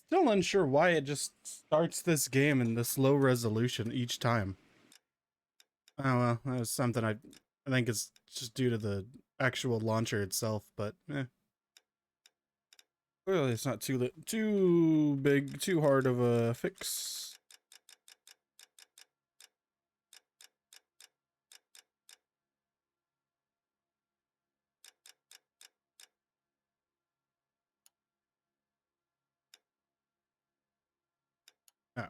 Still unsure why it just starts this game in this low resolution each time. Oh well, that was something I think it's just due to the actual launcher itself, but clearly it's not too big, too hard of a fix. Yeah.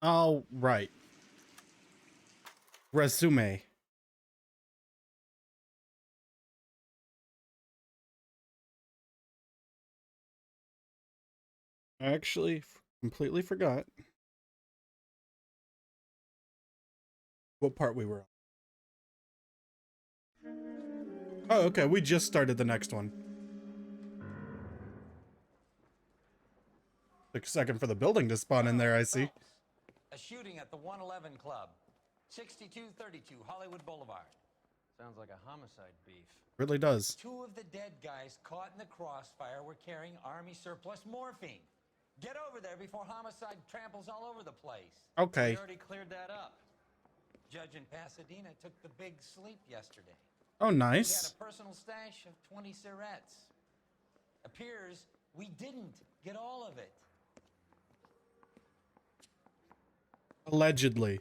Oh, right. Resume. I actually completely forgot what part we were on. Oh, okay. We just started the next one. Took a second for the building to spawn in there, I see. A shooting at the 111 Club, 6232 Hollywood Boulevard. Sounds like a homicide beef. Really does. Two of the dead guys caught in the crossfire were carrying Army surplus morphine. Get over there before homicide tramples all over the place. Okay. We already cleared that up. Judge in Pasadena took the big sleep yesterday. Oh, nice. He had a personal stash of 20 cigarettes. Appears we didn't get all of it. Allegedly.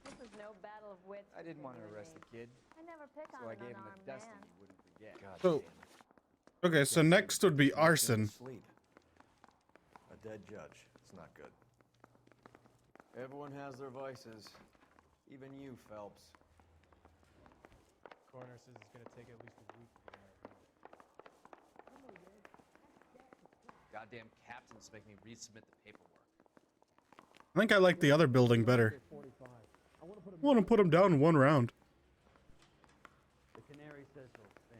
This is no battle of wits. I didn't want to arrest the kid, I never pick so on I an gave him unarmed a dusting man. he wouldn't forget. So, okay, so next would be arson. Sleep. A dead judge. It's not good. Everyone has their vices. Even you, Phelps. Coroner says it's going to take at least a week to get out. Goddamn captains make me resubmit the paperwork. I think I like the other building better. I want to put him down in one round. The canary says he'll sing,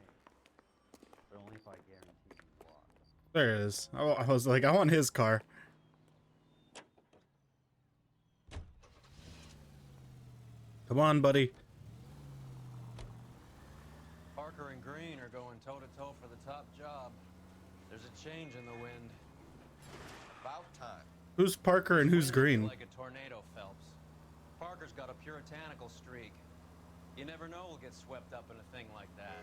but only if I guarantee he walks. There it is. I was like, I want his car. Come on, buddy. Parker and Green are going toe-to-toe for the top job. There's a change in the wind. About time. Who's Parker and who's Wind Green? Like a tornado, Phelps. Parker's got a puritanical streak. You never know we'll get swept up in a thing like that.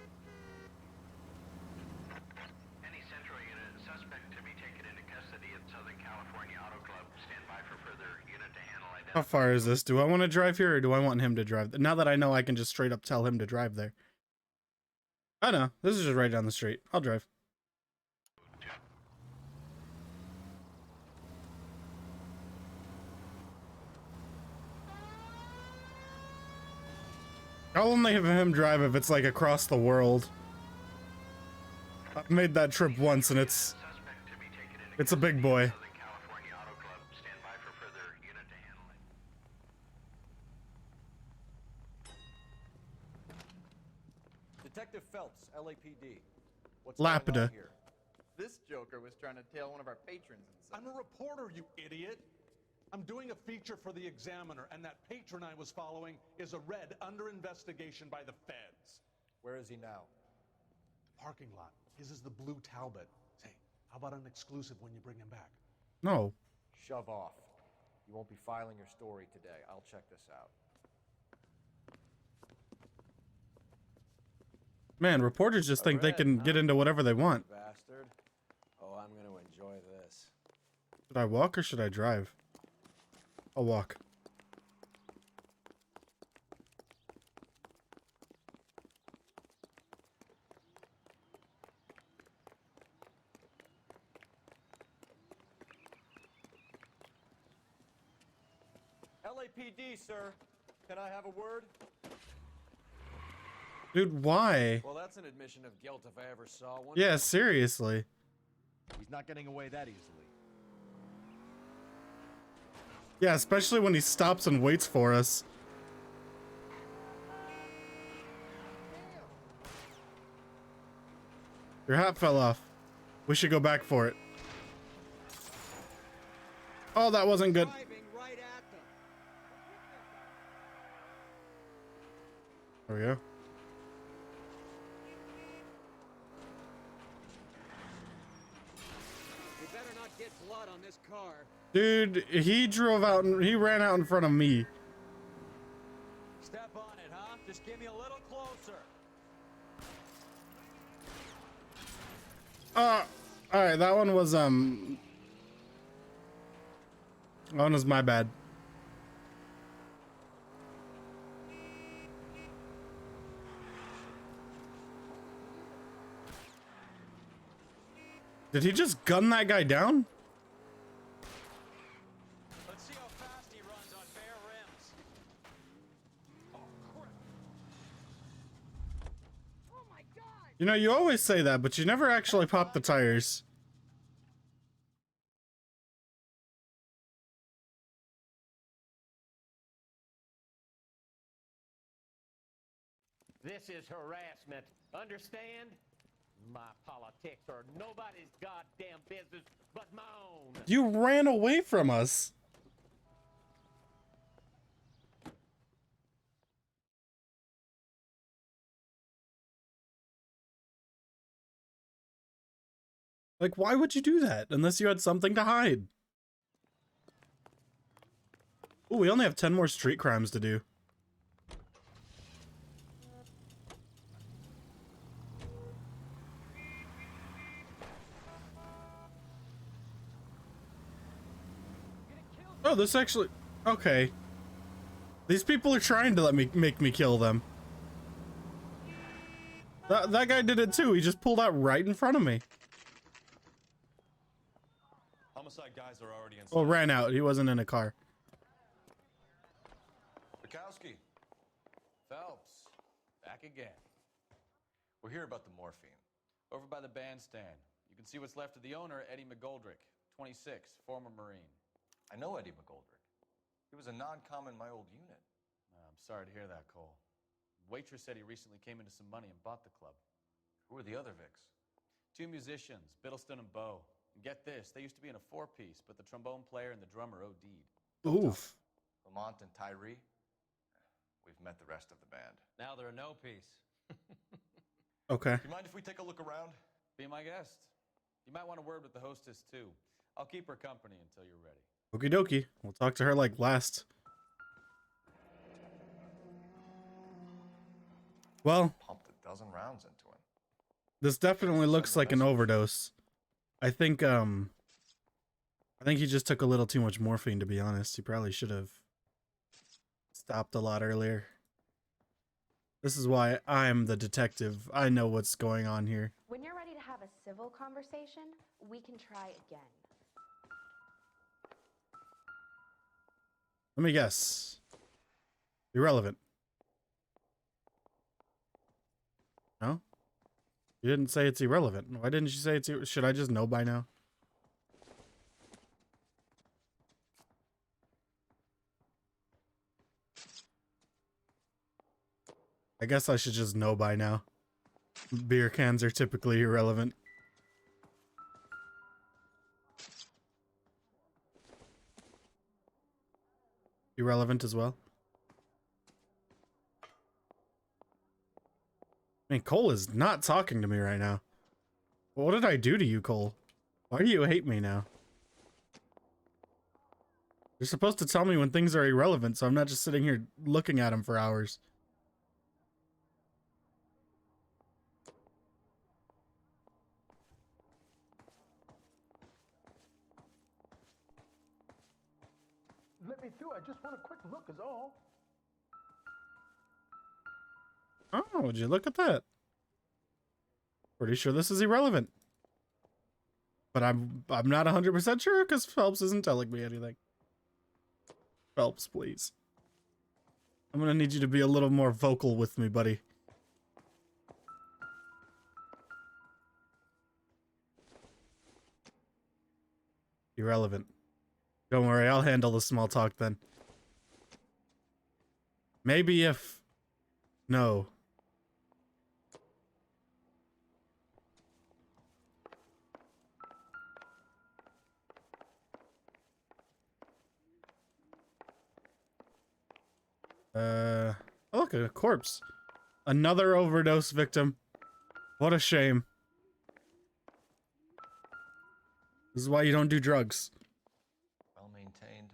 Any Central unit, suspect to be taken into custody at Southern California Auto Club. Stand by for further unit to handle identification. How far is this? Do I want to drive here or do I want him to drive? Now that I know I can just straight up tell him to drive there. I know. This is just right down the street. I'll drive. I'll only have him drive if it's like across the world. I've made that trip once and it's a big boy. Southern California Auto Club. Stand by for further unit to handle it. Detective Phelps, LAPD. What's Lapida. going on here? This joker was trying to tail one of our patrons inside. I'm a reporter, you idiot. I'm doing a feature for the Examiner, and that patron I was following is a red under investigation by the feds. Where is he now? Parking lot. His is the blue Talbot. Say, how about an exclusive when you bring him back? No. Shove off. You won't be filing your story today. I'll check this out. Man, reporters just think they can get into whatever they want. Bastard. Oh, I'm going to enjoy this. Should I walk or should I drive? I'll walk. LAPD, sir. Can I have a word? Dude, why? Well, that's an admission of guilt if I ever saw one. Yeah, seriously. He's not getting away that easily. Yeah, especially when he stops and waits for us. Your hat fell off. We should go back for it. Oh, that wasn't good. There we go. get blood on this car. Dude, he drove out and he ran out in front of me. Step on it, huh? Just give me a little closer. Alright, that one was my bad. Did he just gun that guy down? Let's see how fast he runs on bare rims. Oh, crap. Oh my god! You know, you always say that, but you never actually pop the tires. This is harassment. Understand? My politics are nobody's goddamn business but my own. You ran away from us. Like, why would you do that? Unless you had something to hide. Oh, we only have 10 more street crimes to do. Oh, this actually... Okay. These people are trying to make me kill them. That guy did it too. He just pulled out right in front of me. Homicide guys are already inside. Oh, ran out. He wasn't in a car. Bukowski. Phelps. Back again. We're here about the morphine. Over by the bandstand. You can see what's left of the owner, Eddie McGoldrick, 26, former Marine. I know Eddie McGoldrick. He was a non-com in my old unit. I'm sorry to hear that, Cole. Waitress said he recently came into some money and bought the club. Who are the other Vics? 2 musicians, Biddleston and Bow. And get this, they used to be in a 4-piece, but the trombone player and the drummer OD'd. Oof. Lamont and Tyree. We've met the rest of the band. Now they're a no-piece. Okay. Do you mind if we take a look around? Be my guest. You might want a word with the hostess, too. I'll keep her company until you're ready. Okie dokie. We'll talk to her like last. Well, Pumped a dozen rounds into him. this definitely looks like an overdose. I think he just took a little too much morphine, to be honest. He probably should have stopped a lot earlier. This is why I'm the detective. I know what's going on here. When you're ready to have a civil conversation, we can try again. Let me guess. Irrelevant. No? You didn't say it's irrelevant. Why didn't you say it's... Should I just know by now? I guess I should just know by now. Beer cans are typically irrelevant. Irrelevant as well. I mean, Cole is not talking to me right now. What did I do to you, Cole? Why do you hate me now? You're supposed to tell me when things are irrelevant, so I'm not just sitting here looking at them for hours. Let me through. I just want a quick look is all. Oh, would you look at that? Pretty sure this is irrelevant. But I'm not 100% sure because Phelps isn't telling me anything. Phelps, please. I'm gonna need you to be a little more vocal with me, buddy. Irrelevant. Don't worry, I'll handle the small talk then. Maybe if... No. Oh, look, a corpse. Another overdose victim. What a shame. This is why you don't do drugs. Well maintained.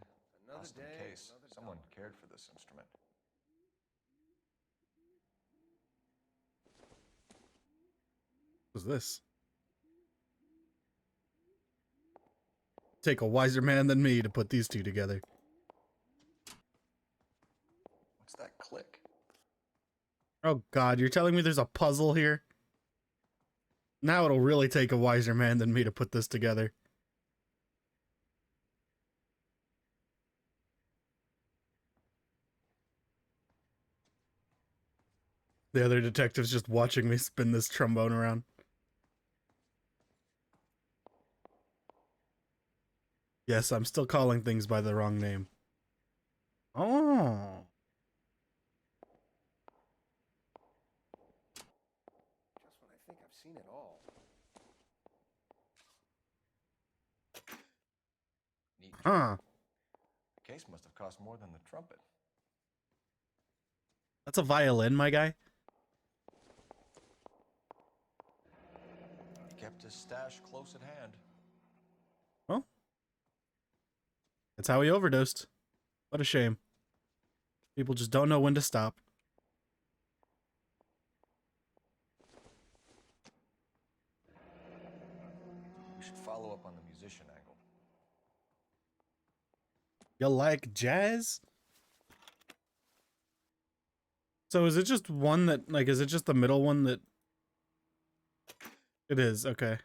Rusted case. Someone cared for this instrument. What's this? Take a wiser man than me to put these two together. What's that click? Oh god, you're telling me there's a puzzle here? Now it'll really take a wiser man than me to put this together. The other detective's just watching me spin this trombone around. Yes, I'm still calling things by the wrong name. Oh. Just when I think I've seen it all. Neat. Huh. The case must have cost more than the trumpet. That's a violin, my guy. He kept his stash close at hand. Well, that's how he overdosed. What a shame. People just don't know when to stop. We should follow up on the musician angle. You like jazz? So is it just one that, like, is it just the middle one that... It is, okay.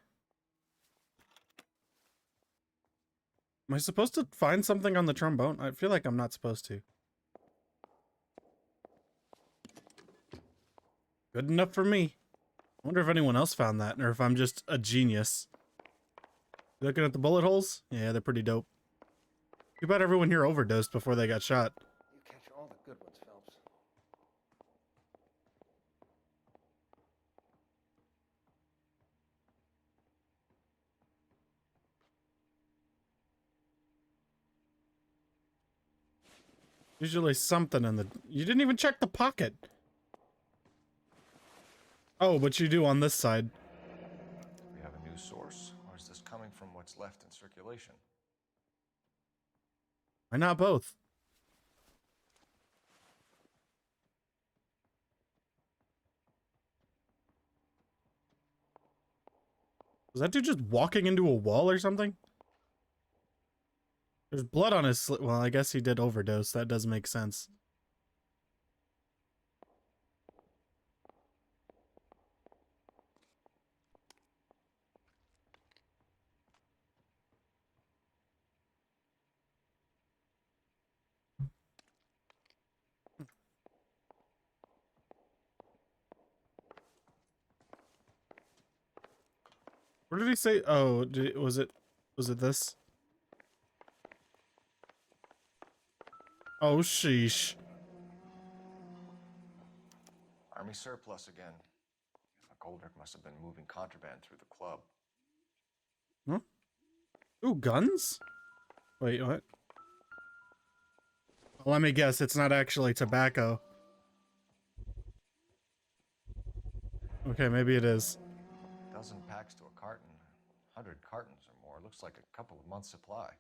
Am I supposed to find something on the trombone? I feel like I'm not supposed to. Good enough for me. I wonder if anyone else found that, or if I'm just a genius. You looking at the bullet holes? Yeah, they're pretty dope. Too bad everyone here overdosed before they got shot. You catch all the good ones, Phelps. Usually something in the... You didn't even check the pocket. Oh, but you do on this side. Do we have a new source, or is this coming from what's left in circulation? Why not both? Was that dude just walking into a wall or something? There's blood on his well, I guess he did overdose. That does make sense. What did he say? Oh, was it this? Oh, sheesh. Army surplus again. Goldrick must have been moving contraband through the club. Huh? Ooh, guns? Wait, what? Well, let me guess, it's not actually tobacco. Okay, maybe it is. A dozen packs to a carton. 100 cartons or more. Looks like a couple of months' supply.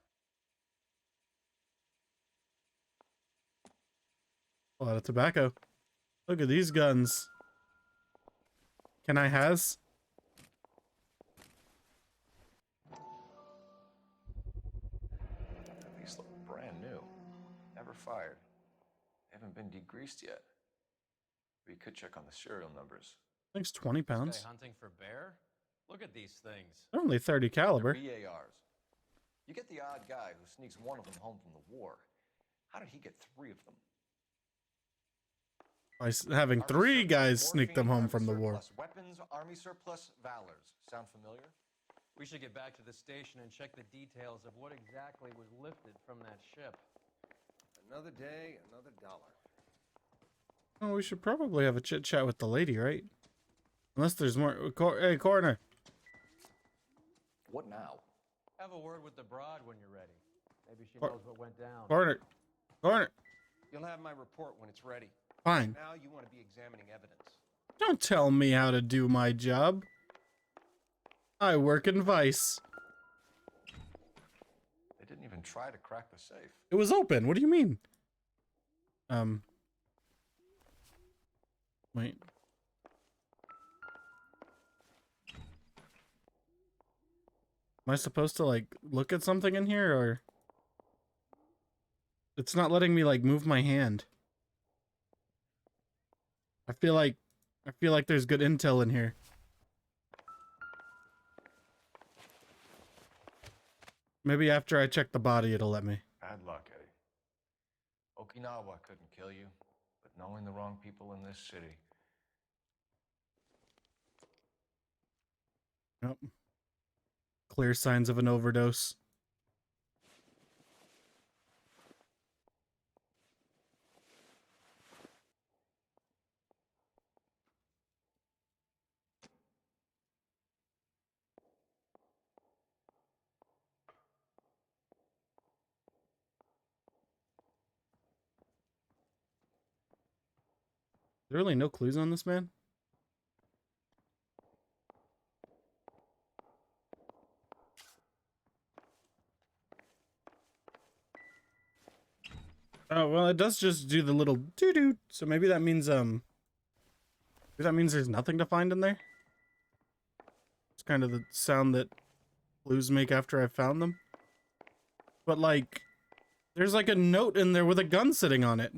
A lot of tobacco. Look at these guns. Can I has? These look brand new. Never fired. They haven't been degreased yet. We could check on the serial numbers. I think it's 20 pounds. This guy hunting for bear? Look at these things. They're only 30 caliber. They're BARs. You get the odd guy who sneaks one of them home from the war. How did he get 3 of them? By having 3 guys sneak them home from the war. Weapons, Army surplus, Valors. Sound familiar? We should get back to the station and check the details of what exactly was lifted from that ship. Another day, another dollar. Oh, we should probably have a chit chat with the lady, right? Unless there's more. Hey, coroner. What now? Have a word with the broad when you're ready. Maybe she knows what went down. Coroner. You'll have my report when it's ready. Fine. Now you want to be examining evidence. Don't tell me how to do my job. I work in Vice. didn't even try to crack the safe. It was open. What do you mean? Wait. Am I supposed to like look at something in here, or it's not letting me like move my hand? I feel like there's good intel in here. Maybe after I check the body, it'll let me. Bad luck, Eddie. Okinawa couldn't kill you, but knowing the wrong people in this city. Nope. Clear signs of an overdose. There really no clues on this man? Oh, well, it does just do the little doo-doo. So maybe that means there's nothing to find in there. It's kind of the sound that clues make after I've found them. But like, there's like a note in there with a gun sitting on it.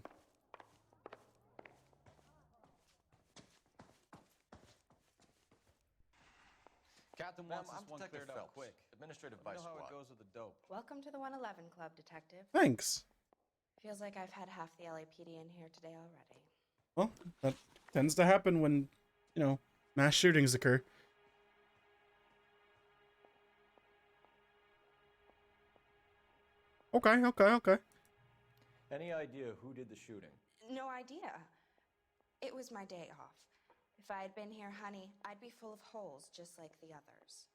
Captain Ma'am, wants this I'm one Detective cleared up Phelps, quick. Administrative Let me Vice know how Squad. it goes with the dope. Welcome to the 111 Club, Detective. Thanks. Feels like I've had half the LAPD in here today already. Well, that tends to happen when, you know, mass shootings occur. Okay. Any idea who did the shooting? No idea. It was my day off. If I had been here, honey, I'd be full of holes just like the others.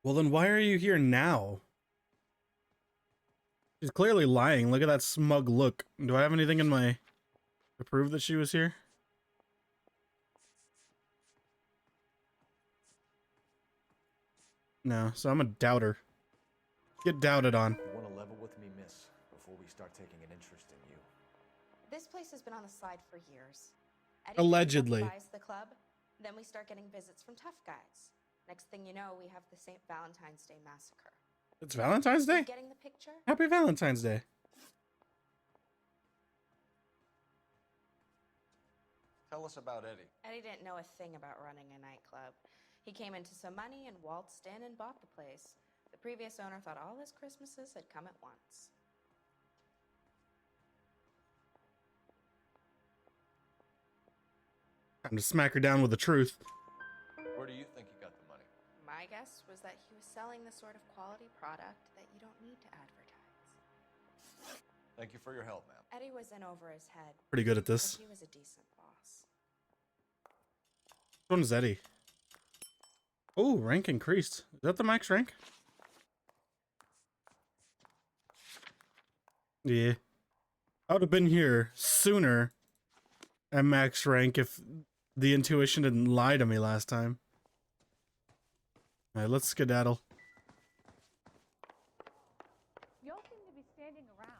Well, then why are you here now? She's clearly lying. Look at that smug look. Do I have anything in my to prove that she was here? No, so I'm a doubter. Get doubted on. You want to level with me, miss, before we start taking an interest in you. This place has been on the slide for years. Eddie Allegedly. buys the club, then we start getting visits from tough guys. Next thing you know, we have the St. Valentine's Day massacre. It's Valentine's Day? You getting the picture? Happy Valentine's Day. Tell us about Eddie. Eddie didn't know a thing about running a nightclub. He came into some money and waltzed in and bought the place. The previous owner thought all his Christmases had come at once. Time to smack her down with the truth. Where do you think he got the money? My guess was that he was selling the sort of quality product that you don't need to advertise. Thank you for your help, ma'am. Eddie was in over his head. Pretty good at this. But he was a decent boss. Which one is Eddie? Oh, rank increased. Is that the max rank? Yeah. I would have been here sooner at max rank if the intuition didn't lie to me last time. Alright, let's skedaddle. You all seem to be standing around.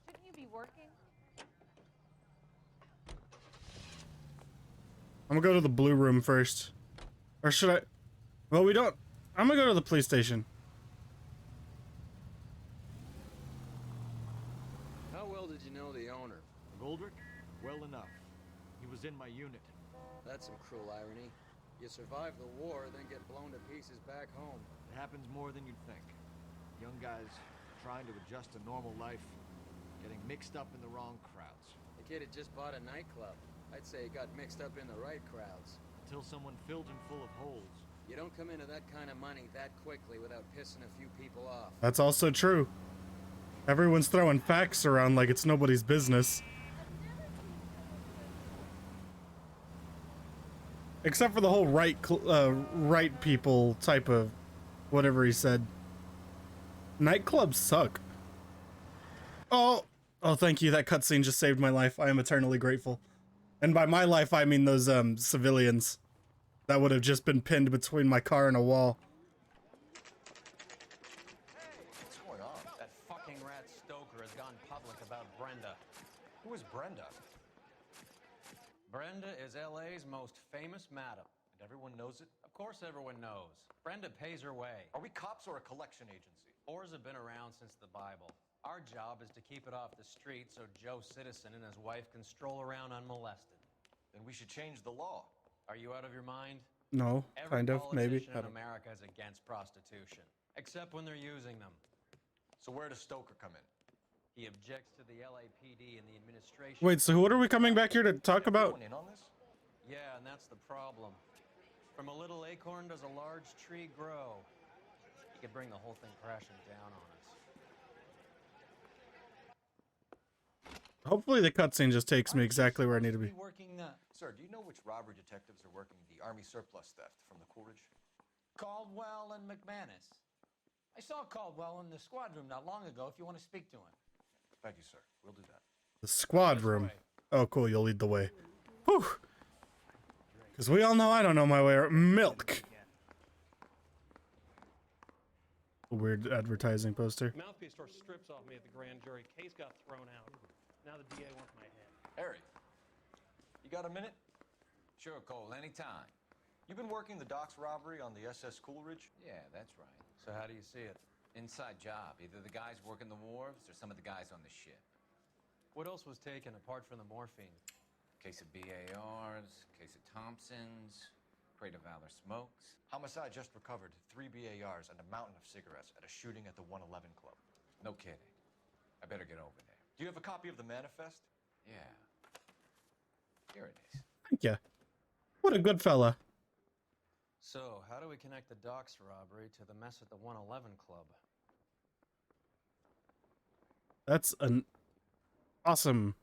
Shouldn't you be working? I'm gonna go to the blue room first. Or should I? Well, we don't. I'm gonna go to the police station. How well did you know the owner? Goldrick? Well enough. He was in my unit. That's some cruel irony. You survive the war, then get blown to pieces back home. It happens more than you'd think. Young guys trying to adjust to normal life, getting mixed up in the wrong crowds. The kid had just bought a nightclub. I'd say he got mixed up in the right crowds. Until someone filled him full of holes. You don't come into that kind of money that quickly without pissing a few people off. That's also true. Everyone's throwing facts around like it's nobody's business. Except for the whole right people type of whatever he said. Nightclubs suck. Oh, thank you. That cutscene just saved my life. I am eternally grateful. And by my life, I mean those civilians that would have just been pinned between my car and a wall. What's going on? That fucking Brenda? Brenda is LA's most famous madam. And everyone knows it? Of course everyone knows. Brenda pays her way. Are we cops or a collection agency? Whores have been around since the Bible. Our job is to keep it off the street so Joe Citizen and his wife can stroll around unmolested. Then we should change the law. Are you out of your mind? No, kind of, maybe. Every politician in America is against prostitution, except when they're using them. So where does Stoker come in? He objects to the LAPD and the administration. Wait, so what are we coming back here to talk about? Anyone in on this? Yeah, and that's the problem. From a little acorn does a large tree grow. He could bring the whole thing crashing down on us. Hopefully the cutscene just takes me exactly where I need to be. Sir, do you know which robbery detectives are working the Army surplus theft from the Coolidge? Caldwell and McManus. I saw Caldwell in the squad room not long ago if you want to speak to him. Thank you, sir. We'll do that. The squad room. Oh, cool. You'll lead the way. Whew. Because we all know I don't know my way around. Milk. A weird advertising poster. Mouthpiece tore strips off me at the grand jury. Case got thrown out. Now the DA wants my head. Harry, you got a minute? Sure, Cole, anytime. You've been working the docks robbery on the SS Coolidge? Yeah, that's right. So how do you see it? Inside job. Either the guys working the wharves or some of the guys on the ship. What else was taken apart from the morphine? Case of BARs, case of Thompsons, crate of Valor smokes. Homicide just recovered 3 BARs and a mountain of cigarettes at a shooting at the 111 Club. No kidding. I better get over there. Do you have a copy of the manifest? Yeah. Here it is. Thank you. What a good fella. So, how do we connect the docks robbery to the mess at the 111 Club? That's an awesome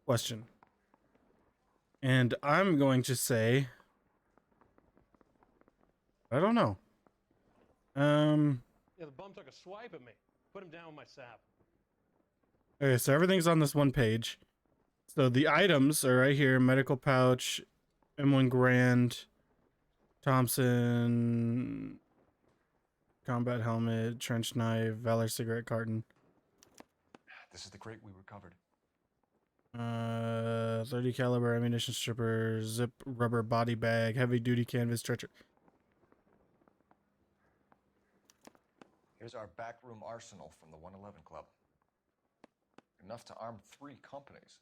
question. And I'm going to say, I don't know. Yeah, the bum took a swipe at me. Put him down with my sap. Okay, so everything's on this one page. So the items are right here: medical pouch, M1 Grand, Thompson, combat helmet, trench knife, Valor cigarette carton. This is the crate we recovered. 30 caliber ammunition stripper, zip rubber body bag, heavy duty canvas stretcher. Here's our backroom arsenal from the 111 Club. Enough to arm 3 companies.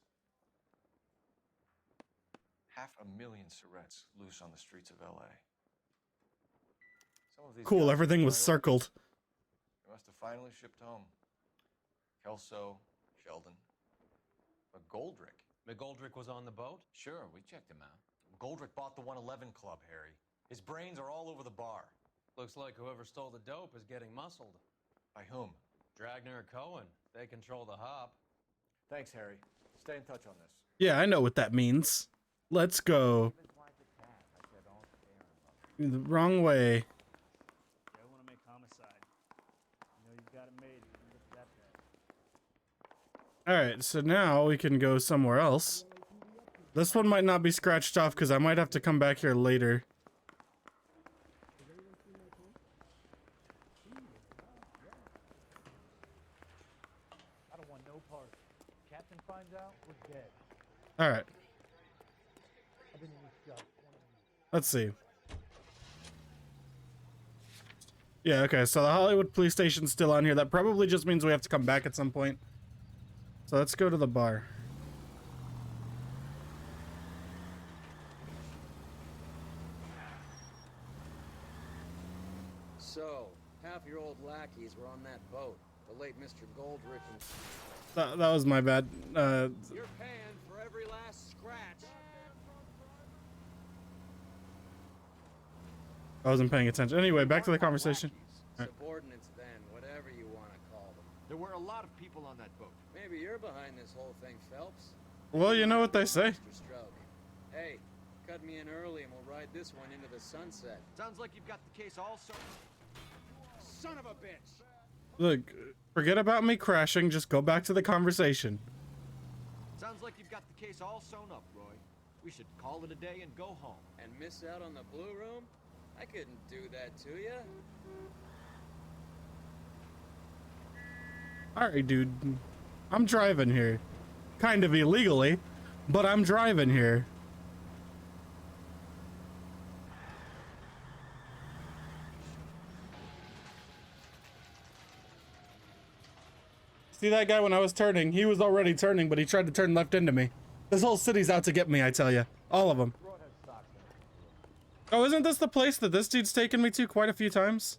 500,000 cigarettes loose on the streets of LA. Some of these Cool, guys everything was are- circled. They must have finally shipped home. Kelso, Sheldon, McGoldrick. McGoldrick was on the boat? Sure, we checked him out. McGoldrick bought the 111 Club, Harry. His brains are all over the bar. Looks like whoever stole the dope is getting muscled. By whom? Dragner or Cohen. They control the hop. Thanks, Harry. Stay in touch on this. Yeah, I know what that means. Let's go. The wrong way. I want to make homicide. You know you've got it made. You can get that bad. Alright, so now we can go somewhere else. This one might not be scratched off because I might have to come back here later. I don't want no part. Captain finds out, we're dead. Alright, I've been in this job. let's see. Yeah, okay, so the Hollywood police station's still on here. That probably just means we have to come back at some point. So let's go to the bar. So, half your old lackeys were on that boat. The late Mr. Goldrick and... That was my bad. You're paying for every last scratch. I wasn't paying attention. Anyway, back to the conversation. Alright. Subordinates then, whatever you want to call them. There were a lot of people on that boat. Maybe you're behind this whole thing, Phelps. Well, you know what they say. Mr. Stroud. Hey, cut me in early and we'll ride this one into the sunset. Sounds like you've got the case all so... Son of a bitch! Look, forget about me crashing. Just go back to the conversation. Sounds like you've got the case all sewn up, Roy. We should call it a day and go home. And miss out on the blue room? I couldn't do that to you. Alright, dude. I'm driving here. kind of illegally, but I'm driving here. See that guy when I was turning? He was already turning, but he tried to turn left into me. This whole city's out to get me, I tell you. All of them. Oh, isn't this the place that this dude's taken me to quite a few times?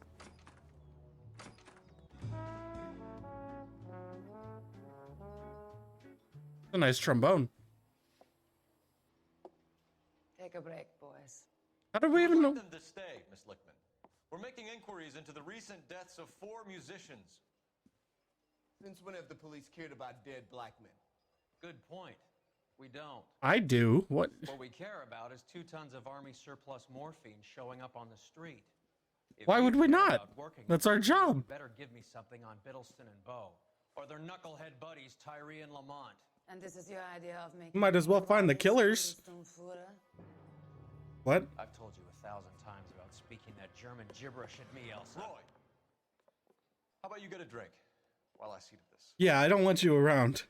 A nice trombone. Take a break, boys. How did we even know? Them to stay, Miss Lickman. We're making inquiries into the recent deaths of 4 musicians. Since when have the police cared about dead black men? Good point. We don't. I do. What? What we care about is 2 tons of Army surplus morphine showing up on the street. If Why you would we care not? about working That's with our us, job. You better give me something on Biddleston and Bow, or their knucklehead buddies Tyree and Lamont. And this is your idea of making... Might as well find the killers. What? I've told you 1,000 times about speaking that German gibberish at me, Elsa. Roy, how about you get a drink while I see to this? Yeah, I don't want you around.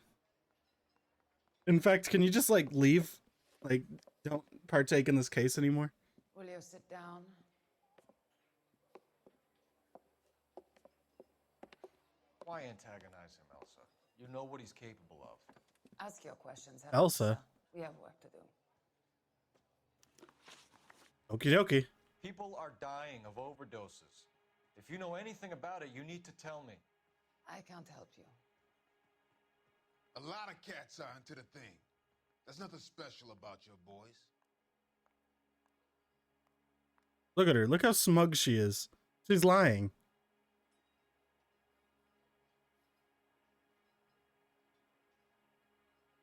In fact, can you just like leave? Like, don't partake in this case anymore? Will you sit down? Why antagonize him, Elsa? You know what he's capable of. Ask your questions, Elsa. We have work to do. Okie dokie. People are dying of overdoses. If you know anything about it, you need to tell me. I can't help you. A lot of cats are into the thing. There's nothing special about your boys. Look at her. Look how smug she is. She's lying.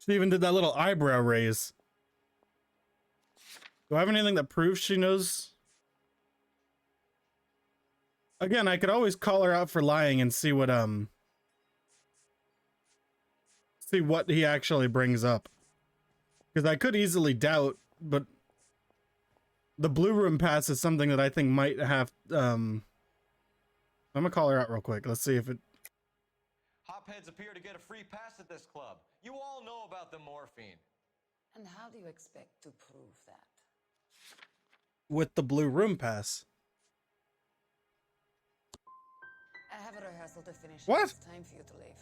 She even did that little eyebrow raise. Do I have anything that proves she knows? Again, I could always call her out for lying and see what he actually brings up. Because I could easily doubt, but the blue room pass is something that I think might have I'm gonna call her out real quick. Let's see if it... Hopheads appear to get a free pass at this club. You all know about the morphine. And how do you expect to prove that? With the blue room pass. I have a rehearsal to finish. What? It's time for you to leave.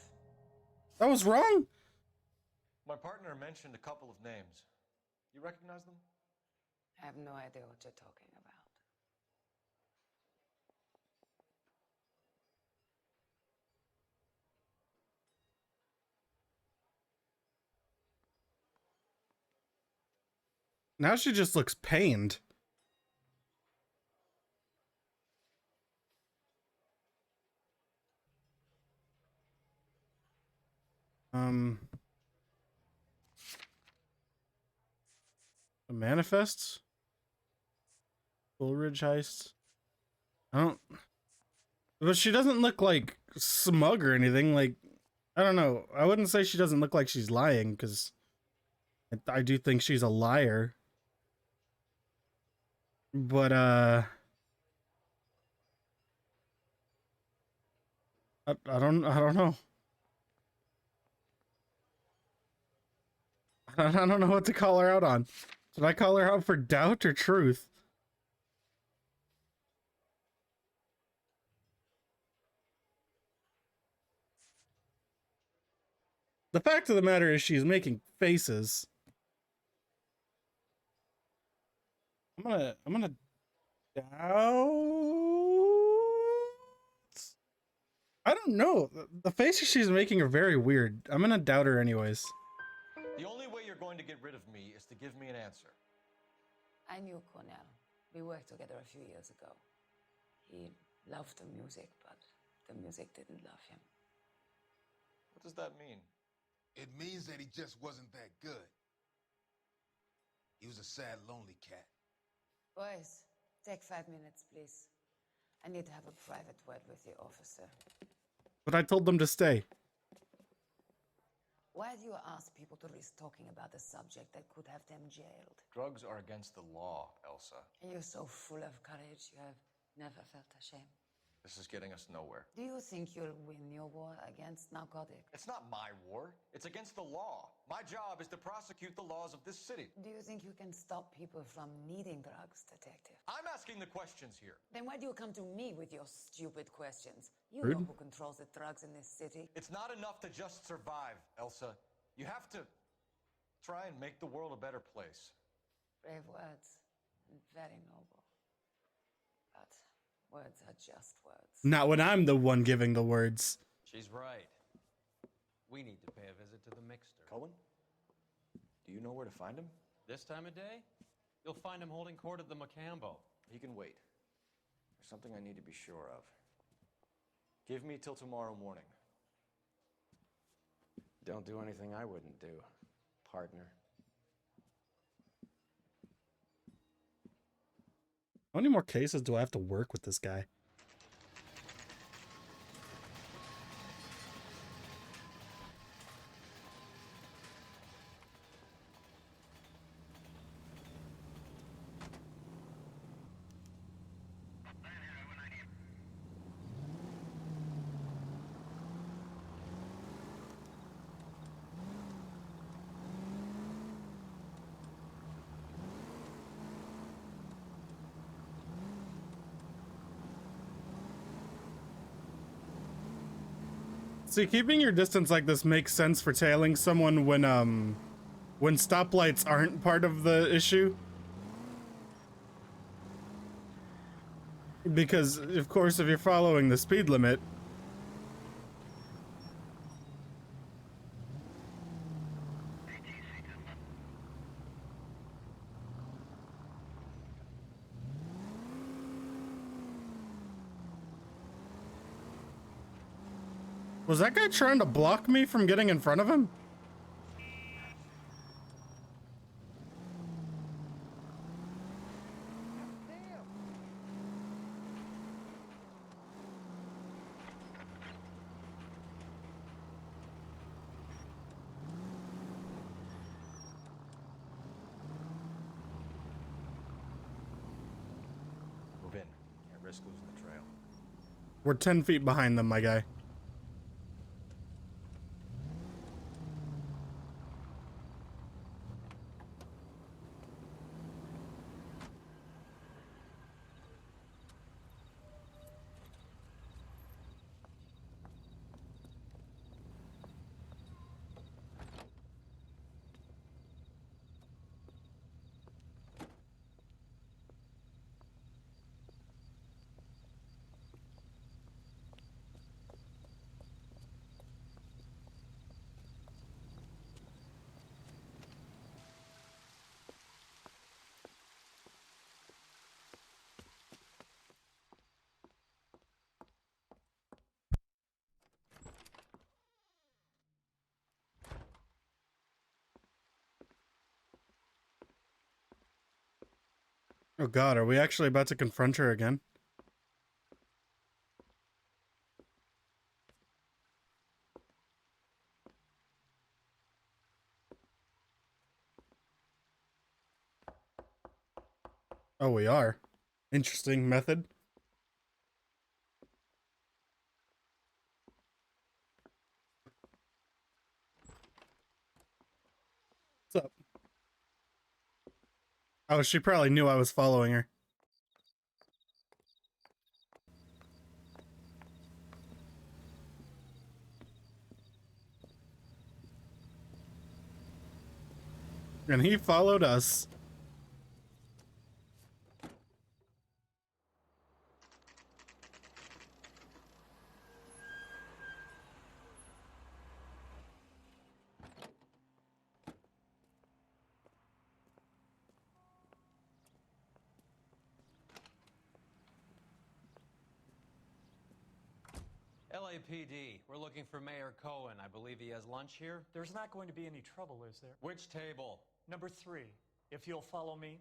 That was wrong. My partner mentioned a couple of names. You recognize them? I have no idea what you're talking about. Now she just looks pained. The manifests? Bullridge heist? I don't... But she doesn't look like smug or anything. Like, I don't know. I wouldn't say she doesn't look like she's lying, because I do think she's a liar. But, I don't know. I don't know what to call her out on. Should I call her out for doubt or truth? The fact of the matter is she's making faces. I'm gonna doubt. I don't know. The faces she's making are very weird. I'm gonna doubt her anyways. The only way you're going to get rid of me is to give me an answer. I knew Cornell. We worked together a few years ago. He loved the music, but the music didn't love him. What does that mean? It means that he just wasn't that good. He was a sad, lonely cat. Boys, take 5 minutes, please. I need to have a private word with the officer. But I told them to stay. Why do you ask people to risk talking about a subject that could have them jailed? Drugs are against the law, Elsa. And you're so full of courage, you have never felt ashamed. This is getting us nowhere. Do you think you'll win your war against narcotics? It's not my war. It's against the law. My job is to prosecute the laws of this city. Do you think you can stop people from needing drugs, detective? I'm asking the questions here. Then why do you come to me with your stupid questions? You Rude. know who controls the drugs in this city. It's not enough to just survive, Elsa. You have to try and make the world a better place. Brave words, and very noble. But words are just words. Not when I'm the one giving the words. She's right. We need to pay a visit to the mixer. Cohen? Do you know where to find him? This time of day, you'll find him holding court at the Macambo. He can wait. There's something I need to be sure of. Give me till tomorrow morning. Don't do anything I wouldn't do, partner. How many more cases do I have to work with this guy? See, keeping your distance like this makes sense for tailing someone when stoplights aren't part of the issue. Because, of course, if you're following the speed limit, was that guy trying to block me from getting in front of him? Move in. Can't risk losing the trail. We're 10 feet behind them, my guy. Oh god, are we actually about to confront her again? Oh, we are. Interesting method. What's up? Oh, she probably knew I was following her. And he followed us. LAPD, we're looking for Mayor Cohen. I believe he has lunch here. There's not going to be any trouble, is there? Which table? Number 3, if you'll follow me.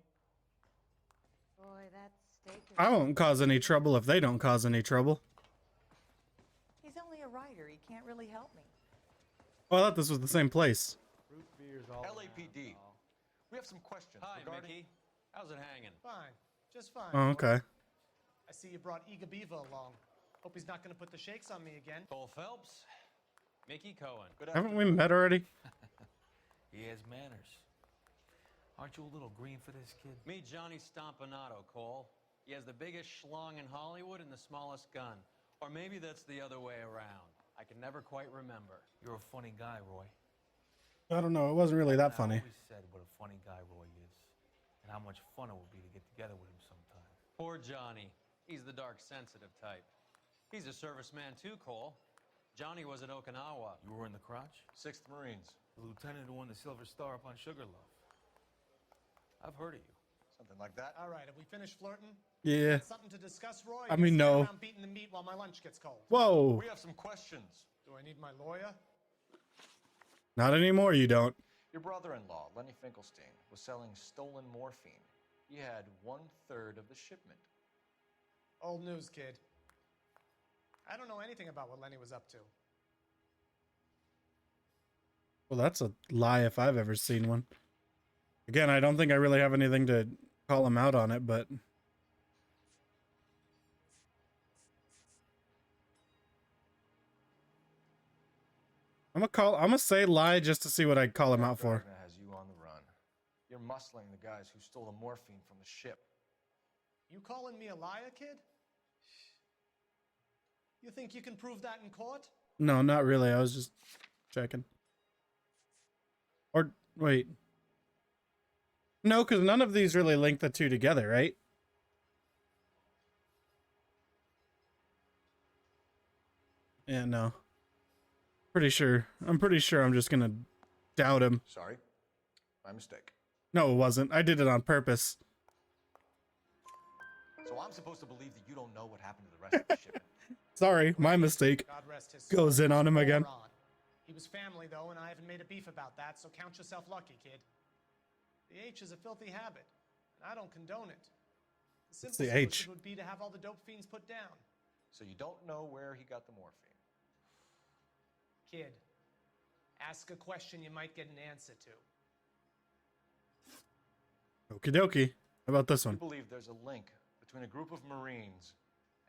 Boy, that steak is... I won't cause any trouble if they don't cause any trouble. He's only a writer. He can't really help me. Oh, I thought this was the same place. Root beer's all LAPD. We have some questions Hi, regarding... Mickey. How's it hanging? Fine. Just fine. Oh, okay. I see you brought Iga Beaver along. Hope he's not going to put the shakes on me again. Cole Phelps, Mickey Cohen. Haven't we met already? He has manners. Aren't you a little green for this kid? Meet Johnny Stompanato, Cole. He has the biggest schlong in Hollywood and the smallest gun. Or maybe that's the other way around. I can never quite remember. You're a funny guy, Roy. I don't know. It wasn't really that I funny. always said what a funny guy Roy is, and how much fun it would be to get together with him sometime. Poor Johnny. He's the dark, sensitive type. He's a serviceman too, Cole. Johnny was at Okinawa. You were in the crotch? 6th Marines. The lieutenant who won the Silver Star up on Sugarloaf. I've heard of you. Something like that. All right, have we finished flirting? Yeah. Something to discuss, Roy? I mean, no. I'm beating the meat while my lunch gets cold. Whoa. We have some questions. Do I need my lawyer? Not anymore, you don't. Your brother-in-law, Lenny Finkelstein, was selling stolen morphine. He had 1/3 of the shipment. Old news, kid. I don't know anything about what Lenny was up to. Well, that's a lie if I've ever seen one. Again, I don't think I really have anything to call him out on it, but... I'm gonna say lie just to see what I call him out for. Dragna has you on the run. You're muscling the guys who stole the morphine from the ship. You calling me a liar, kid? You think you can prove that in court? No, not really. I was just checking. Or, wait. No, because none of these really link the two together, right? Yeah, no. Pretty sure. I'm pretty sure I'm just gonna doubt him. Sorry. My mistake. No, it wasn't. I did it on purpose. So I'm supposed to believe that you don't know what happened to the rest of the shipment? Sorry, my mistake. God rest his soul. Goes in on him again. Moron. He was family, though, and I haven't made a beef about that, so count yourself lucky, kid. The H is a filthy habit, and I don't condone it. The It's simple the H. solution would be to have all the dope fiends put down. So you don't know where he got the morphine? Kid, ask a question you might get an answer to. Okie dokie. How about this I one? believe there's a link between a group of Marines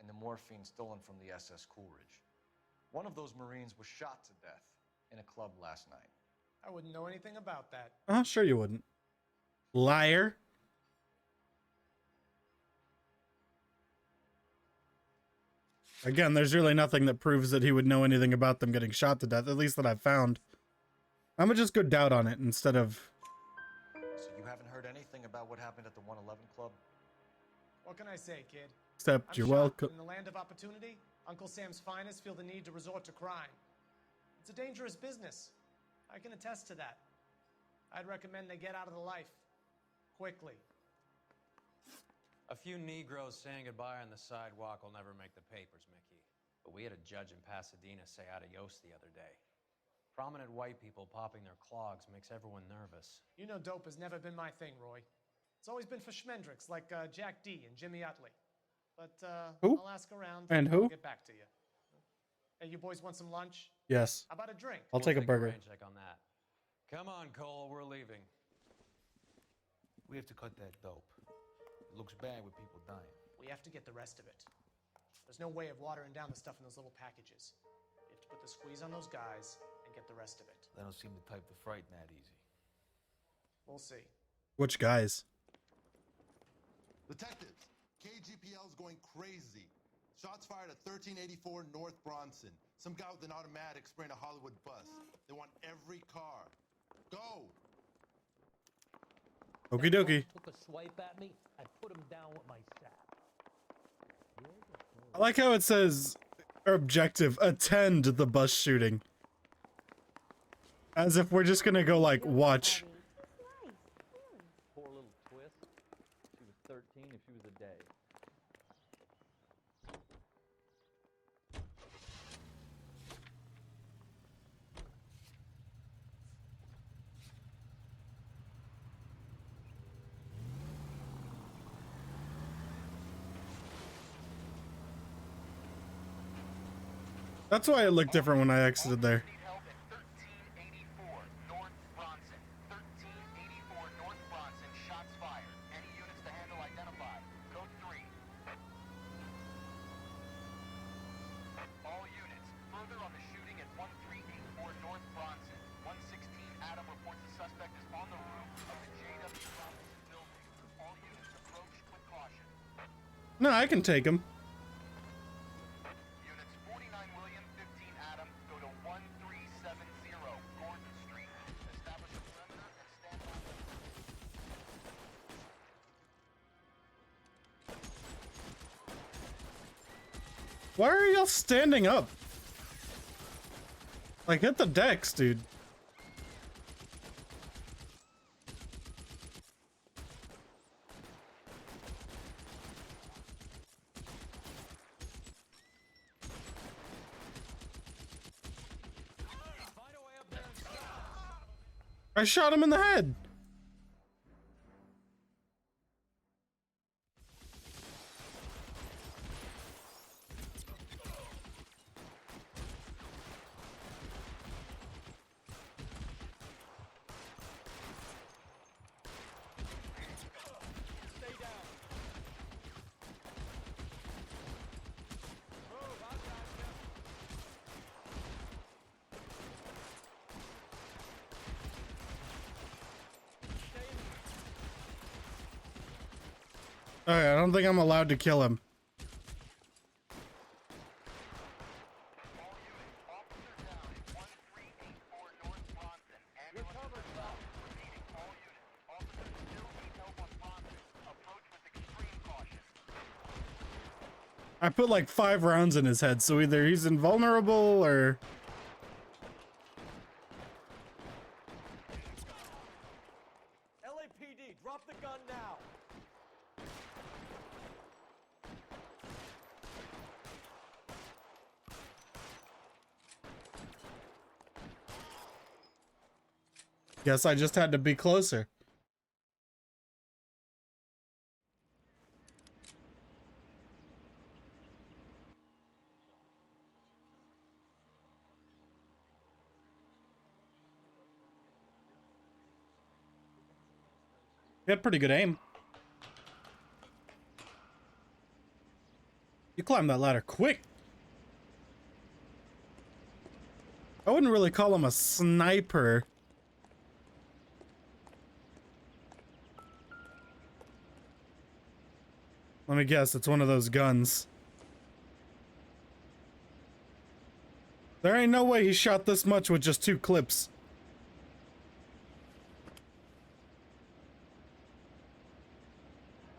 and the morphine stolen from the SS Coolidge. One of those Marines was shot to death in a club last night. I wouldn't know anything about that. Sure you wouldn't. Liar. Again, there's really nothing that proves that he would know anything about them getting shot to death, at least that I've found. I'm gonna just go doubt on it instead of... So you haven't heard anything about what happened at the 111 Club? What can I say, kid? Except I'm you're shocked. welcome. In the land of opportunity, Uncle Sam's finest feel the need to resort to crime. It's a dangerous business. I can attest to that. I'd recommend they get out of the life. Quickly. A few Negroes saying goodbye on the sidewalk will never make the papers, Mickey. But we had a judge in Pasadena say adios the other day. Prominent white people popping their clogs makes everyone nervous. You know dope has never been my thing, Roy. It's always been for schmendricks like Jack D and Jimmy Utley. But Who? I'll ask around And I'll who? get back to you. Hey, you boys want some lunch? Yes. How about a drink? I'll take a burger. rain check on that. Come on, Cole, we're leaving. We have to cut that dope. It looks bad with people dying. We have to get the rest of it. There's no way of watering down the stuff in those little packages. You have to put the squeeze on those guys and get the rest of it. They don't seem the type to frighten that easy. We'll see. Which guys? Detectives, KGPL's going crazy. Shots fired at 1384 North Bronson. Some guy with an automatic spraying a Hollywood bus. They want every car. Go! Okie dokie. Took a swipe at me. I put him down with my sap. I like how it says objective, attend the bus shooting. As if we're just gonna go like watch. Poor little twist. She was 13 if she was a day. That's why it looked different when I exited there. Further on the shooting at 1384 North Bronson. 116 Adam reports a suspect No, I can take him. Units 49 William, 15 Adam, go to 1370 Gordon Street. Establish a perimeter and stand by. Why are y'all standing up? Like, hit the decks, dude. I shot him in the head. Alright, I don't think I'm allowed to kill him. I put like 5 rounds in his head, so either he's invulnerable or... LAPD, drop the gun now. Guess I just had to be closer. You had pretty good aim. You climbed that ladder quick. I wouldn't really call him a sniper. Let me guess, it's one of those guns. There ain't no way he shot this much with just 2 clips.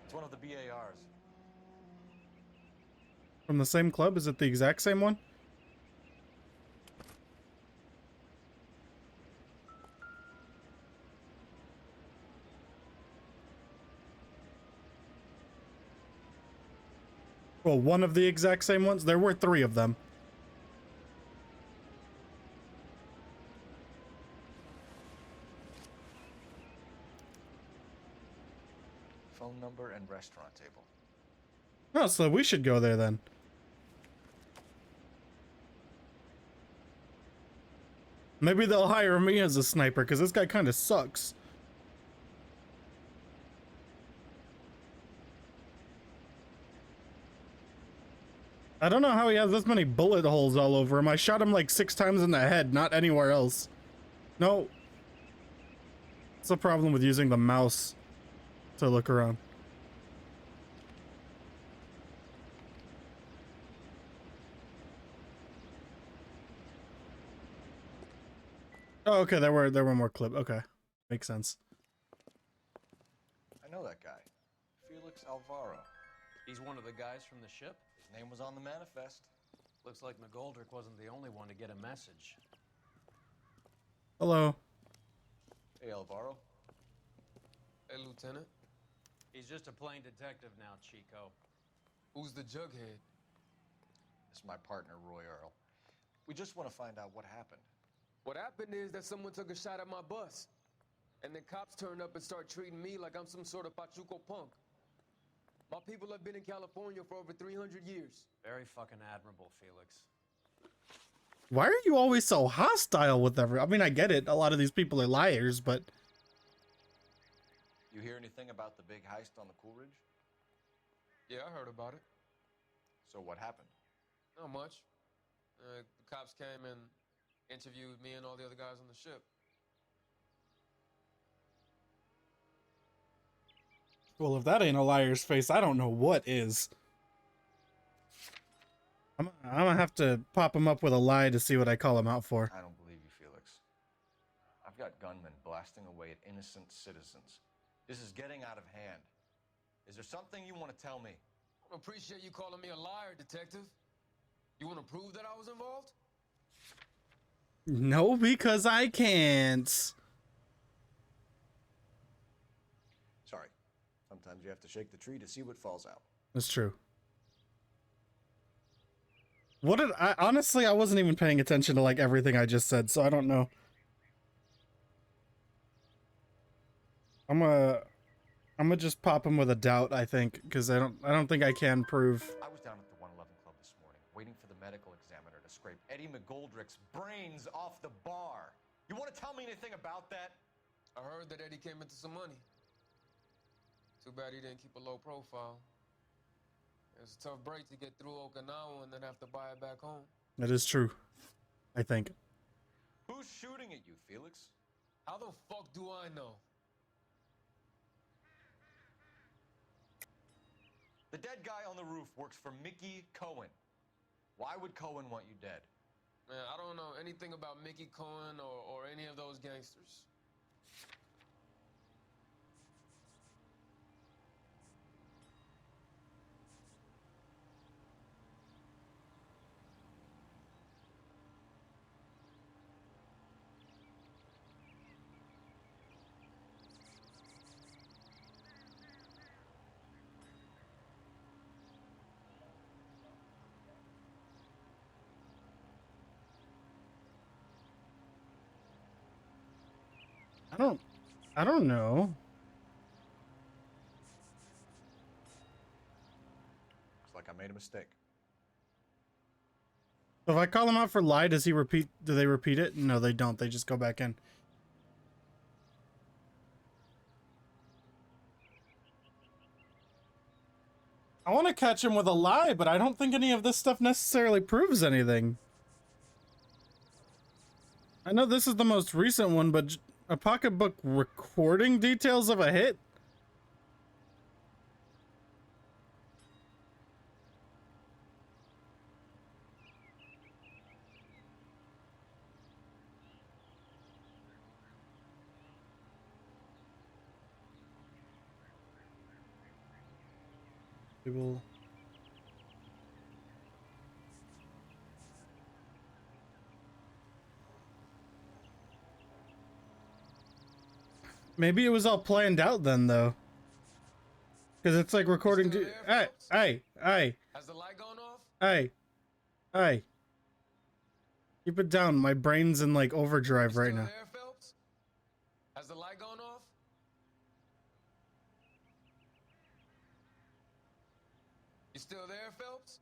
It's one of the BARs. From the same club? Is it the exact same one? Well, one of the exact same ones? There were 3 of them. Phone number and restaurant table. Oh, so we should go there then. Maybe they'll hire me as a sniper, because this guy kind of sucks. I don't know how he has this many bullet holes all over him. I shot him like 6 times in the head, not anywhere else. No. It's a problem with using the mouse to look around. Oh, okay, there were more clips. Okay. Makes sense. I know that guy. Felix Alvaro. He's one of the guys from the ship? His name was on the manifest. Looks like McGoldrick wasn't the only one to get a message. Hello. Hey, Alvaro. Hey, Lieutenant. He's just a plain detective now, Chico. Who's the jughead? This is my partner, Roy Earl. We just want to find out what happened. What happened is that someone took a shot at my bus. And then cops turned up and start treating me like I'm some sort of Pachuco punk. My people have been in California for over 300 years. Very fucking admirable, Felix. Why are you always so hostile with everyone? I mean, I get it. A lot of these people are liars, but... You hear anything about the big heist on the Coolidge? Yeah, I heard about it. So what happened? Not much. The cops came and interviewed me and all the other guys on the ship. Well, if that ain't a liar's face, I don't know what is. I'm gonna have to pop him up with a lie to see what I call him out for. I don't believe you, Felix. I've got gunmen blasting away at innocent citizens. This is getting out of hand. Is there something you want to tell me? I appreciate you calling me a liar, detective. You want to prove that I was involved? No, because I can't. Sorry. Sometimes you have to shake the tree to see what falls out. That's true. What did I honestly I wasn't even paying attention to like everything I just said, so I don't know. I'm gonna just pop him with a doubt, I think, because I don't think I can prove. I was down at the 111 Club this morning, waiting for the medical examiner to scrape Eddie McGoldrick's brains off the bar. You want to tell me anything about that? I heard that Eddie came into some money. Too bad he didn't keep a low profile. It was a tough break to get through Okinawa and then have to buy it back home. That is true, I think. Who's shooting at you, Felix? How the fuck do I know? The dead guy on the roof works for Mickey Cohen. Why would Cohen want you dead? Man, I don't know anything about Mickey Cohen or any of those gangsters. I don't know. Looks like I made a mistake. If I call him out for lie, does he repeat? Do they repeat it? No, they don't. They just go back in. I want to catch him with a lie, but I don't think any of this stuff necessarily proves anything. I know this is the most recent one, but a pocketbook recording details of a hit? People... Maybe it was all planned out then, though. Because it's like recording... Hey! Has the light gone off? Hey! Keep it down. My brain's in, like, overdrive right now. There, Phelps? Has the light gone off? You still there, Phelps?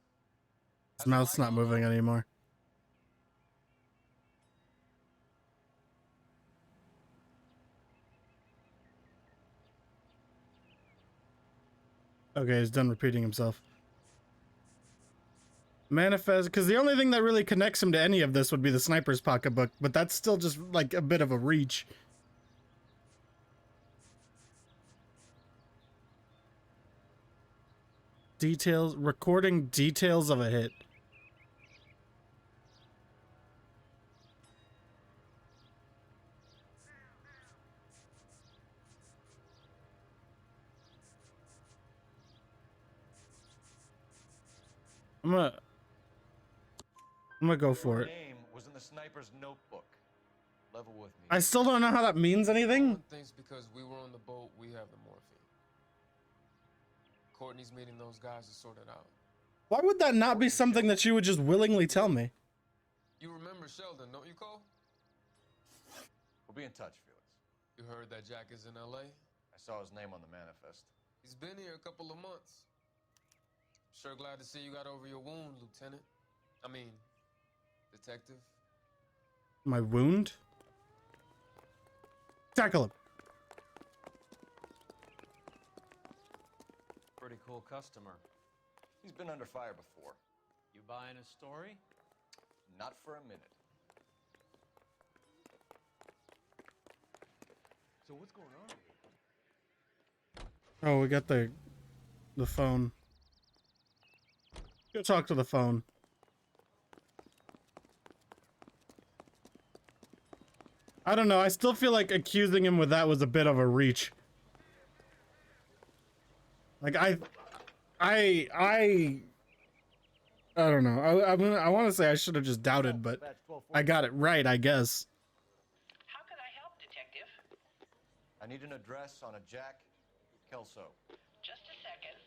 His mouth's not moving anymore. Okay, he's done repeating himself. Manifest, because the only thing that really connects him to any of this would be the sniper's pocketbook, but that's still just like a bit of a reach. Details, recording details of a hit. I'm gonna go for it. Your name was in the sniper's notebook. Level with me. I still don't know how that means anything. Thinks because we were on the boat, we have the morphine. Courtney's meeting those guys to sort it out. Why would that not be something that you would just willingly tell me? You remember Sheldon, don't you, Cole? We'll be in touch, Felix. You heard that Jack is in L.A.? I saw his name on the manifest. He's been here a couple of months. Sure glad to see you got over your wound, Lieutenant. I mean, Detective. My wound? Tackle him. Pretty cool customer. He's been under fire before. You buying his story? Not for a minute. So what's going on here? Oh, we got the phone. Go talk to the phone. I don't know. I still feel like accusing him with that was a bit of a reach. Like I don't know. I want to say I should have just doubted, but I got it right, I guess. I need an address on a Jack Kelso. Just a second.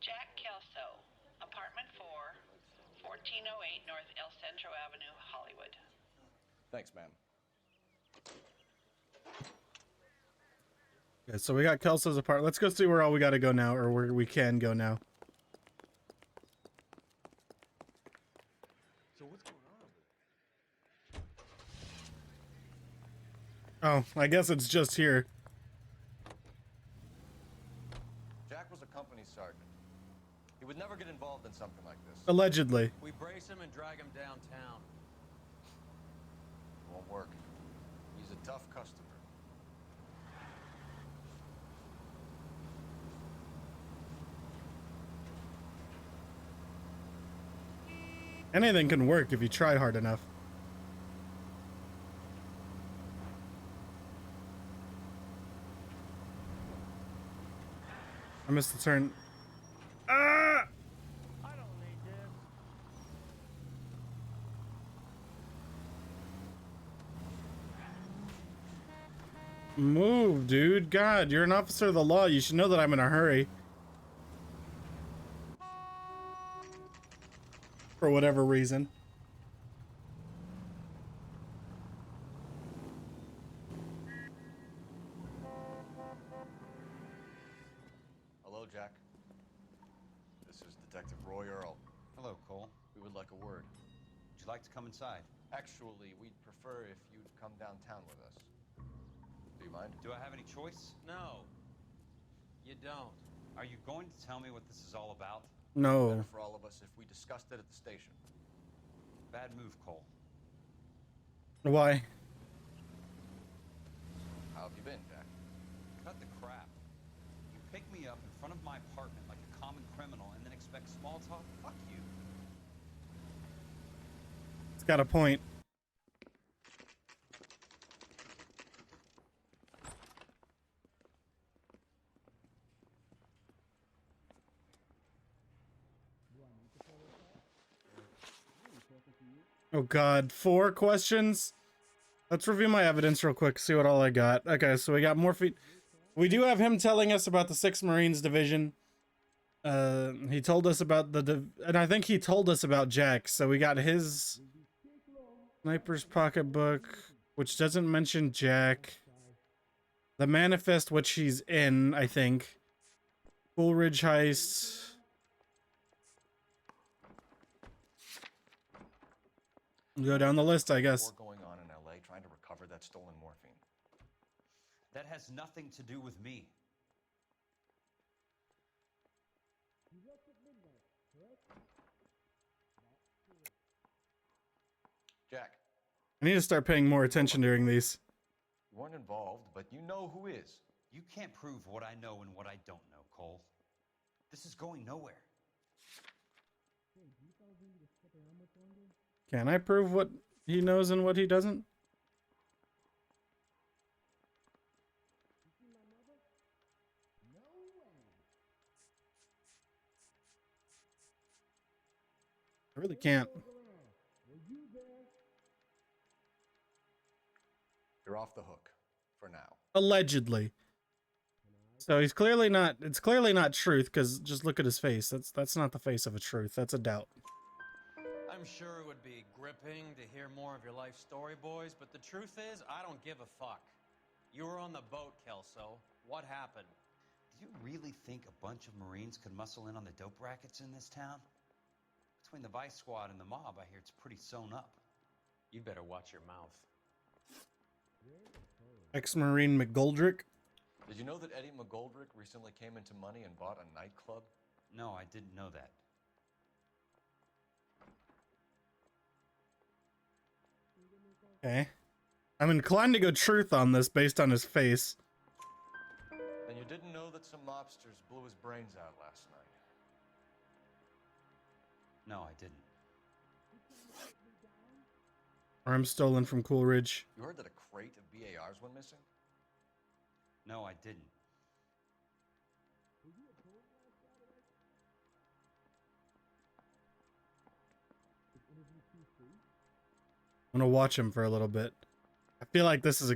Jack Kelso, apartment 4, 1408 North El Centro Avenue, Hollywood. Thanks, ma'am. Okay, so we got Kelso's apartment. Let's go see where all we got to go now, or where we can go now. So what's going on over there? Oh, I guess it's just here. Jack was a company sergeant. He would never get involved in something like this. Allegedly. We brace him and drag him downtown. Won't work. He's a tough customer. Anything can work if you try hard enough. I missed the turn. Ah! Move, dude. God, you're an officer of the law. You should know that I'm in a hurry. For whatever reason. Hello, Jack. This is Detective Roy Earl. Hello, Cole. We would like a word. Would you like to come inside? Actually, we'd prefer if you'd come downtown with us. Do you mind? Do I have any choice? No, you don't. Are you going to tell me what this is all about? No. Better for all of us if we discussed it at the station. Bad move, Cole. Why? How have you been, Jack? Cut the crap. You pick me up in front of my apartment like a common criminal and then expect small talk? Fuck you. It's got a point. Oh God, 4 questions? Let's review my evidence real quick, see what all I got. Okay, so we got morphine. We do have him telling us about the 6th Marines Division. He told us about and I think he told us about Jack, so we got his sniper's pocketbook, which doesn't mention Jack. The manifest, which he's in, I think. Coolridge heist. Go down the list, I guess. War going on in LA trying to recover that stolen morphine. That has nothing to do with me. Jack, I need to start paying more attention during these. you weren't involved, but you know who is. You can't prove what I know and what I don't know, Cole. This is going nowhere. Can I prove what he knows and what he doesn't? I really can't. You're off the hook for now. Allegedly. So he's clearly not, it's clearly not truth, because just look at his face. That's not the face of a truth. That's a doubt. I'm sure it would be gripping to hear more of your life story, boys, but the truth is, I don't give a fuck. You were on the boat, Kelso. What happened? Do you really think a bunch of Marines could muscle in on the dope rackets in this town? Between the Vice Squad and the mob, I hear it's pretty sewn up. You better watch your mouth. Ex-Marine McGoldrick. Did you know that Eddie McGoldrick recently came into money and bought a nightclub? No, I didn't know that. Okay. I'm inclined to go truth on this based on his face. And you didn't know that some mobsters blew his brains out last night? No, I didn't. Arms stolen from Coolridge. You heard that a crate of BARs went missing? No, I didn't. I'm gonna watch him for a little bit. I feel like this is a...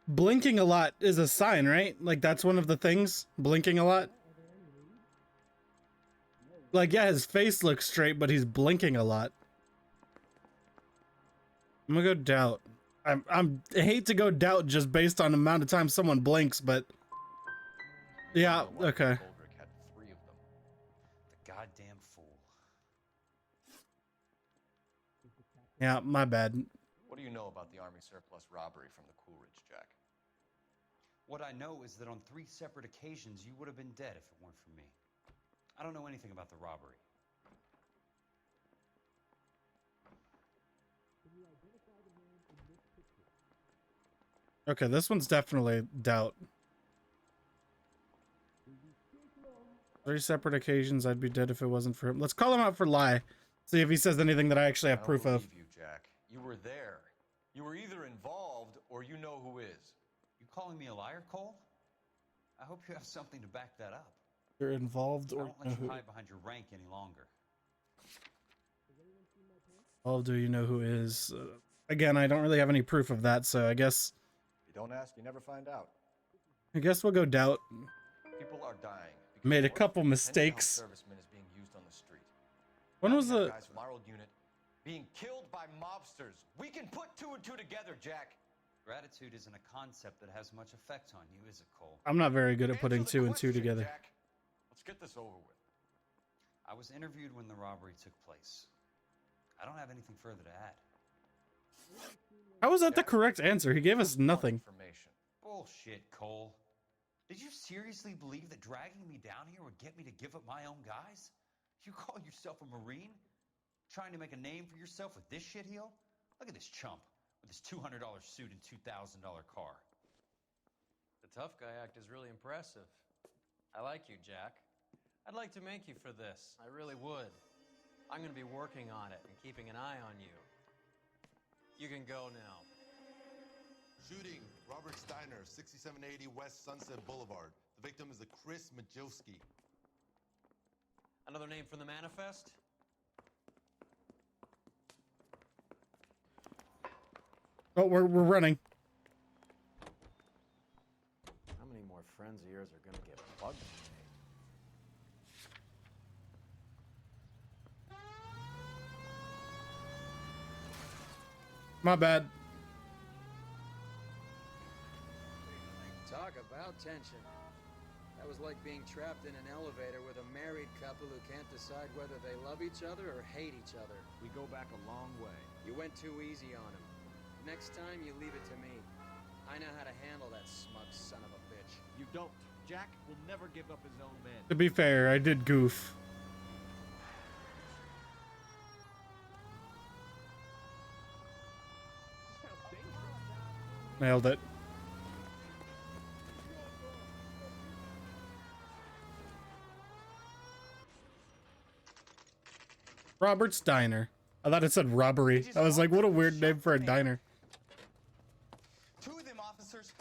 Blinking a lot is a sign, right? Like, that's one of the things? Blinking a lot? Like, yeah, his face looks straight, but he's blinking a lot. I'm gonna go doubt. I hate to go doubt just based on the amount of time someone blinks, but... Yeah, okay. Goldrick had 3 of them. The goddamn fool. Yeah, my bad. What do you know about the Army surplus robbery from the Coolridge, Jack? What I know is that on 3 separate occasions, you would have been dead if it weren't for me. I don't know anything about the robbery. Okay, this one's definitely doubt. 3 separate occasions, I'd be dead if it wasn't for him. Let's call him out for lie. See if he says anything that I actually have proof of. You, Jack. You were there. You were either involved or you know who is. You calling me a liar, Cole? I hope you have something to back that up. You're involved I or don't let you hide behind your rank any longer. Oh, do you know who is? Again, I don't really have any proof of that, so I guess... If you don't ask, you never find out. I guess we'll go doubt. People are dying. Made a couple mistakes. Serviceman is being used on the street. When was the... Guys from our old unit being killed by mobsters. We can put 2 and 2 together, Jack. Gratitude isn't a concept that has much effect on you, is it, Cole? I'm not very good at putting 2 and 2 together. Jack. Let's get this over with. I was interviewed when the robbery took place. I don't have anything further to add. How was that the correct answer? He gave us nothing. Bullshit, Cole. Did you seriously believe that dragging me down here would get me to give up my own guys? You call yourself a Marine? Trying to make a name for yourself with this shitheel? Look at this chump with his $200 suit and $2,000 car. The tough guy act is really impressive. I like you, Jack. I'd like to make you for this. I really would. I'm going to be working on it and keeping an eye on you. You can go now. Shooting, Robert Steiner, 6780 West Sunset Boulevard. The victim is a Chris Majowski. Another name from the manifest? Oh, we're running. How many more friends of yours are going to get bugged today? My bad. Talk about tension. That was like being trapped in an elevator with a married couple who can't decide whether they love each other or hate each other. We go back a long way. You went too easy on him. Next time, you leave it to me. I know how to handle that smug son of a bitch. You don't. Jack will never give up his own men. To be fair, I did goof. Nailed it. Robert's Diner. I thought it said robbery. I was like, what a weird name for a diner. 2 of them officers,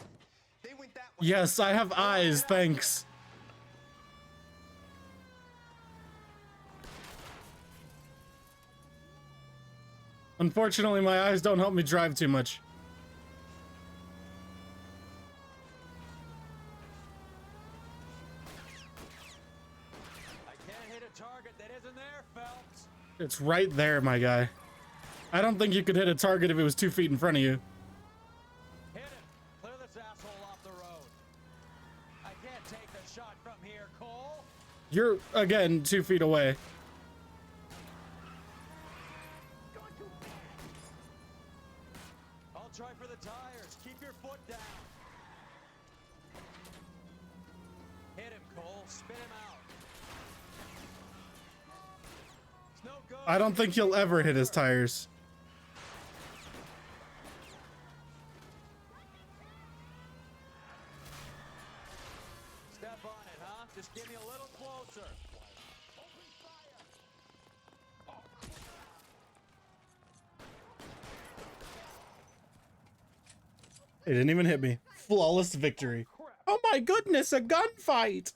they went that way. Yes, I have eyes, thanks. Unfortunately, my eyes don't help me drive too much. I can't hit a target that isn't there, Phelps. It's right there, my guy. I don't think you could hit a target if it was 2 feet in front of you. Hit him. Clear this asshole off the road. I can't take the shot from here, Cole. You're, again, 2 feet away. I'll try for the tires. Keep your foot down. Hit him, Cole. Spin him out. It's no good. I don't think you'll ever hit his tires. Step on it, huh? Just get me a little closer. They didn't even hit me. Flawless victory. Oh my goodness, a gunfight!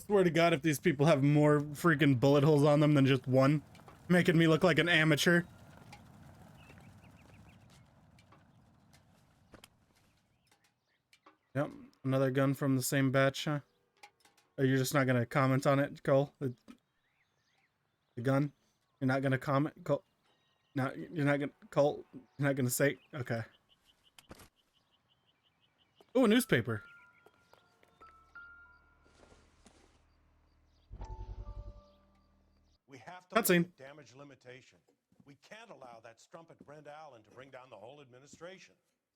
Swear to God, if these people have more freaking bullet holes on them than just one, making me look like an amateur. Yep, another gun from the same batch, huh? Oh, you're just not gonna comment on it, Cole? The gun? You're not gonna comment, Cole? No, you're not gonna, Cole? You're not gonna say? Okay. Oh, a newspaper. We have to Cutscene. look at damage limitation. We can't allow that strumpet Brenda Allen to bring down the whole administration.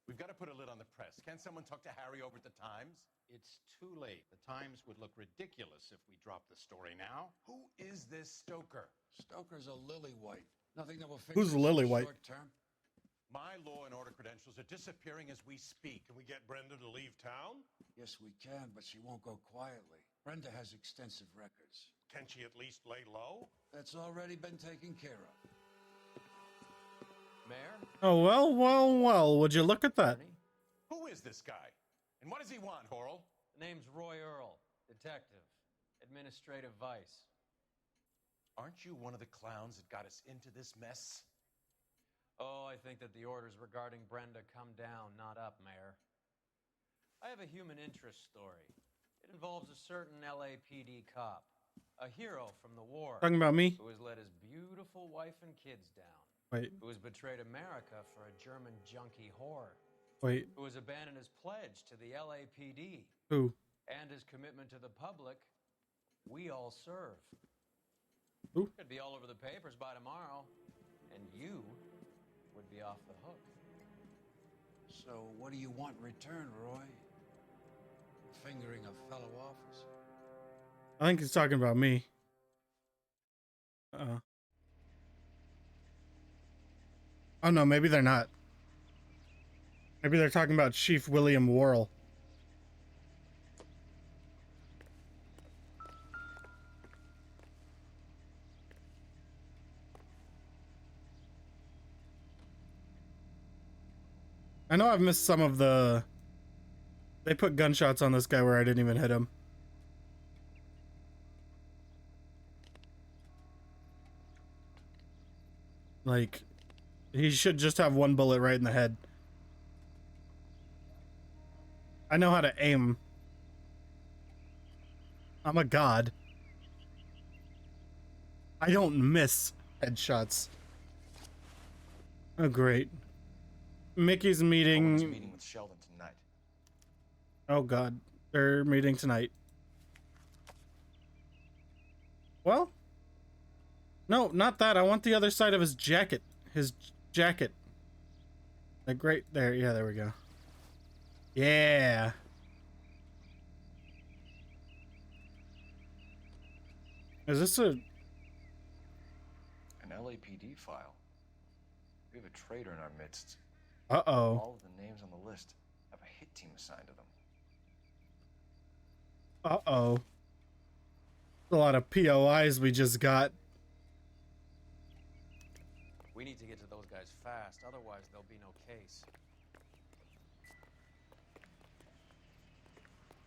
We've got to put a lid on the press. Can't someone talk to Harry over at the Times? It's too late. The Times would look ridiculous if we dropped the story now. Who is this Stoker? Stoker's a lily-white. Nothing that will fix Who's this in the Lily-White? short term. My law and order credentials are disappearing as we speak. Can we get Brenda to leave town? Yes, we can, but she won't go quietly. Brenda has extensive records. Can she at least lay low? That's already been taken care of. Mayor? Oh, well, well, well, would you look at that? Who is this guy? And what does he want, Horrell? The name's Roy Earl, detective, administrative vice. Aren't you one of the clowns that got us into this mess? Oh, I think that the orders regarding Brenda come down, not up, Mayor. I have a human interest story. It involves a certain LAPD cop, a hero from the war. Talking about me? Who has let his beautiful wife and kids down. Wait. Who has betrayed America for a German junkie whore. Wait. Who has abandoned his pledge to the LAPD. Who? And his commitment to the public. We all serve. Who? Could be all over the papers by tomorrow. And you would be off the hook. So what do you want in return, Roy? Fingering a fellow officer? I think he's talking about me. Oh no, maybe they're not. Maybe they're talking about Chief William Worrell. I know I've missed some of the... They put gunshots on this guy where I didn't even hit him. Like, he should just have one bullet right in the head. I know how to aim. I'm a god. I don't miss headshots. Oh, great. Mickey's meeting... Owen's meeting with Sheldon tonight. Oh, God. They're meeting tonight. Well? No, not that. I want the other side of his jacket. His jacket. Like right there. Yeah, there we go. Yeah. Is this a... An LAPD file. We have a traitor in our midst. Uh-oh. All of the names on the list have a hit team assigned to them. Uh-oh. A lot of POIs we just got. We need to get to those guys fast, otherwise there'll be no case.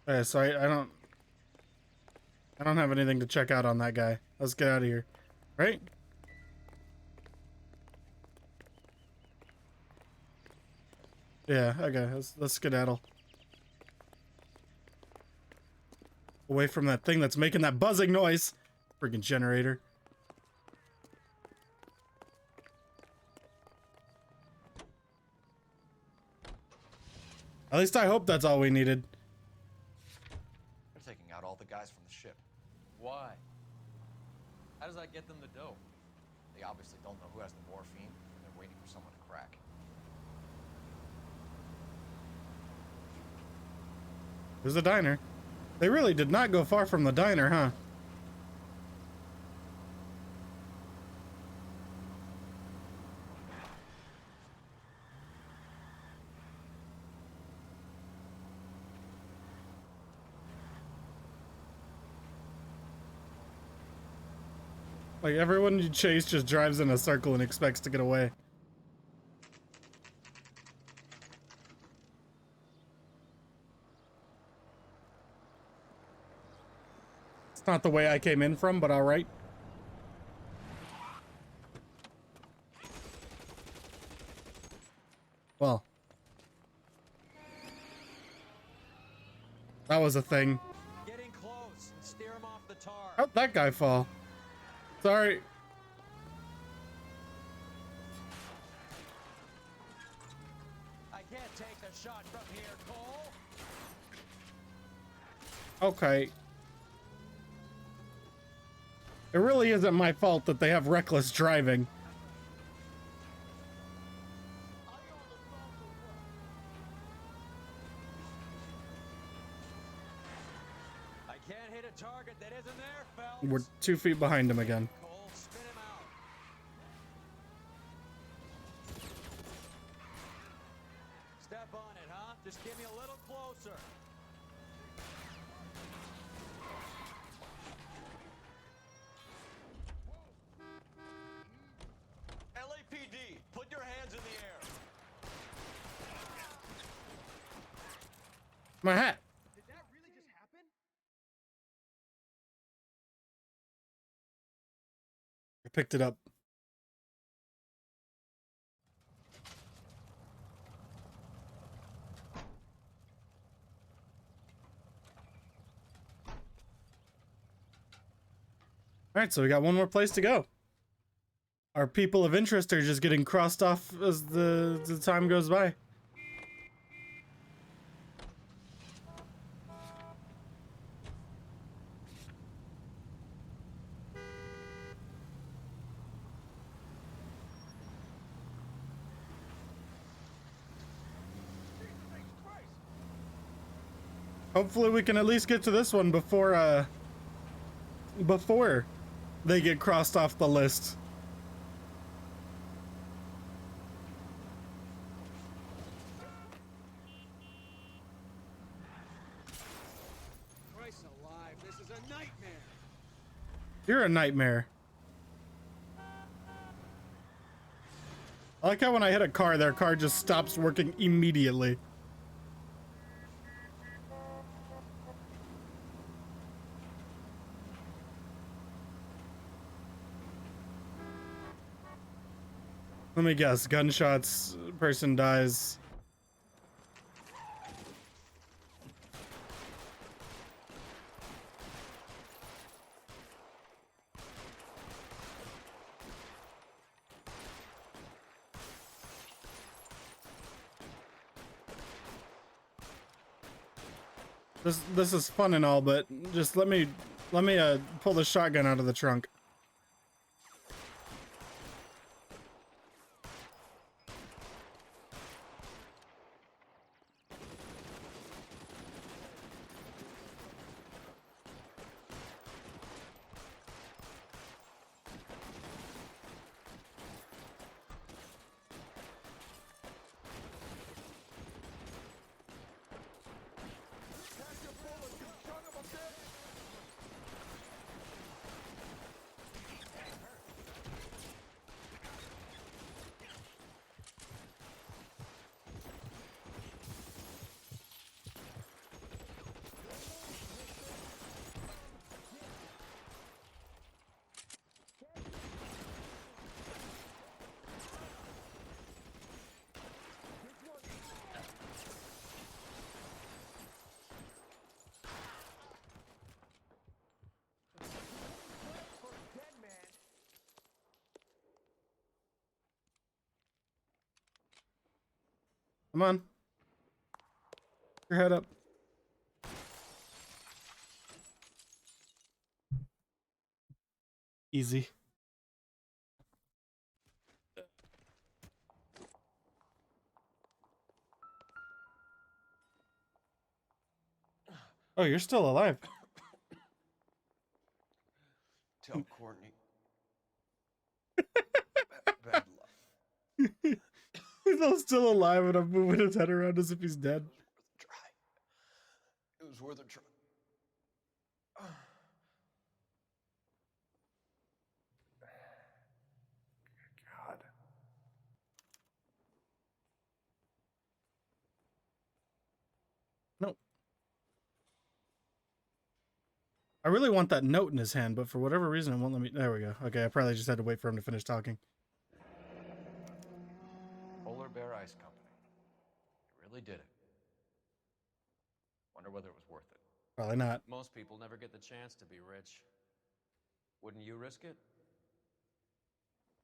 Okay, so I don't have anything to check out on that guy. Let's get out of here. Right? Yeah, okay, let's skedaddle. Away from that thing that's making that buzzing noise. Freaking generator. At least I hope that's all we needed. They're taking out all the guys from the ship. Why? How does that get them the dope? They obviously don't know who has the morphine, and they're waiting for someone to crack. There's a diner. They really did not go far from the diner, huh? Like, everyone you chase just drives in a circle and expects to get away. It's not the way I came in from, but alright. Well. That was a thing. Getting close. Steer him off the tar. How'd that guy fall? Sorry. I can't take the shot from here, Cole. Okay. It really isn't my fault that they have reckless driving. I can't hit a target that isn't there, Phelps. We're 2 feet behind him again. Cole, spin him out. Step on it, huh? Just give me a little closer. LAPD, put your hands in the air. My hat. Did that really just happen? I picked it up. Alright, so we got one more place to go. Our people of interest are just getting crossed off as the time goes by. Hopefully we can at least get to this one before they get crossed off the list. Christ alive, this is a nightmare. You're a nightmare. I like how when I hit a car, their car just stops working immediately. Let me guess, gunshots, person dies. This is fun and all, but just let me pull the shotgun out of the trunk. Come on. Your head up. Easy. Oh, you're still alive. Tell Courtney. Bad luck. He's still alive and I'm moving his head around as if he's dead. It was worth a try. I really want that note in his hand, but for whatever reason, it won't let me. There we go. Okay, I probably just had to wait for him to finish talking. Polar Bear Ice Company. You really did it. Wonder whether it was worth it. Probably not. Most people never get the chance to be rich. Wouldn't you risk it?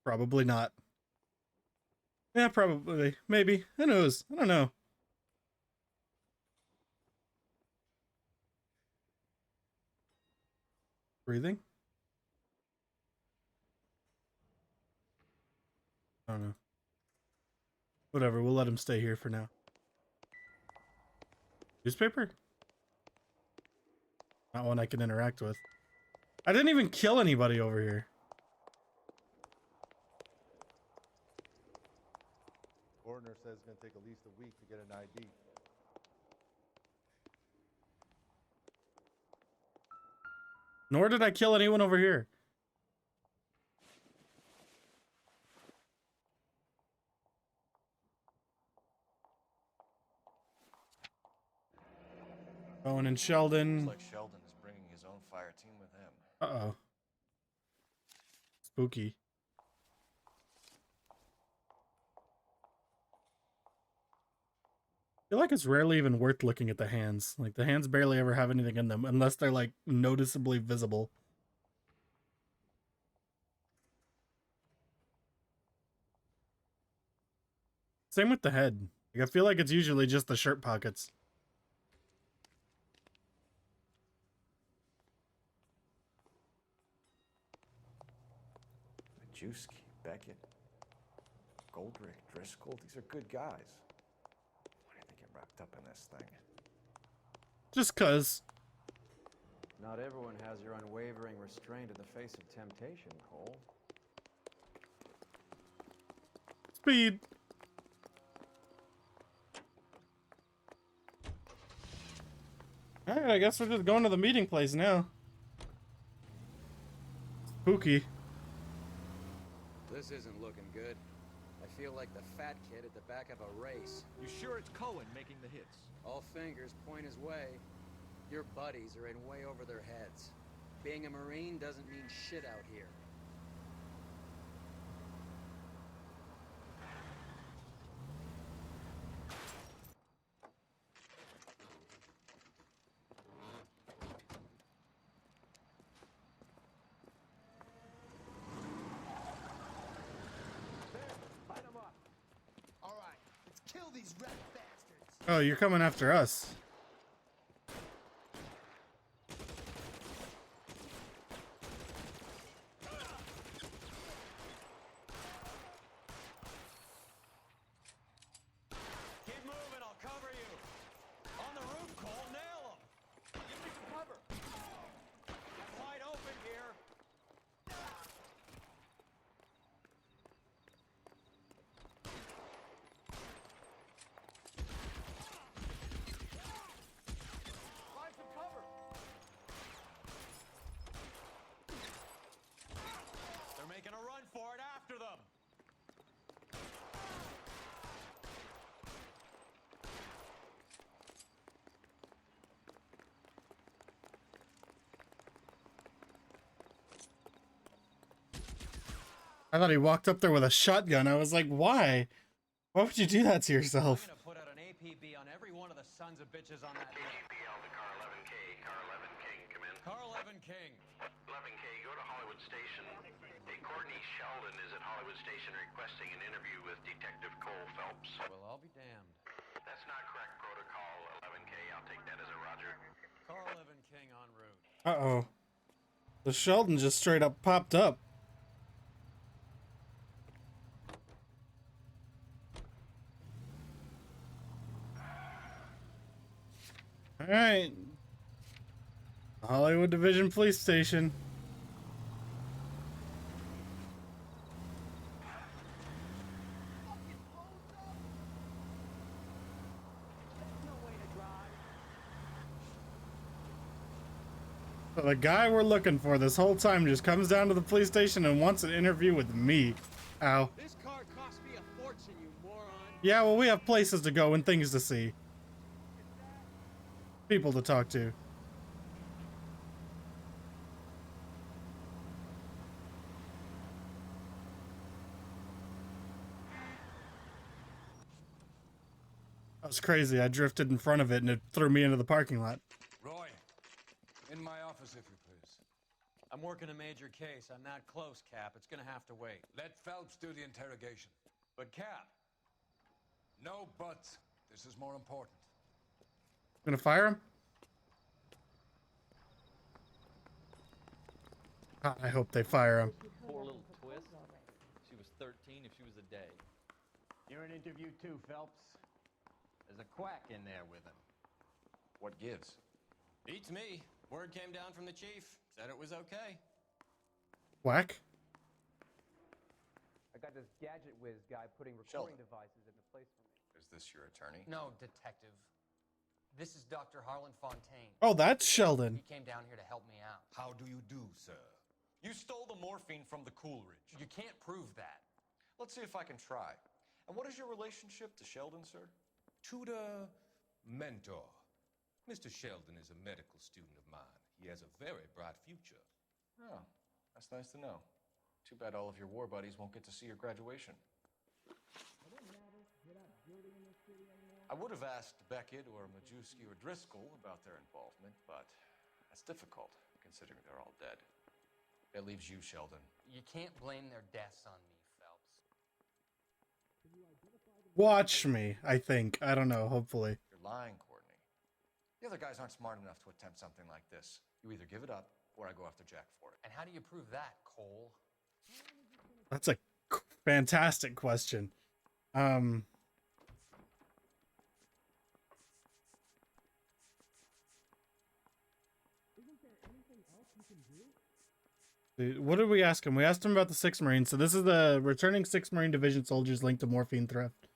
Probably not. Yeah, probably. Maybe. Who knows? I don't know. Breathing? I don't know. Whatever, we'll let him stay here for now. Newspaper? Not one I can interact with. I didn't even kill anybody over here. Coroner says it's going to take at least a week to get an ID. Nor did I kill anyone over here. Owen and Sheldon. Looks like Sheldon is bringing his own fire team with him. Uh-oh. Spooky. I feel like it's rarely even worth looking at the hands. Like, the hands barely ever have anything in them, unless they're, like, noticeably visible. Same with the head. Like, I feel like it's usually just the shirt pockets. Majewski, Beckett, Goldrick, Driscoll, these are good guys. Why do they get wrapped up in this thing? Just cuz. Not everyone has your unwavering restraint in the face of temptation, Cole. Speed. Alright, I guess we're just going to the meeting place now. Spooky. This isn't looking good. I feel like the fat kid at the back of a race. You sure it's Cohen making the hits? All fingers point his way. Your buddies are in way over their heads. Being a Marine doesn't mean shit out here. All right, let's kill these rat bastards. Oh, you're coming after us. Keep moving, I'll cover you. On the roof, Cole, nail him. Give me some cover. I'm wide open here. Find some cover. They're making a run for it after them. I thought he walked up there with a shotgun. I was like, why? Why would you do that to yourself? I'm gonna put out an APB on every one of the sons of bitches on that list. APL to car 11K. Car 11 King, come in. Car 11 King. 11K, go to Hollywood Station. Hey, Courtney Sheldon is at Hollywood Station requesting an interview with Detective Cole Phelps. Well, I'll be damned. That's not correct protocol, 11K. I'll take that as a roger. Car 11 King en route. Uh-oh. The Sheldon just straight up popped up. Alright. Hollywood Division Police Station. So the guy we're looking for this whole time just comes down to the police station and wants an interview with me. Ow. This car cost me a fortune, you moron. Yeah, well, we have places to go and things to see. People to talk to. was crazy. I drifted in front of it and it threw me into the parking lot. Roy, in my office, if you please. I'm working a major case. I'm not close, Cap. It's gonna have to wait. Let Phelps do the interrogation. But, Cap. No buts. This is more important. Gonna fire him? God, I hope they fire him. Poor little twist. She was 13 if she was a day. You're in interview too, Phelps. There's a quack in there with him. What gives? Beats me. Word came down from the chief. Said it was okay. Whack? I got this gadget whiz guy putting recording devices into place for me. Is this your attorney? No, detective. This is Dr. Harlan Fontaine. Oh, that's Sheldon. He came down here to help me out. How do you do, sir? You stole the morphine from the Coolidge. You can't prove that. Let's see if I can try. And what is your relationship to Sheldon, sir? Tutor, mentor. Mr. Sheldon is a medical student of mine. He has a very bright future. Oh, that's nice to know. Too bad all of your war buddies won't get to see your graduation. I would have asked Beckett or Majewski or Driscoll about their involvement, but that's difficult, considering they're all dead. It leaves you, Sheldon. You can't blame their deaths on me, Phelps. Watch me, I think. I don't know, hopefully. You're lying, Courtney. The other guys aren't smart enough to attempt something like this. You either give it up, or I go after Jack for it. And how do you prove that, Cole? That's a fantastic question. What did we ask him? We asked him about the 6th Marine. So this is the returning 6th Marine Division soldiers linked to morphine theft.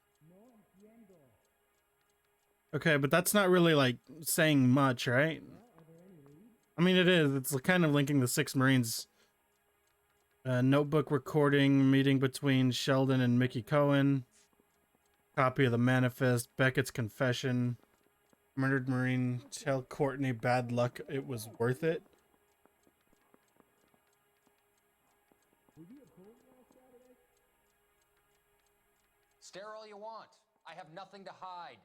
Okay, but that's not really, like, saying much, right? I mean, it is. It's kind of linking the 6 Marines. Notebook recording, meeting between Sheldon and Mickey Cohen. Copy of the manifest, Beckett's confession. Murdered Marine, tell Courtney bad luck, it was worth it. Stare all you want. I have nothing to hide.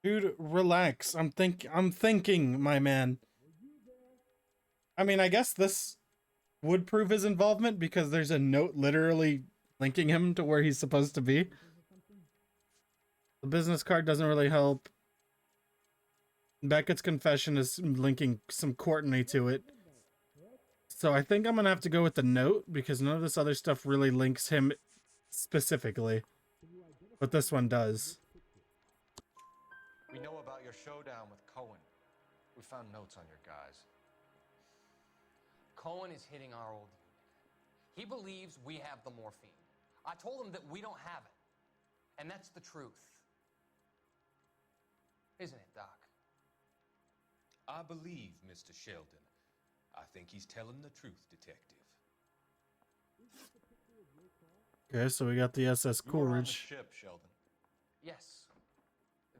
Dude, relax. I'm thinking, my man. I mean, I guess this would prove his involvement because there's a note literally linking him to where he's supposed to be. The business card doesn't really help. Beckett's confession is linking some Courtney to it. So I think I'm going to have to go with the note because none of this other stuff really links him specifically. But this one does. We know about your showdown with Cohen. We found notes on your guys. Cohen is hitting our old unit. He believes we have the morphine. I told him that we don't have it. And that's the truth. Isn't it, Doc? I believe Mr. Sheldon. I think he's telling the truth, Detective. Okay, so we got the SS You were on the Coolidge. ship, Sheldon. Yes,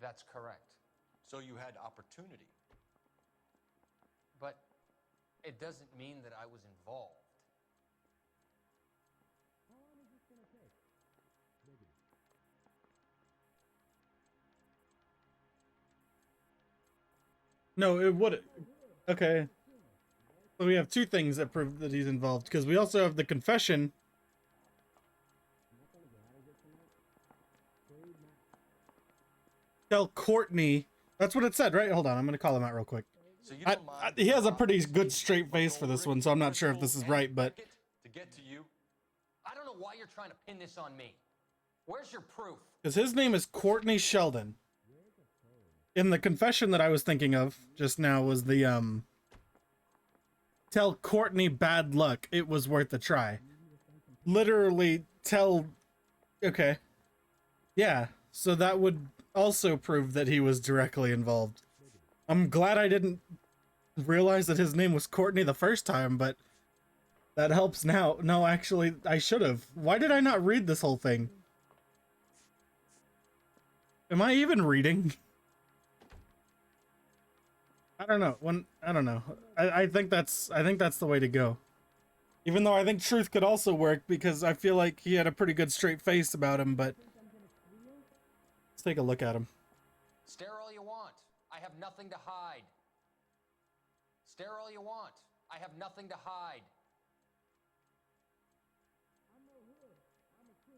that's correct. So you had opportunity. But it doesn't mean that I was involved. No, it would. Okay. So we have two things that prove that he's involved because we also have the confession. Tell Courtney. That's what it said, right? Hold on, I'm gonna call him out real quick. So you He has a pretty good straight face for this one, so I'm not sure if this is right, but to get to you. I don't know why you're trying to pin this on me. Where's your proof? because his name is Courtney Sheldon. In the confession that I was thinking of just now was the tell Courtney bad luck, it was worth a try. Literally tell. Okay. Yeah, so that would also prove that he was directly involved. I'm glad I didn't realize that his name was Courtney the first time, but that helps now. No, actually, I should have. Why did I not read this whole thing? Am I even reading? I don't know. I don't know. I think that's the way to go. Even though I think truth could also work because I feel like he had a pretty good straight face about him, but let's take a look at him. Stare all you want. I have nothing to hide. Stare all you want. I have nothing to hide.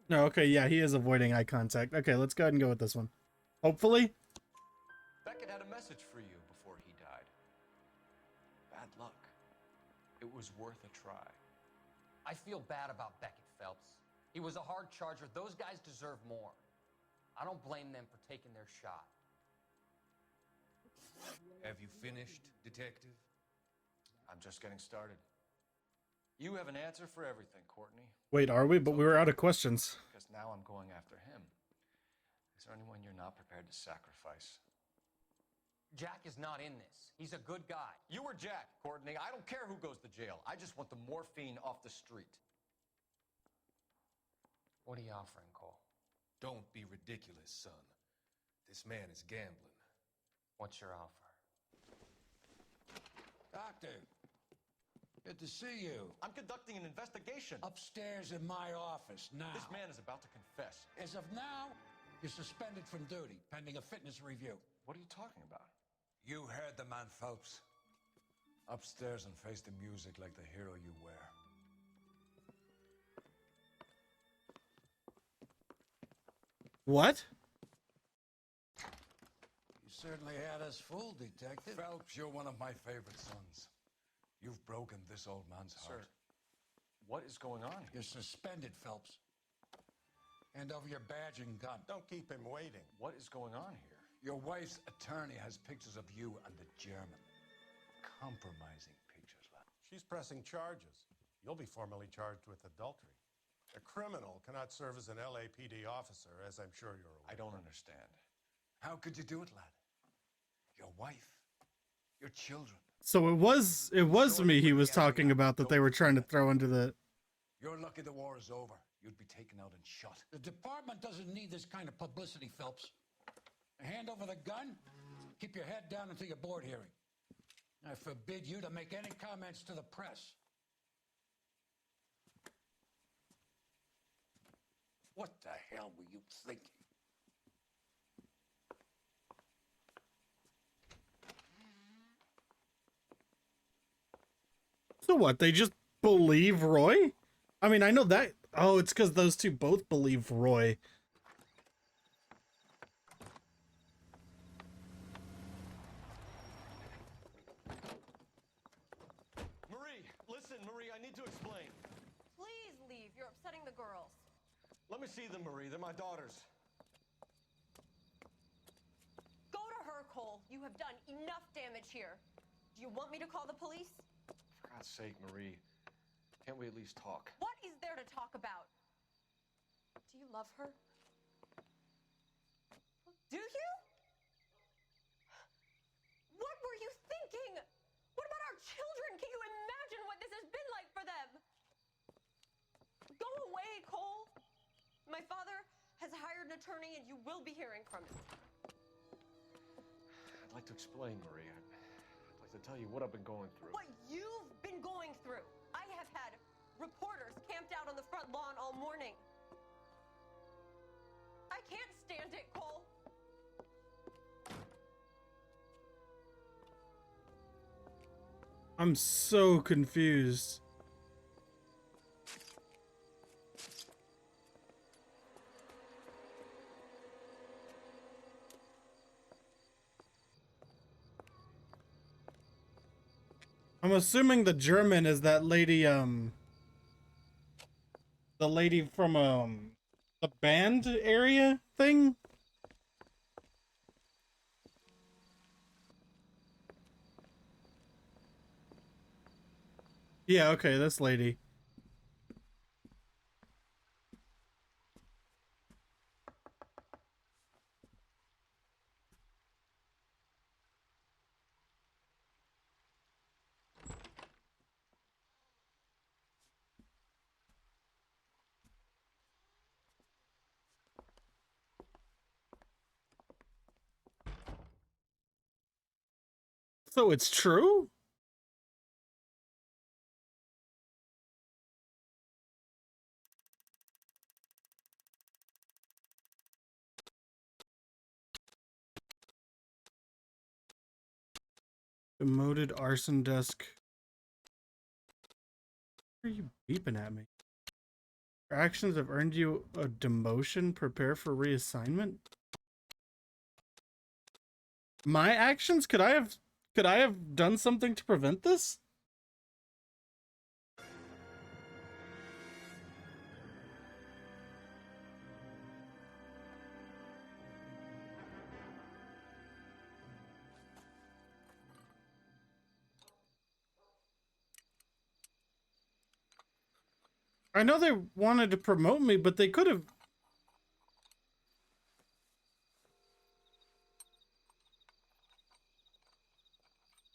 No, okay, yeah, he is avoiding eye contact. Okay, let's go ahead and go with this one. Hopefully. Beckett had a message for you before he died. Bad luck. It was worth a try. I feel bad about Beckett, Phelps. He was a hard charger. Those guys deserve more. I don't blame them for taking their shot. Have you finished, Detective? I'm just getting started. You have an answer for everything, Courtney. Wait, are we? But we were out of questions. Because now I'm going after him. Is there anyone you're not prepared to sacrifice? Jack is not in this. He's a good guy. You or Jack, Courtney. I don't care who goes to jail. I just want the morphine off the street. What are you offering, Cole? Don't be ridiculous, son. This man is gambling. What's your offer? Doctor, good to see you. I'm conducting an investigation. Upstairs in my office now. This man is about to confess. As of now, you're suspended from duty, pending a fitness review. What are you talking about? You heard the man, Phelps. Upstairs and face the music like the hero you wear. What? You certainly had us fooled, Detective. Phelps, you're one of my favorite sons. You've broken this old man's heart. Sir, what is going on here? You're suspended, Phelps. Hand over your badge and gun. Don't keep him waiting. What is going on here? Your wife's attorney has pictures of you and the German. Compromising pictures, lad. She's pressing charges. You'll be formally charged with adultery. A criminal cannot serve as an LAPD officer, as I'm sure you're aware. I don't understand. How could you do it, lad? Your wife, your children. So it was me he was talking about that they were trying to throw into the... You're lucky the war is over. You'd be taken out and shot. The department doesn't need this kind of publicity, Phelps. Hand over the gun, keep your head down until your board hearing. I forbid you to make any comments to the press. What the hell were you thinking? So what, they just believe Roy? I mean, I know that... Oh, it's because those two both believe Roy. Marie, listen, Marie, I need to explain. Please leave. You're upsetting the girls. Let me see them, Marie. They're my daughters. Go to her, Cole. You have done enough damage here. Do you want me to call the police? For God's sake, Marie. Can't we at least talk? What is there to talk about? Do you love her? Do you? What were you thinking? What about our children? Can you imagine what this has been like for them? Go away, Cole. My father has hired an attorney and you will be hearing from him. I'd like to explain, Marie. I'd like to tell you what I've been going through. What you've been going through. I have had reporters camped out on the front lawn all morning. I can't stand it, Cole. I'm so confused. I'm assuming the German is that lady, the lady from, the band area thing? Yeah, okay, this lady. So it's true? Demoted arson desk. Why are you beeping at me? Your actions have earned you a demotion. Prepare for reassignment. My actions? Could I have done something to prevent this? I know they wanted to promote me, but they could have.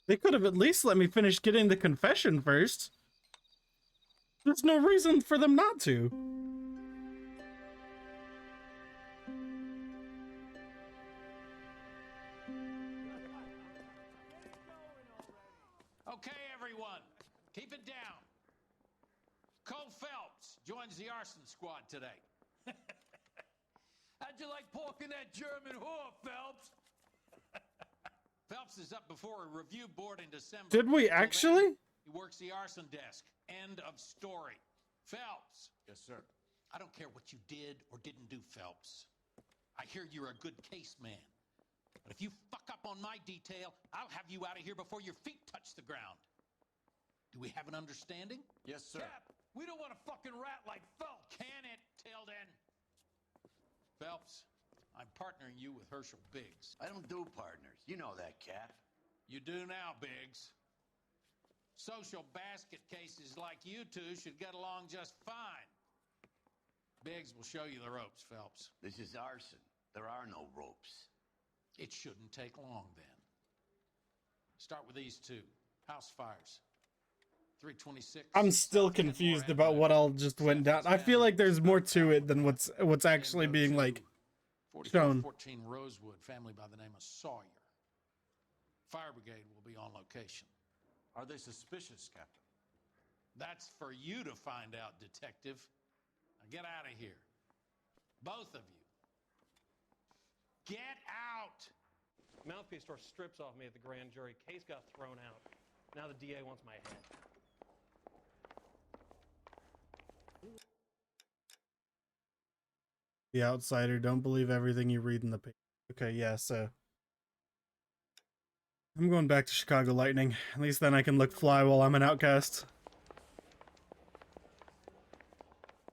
They could have at least let me finish getting the confession first. There's no reason for them not to. Okay, everyone, keep it down. Cole Phelps joins the arson squad today. How'd you like porking that German whore, Phelps? Phelps is up before a review board in December. Did we actually? He works the arson desk. End of story. Phelps. Yes, sir. I don't care what you did or didn't do, Phelps. I hear you're a good case man. But if you fuck up on my detail, I'll have you out of here before your feet touch the ground. Do we have an understanding? Yes, sir. Cap, we don't want a fucking rat like Phelps, can it, Tilden? Phelps, I'm partnering you with Herschel Biggs. I don't do partners. You know that, Cap. You do now, Biggs. Social basket cases like you two should get along just fine. Biggs will show you the ropes, Phelps. This is arson. There are no ropes. It shouldn't take long, then. Start with these two. House fires. 326. I'm still confused about what all just went down. I feel like there's more to it than what's actually being like shown. 14 Rosewood, family by the name of Sawyer. Fire brigade will be on location. Are they suspicious, Captain? That's for you to find out, detective. Now get out of here. Both of you. Get out! Mouthpiece tore strips off me at the grand jury. Case got thrown out. Now the DA wants my head. The outsider, don't believe everything you read in the paper. Okay, yeah, so I'm going back to Chicago Lightning. At least then I can look fly while I'm an outcast.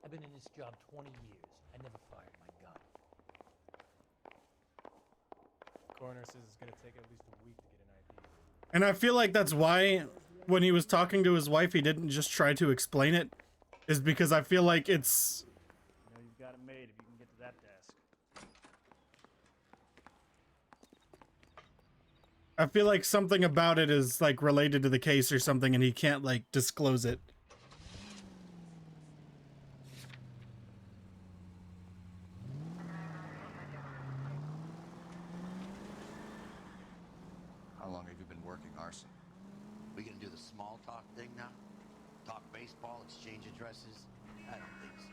I've been in this job 20 years. I never fired my gun. Coroner says it's gonna take at least a week to get an ID. And I feel like that's why when he was talking to his wife, he didn't just try to explain it. Is because I feel like it's... You know you've got it made if you can get to that desk. I feel like something about it is like related to the case or something and he can't like disclose it. How long have you been working arson? We gonna do the small talk thing now? Talk baseball, exchange addresses? I don't think so.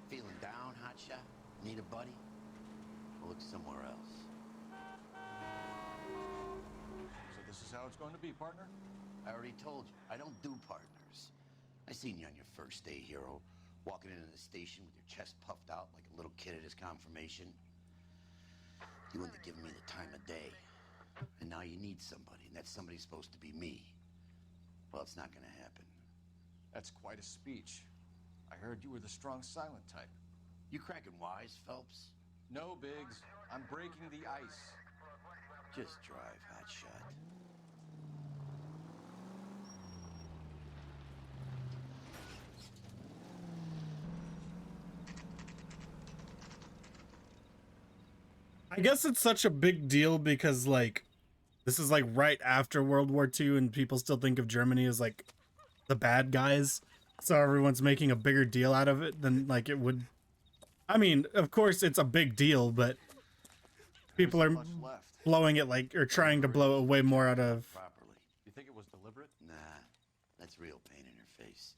Feeling down, hotshot? Need a buddy? We'll look somewhere else. So this is how it's going to be, partner? I already told you, I don't do partners. I seen you on your first day, hero, walking into the station with your chest puffed out like a little kid at his confirmation. You wouldn't have given me the time of day. And now you need somebody, and that somebody's supposed to be me. Well, it's not gonna happen. That's quite a speech. I heard you were the strong silent type. You cracking wise, Phelps? No, Biggs. I'm breaking the ice. Just drive, hotshot. I guess it's such a big deal because like this is like right after World War II and people still think of Germany as like the bad guys. So everyone's making a bigger deal out of it than like it would. I mean, of course it's a big deal, but people are blowing it like, or trying to blow it way more out of. Properly. You think it was deliberate? Nah, that's real pain in her face.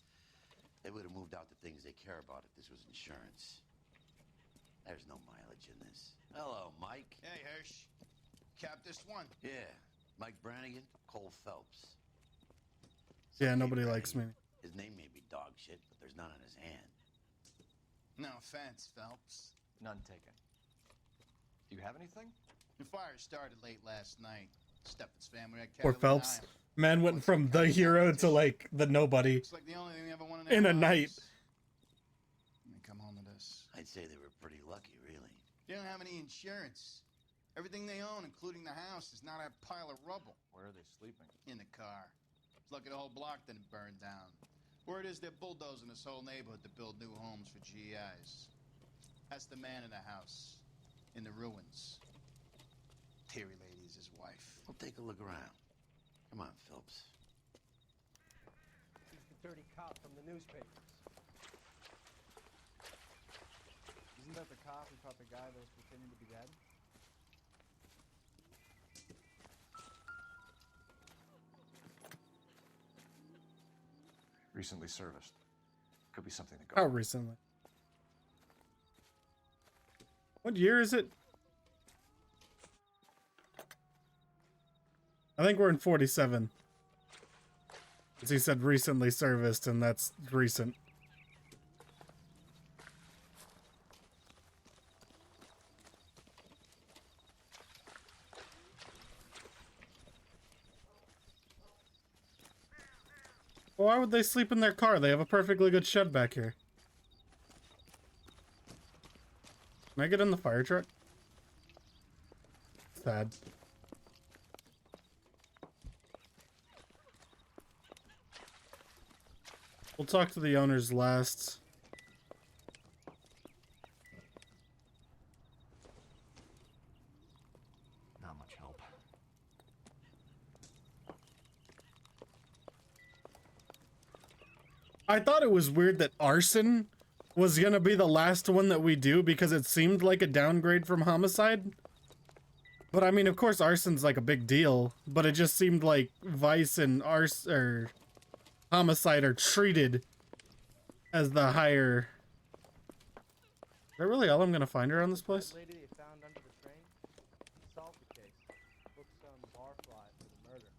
They would have moved out the things they care about if this was insurance. There's no mileage in this. Hello, Mike. Hey, Hirsch. Cap this one. Yeah, Mike Brannigan, Cole Phelps. Yeah, nobody likes me. His name may be dog shit, but there's none on his hand. No offense, Phelps. None taken. Do you have anything? The fire started late last night. Stephen's family had Poor Catalina Phelps. Island. Man went from the hero to like the nobody It's like the only thing we ever wanted in a night. Let me come home to this. I'd say they were pretty lucky, really. They don't have any insurance. Everything they own, including the house, is not a pile of rubble. Where are they sleeping? In the car. It's lucky the whole block didn't burn down. Word is they're bulldozing this whole neighborhood to build new homes for GIs. That's the man in the house. In the ruins. Terry lady is his wife. We'll take a look around. Come on, Phelps. He's the dirty cop from the newspapers. Isn't that the cop who caught the guy that was pretending to be dead? Recently serviced. Could be something to go. How recently? What year is it? I think we're in 47. As he said, recently serviced, and that's recent. Why would they sleep in their car? They have a perfectly good shed back here. Can I get in the fire truck? Sad. We'll talk to the owners last. Not much help. I thought it was weird that arson was gonna be the last one that we do because it seemed like a downgrade from homicide. But I mean, of course, arson's like a big deal, but it just seemed like vice and homicide are treated as the higher. Is that really all I'm gonna find around this place? That lady they found under the train? Solved the case. Booked some barfly for the murder.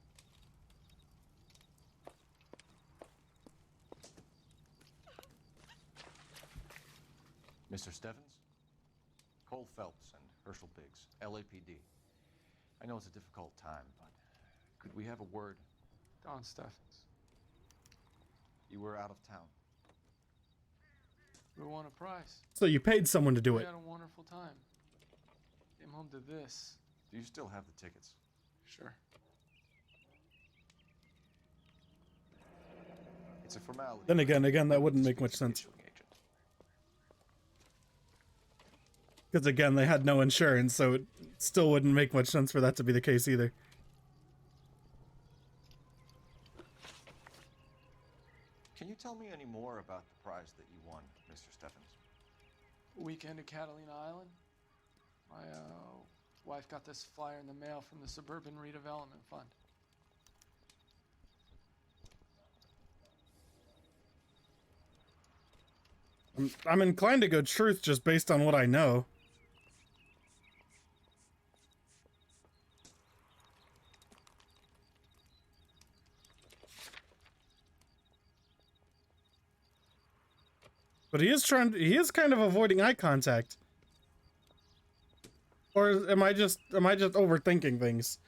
Mr. Stevens? Cole Phelps and Herschel Biggs, LAPD. I know it's a difficult time, but could we have a word? Don Steffens. You were out of town. We won a prize. So you paid someone to do We it. had a wonderful time. Came home to this. Do you still have the tickets? Sure. It's a formality. Then again, that wouldn't make much sense. Because again, they had no insurance, so it still wouldn't make much sense for that to be the case either. Can you tell me any more about the prize that you won, Mr. Steffens? Weekend at Catalina Island. My wife got this flyer in the mail from the Suburban Redevelopment Fund. I'm inclined to go truth just based on what I know. But he is kind of avoiding eye contact. Or am I just overthinking things?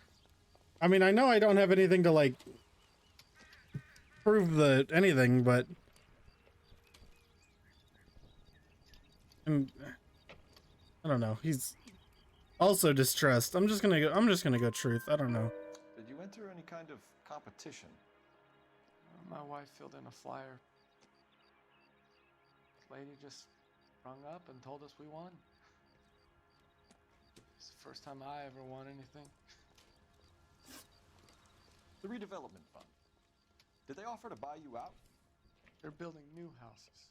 I mean, I know I don't have anything to like prove anything, but I don't know. He's also distressed. I'm just gonna go truth. I don't know. Did you enter any kind of competition? My wife filled in a flyer. Lady just rung up and told us we won. It's the first time I ever won anything. The redevelopment fund. Did they offer to buy you out? They're building new houses.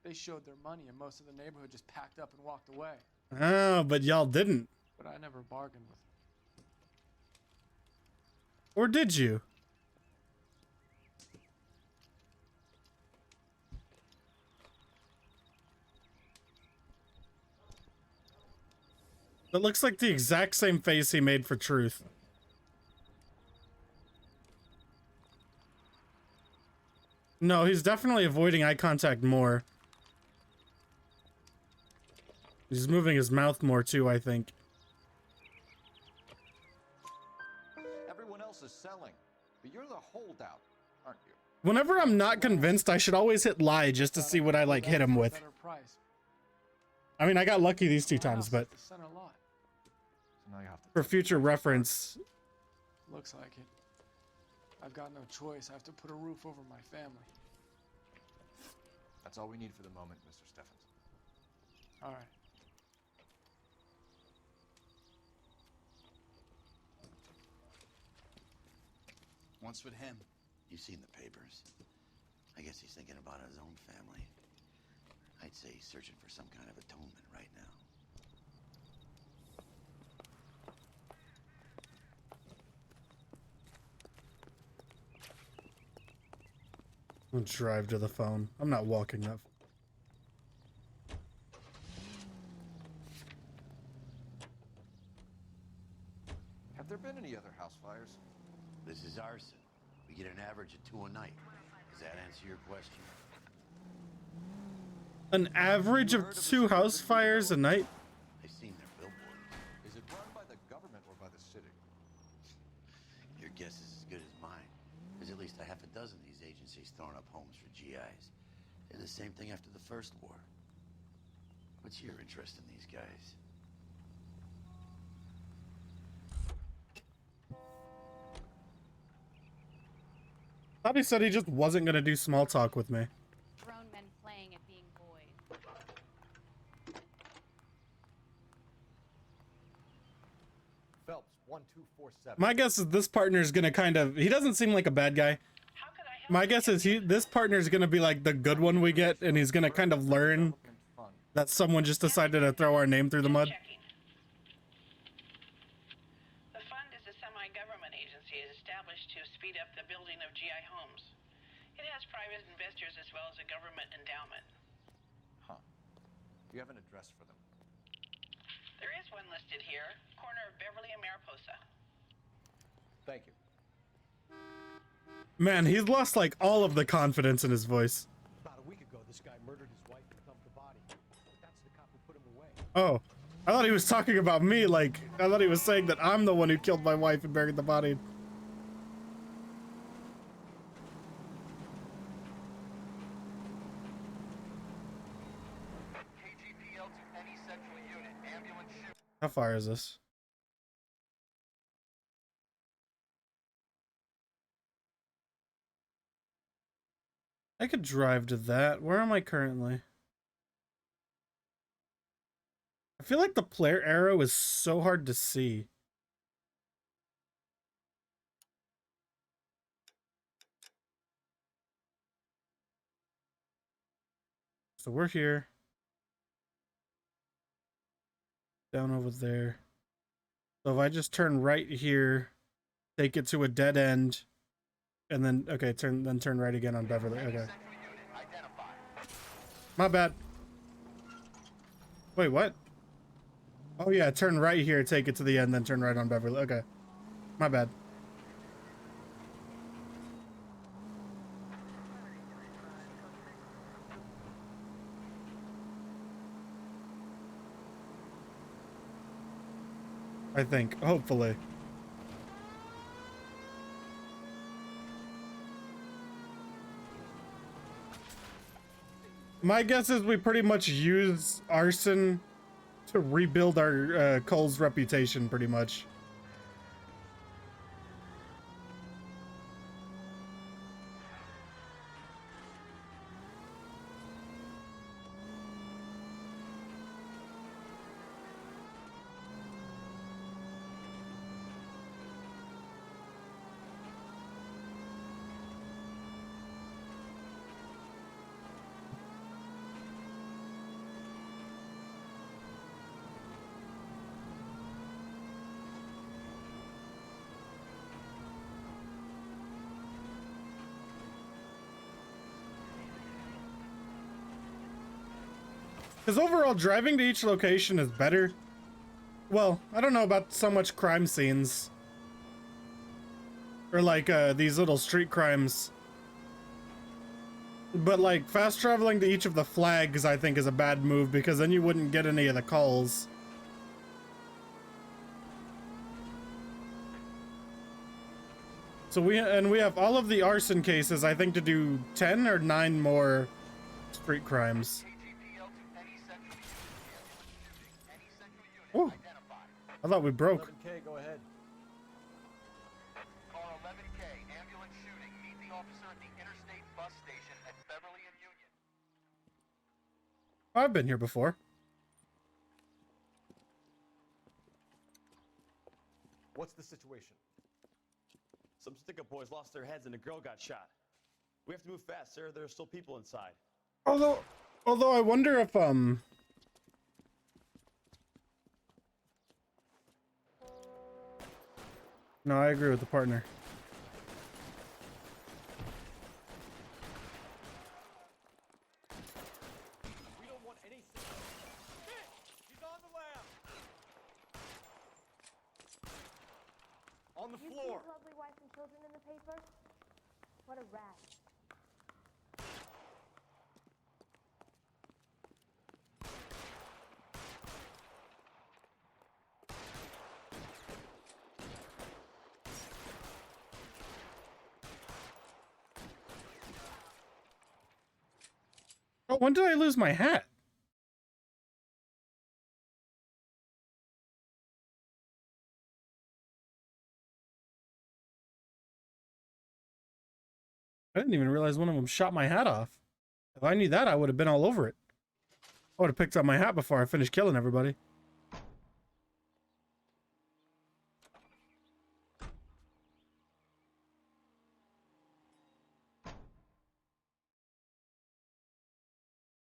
They showed their money and most of the neighborhood just packed up and walked away. Oh, but y'all didn't. But I never bargained with them. Or did you? It looks like the exact same face he made for truth. No, he's definitely avoiding eye contact more. He's moving his mouth more too, I think. Everyone else is selling, but you're the holdout, aren't you? Whenever I'm not convinced, I should always hit lie just to see what I like hit him with. Better price. I mean, I got lucky these 2 times, but The center lot. So now you have to. for future reference, Looks like it. I've got no choice. I have to put a roof over my family. That's all we need for the moment, Mr. Steffens. All right. What's with him? You've seen the papers. I guess he's thinking about his own family. I'd say he's searching for some kind of atonement right now. I'll drive to the phone. I'm not walking that. Have there been any other house fires? This is arson. We get an average of 2 a night. Does that answer your question? An average of 2 house fires a night? I've seen their billboards. Is it run by the government or by the city? Your guess is as good as mine. There's at least a half a dozen of these agencies throwing up homes for GIs. Did the same thing after the first war. What's your interest in these guys? Bobby said he just wasn't gonna do small talk with me. Grown men playing at being boys. Phelps, 1247. My guess is this partner is gonna kind of. He doesn't seem like a bad guy. My guess is this partner is gonna be like the good one we get, and he's gonna kind of learn that someone just decided to throw our name through the mud. The fund is a semi-government agency established to speed up the building of GI homes. It has private investors as well as a government endowment. Huh. Do you have an address for them? There is one listed here, corner of Beverly and Mariposa. Thank you. Man, he's lost like all of the confidence in his voice. About a week ago, this guy murdered his wife and dumped the body. That's the cop who put him away. Oh, I thought he was talking about me. Like, I thought he was saying that I'm the one who killed my wife and buried the body. KGPL to any central unit. Ambulance shoot. How far is this? I could drive to that. Where am I currently? I feel like the player arrow is so hard to see. So we're here. Down over there. So if I just turn right here, take it to a dead end, and then okay, turn right again on Beverly. Okay. My bad. Wait, what? Oh yeah, turn right here, take it to the end, then turn right on Beverly. Okay. My bad. I think, hopefully. My guess is we pretty much use arson to rebuild our Cole's reputation, pretty much. Because overall, driving to each location is better. Well, I don't know about so much crime scenes. Or like these little street crimes. But like fast traveling to each of the flags, I think is a bad move because then you wouldn't get any of the calls. So we have all of the arson cases, I think, to do 10 or 9 more street crimes. Ooh, I thought we broke. 11K, go ahead. Car 11K, ambulance shooting. Meet the officer at the interstate bus station at Beverly and Union. I've been here before. What's the situation? Some stick-up boys lost their heads and a girl got shot. We have to move fast, sir. There are still people inside. Although I wonder if No, I agree with the partner. We don't want any... He's on the lam! On the You floor! see his lovely wife and children in the paper? What a rat. Oh, when did I lose my hat? I didn't even realize one of them shot my hat off. If I knew that, I would have been all over it. I would have picked up my hat before I finished killing everybody.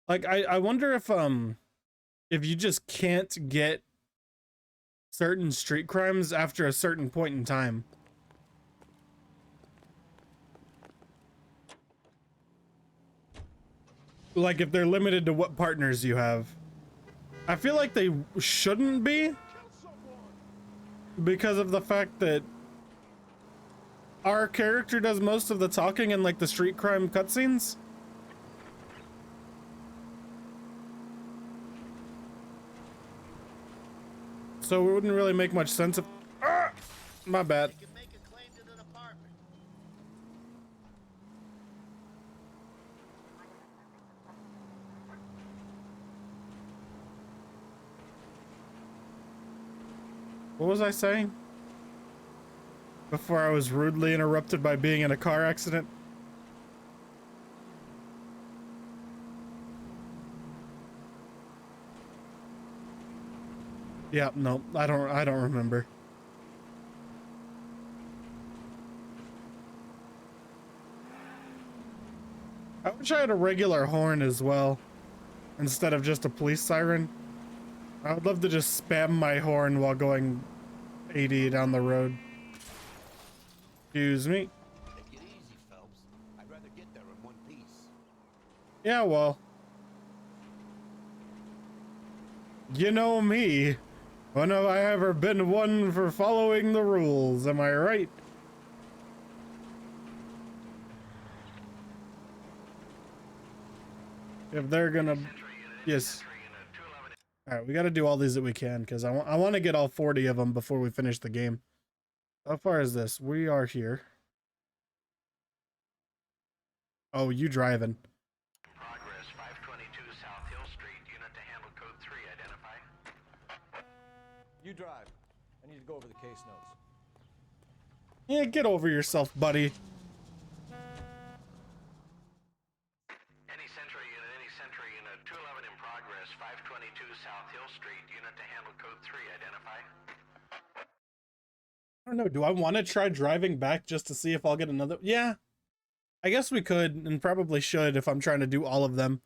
Like, I wonder if you just can't get certain street crimes after a certain point in time. Like if they're limited to what partners you have. I feel like they shouldn't be, because of the fact that our character does most of the talking in like the street crime cutscenes. So it wouldn't really make much sense if... Ah! My bad. What was I saying? Before I was rudely interrupted by being in a car accident? Yeah, no, I don't remember. I wish I had a regular horn as well, instead of just a police siren. I would love to just spam my horn while going 80 down the road. Excuse me. Take it easy, Phelps. I'd rather get there in one piece. Yeah, well. You know me. When have I ever been one for following the rules, am I right? If they're gonna... Yes. Alright, we gotta do all these that we can, because I want to get all 40 of them before we finish the game. How far is this? We are here. Oh, you driving. Progress 522 South Hill Street. Unit to handle code 3. Identify. You drive. I need to go over the case notes. Yeah, get over yourself, buddy. Any Central Unit 211 in progress 522 South Hill Street. Unit to handle code 3. Identify. I don't know, do I want to try driving back just to see if I'll get another... Yeah. I guess we could, and probably should, if I'm trying to do all of them.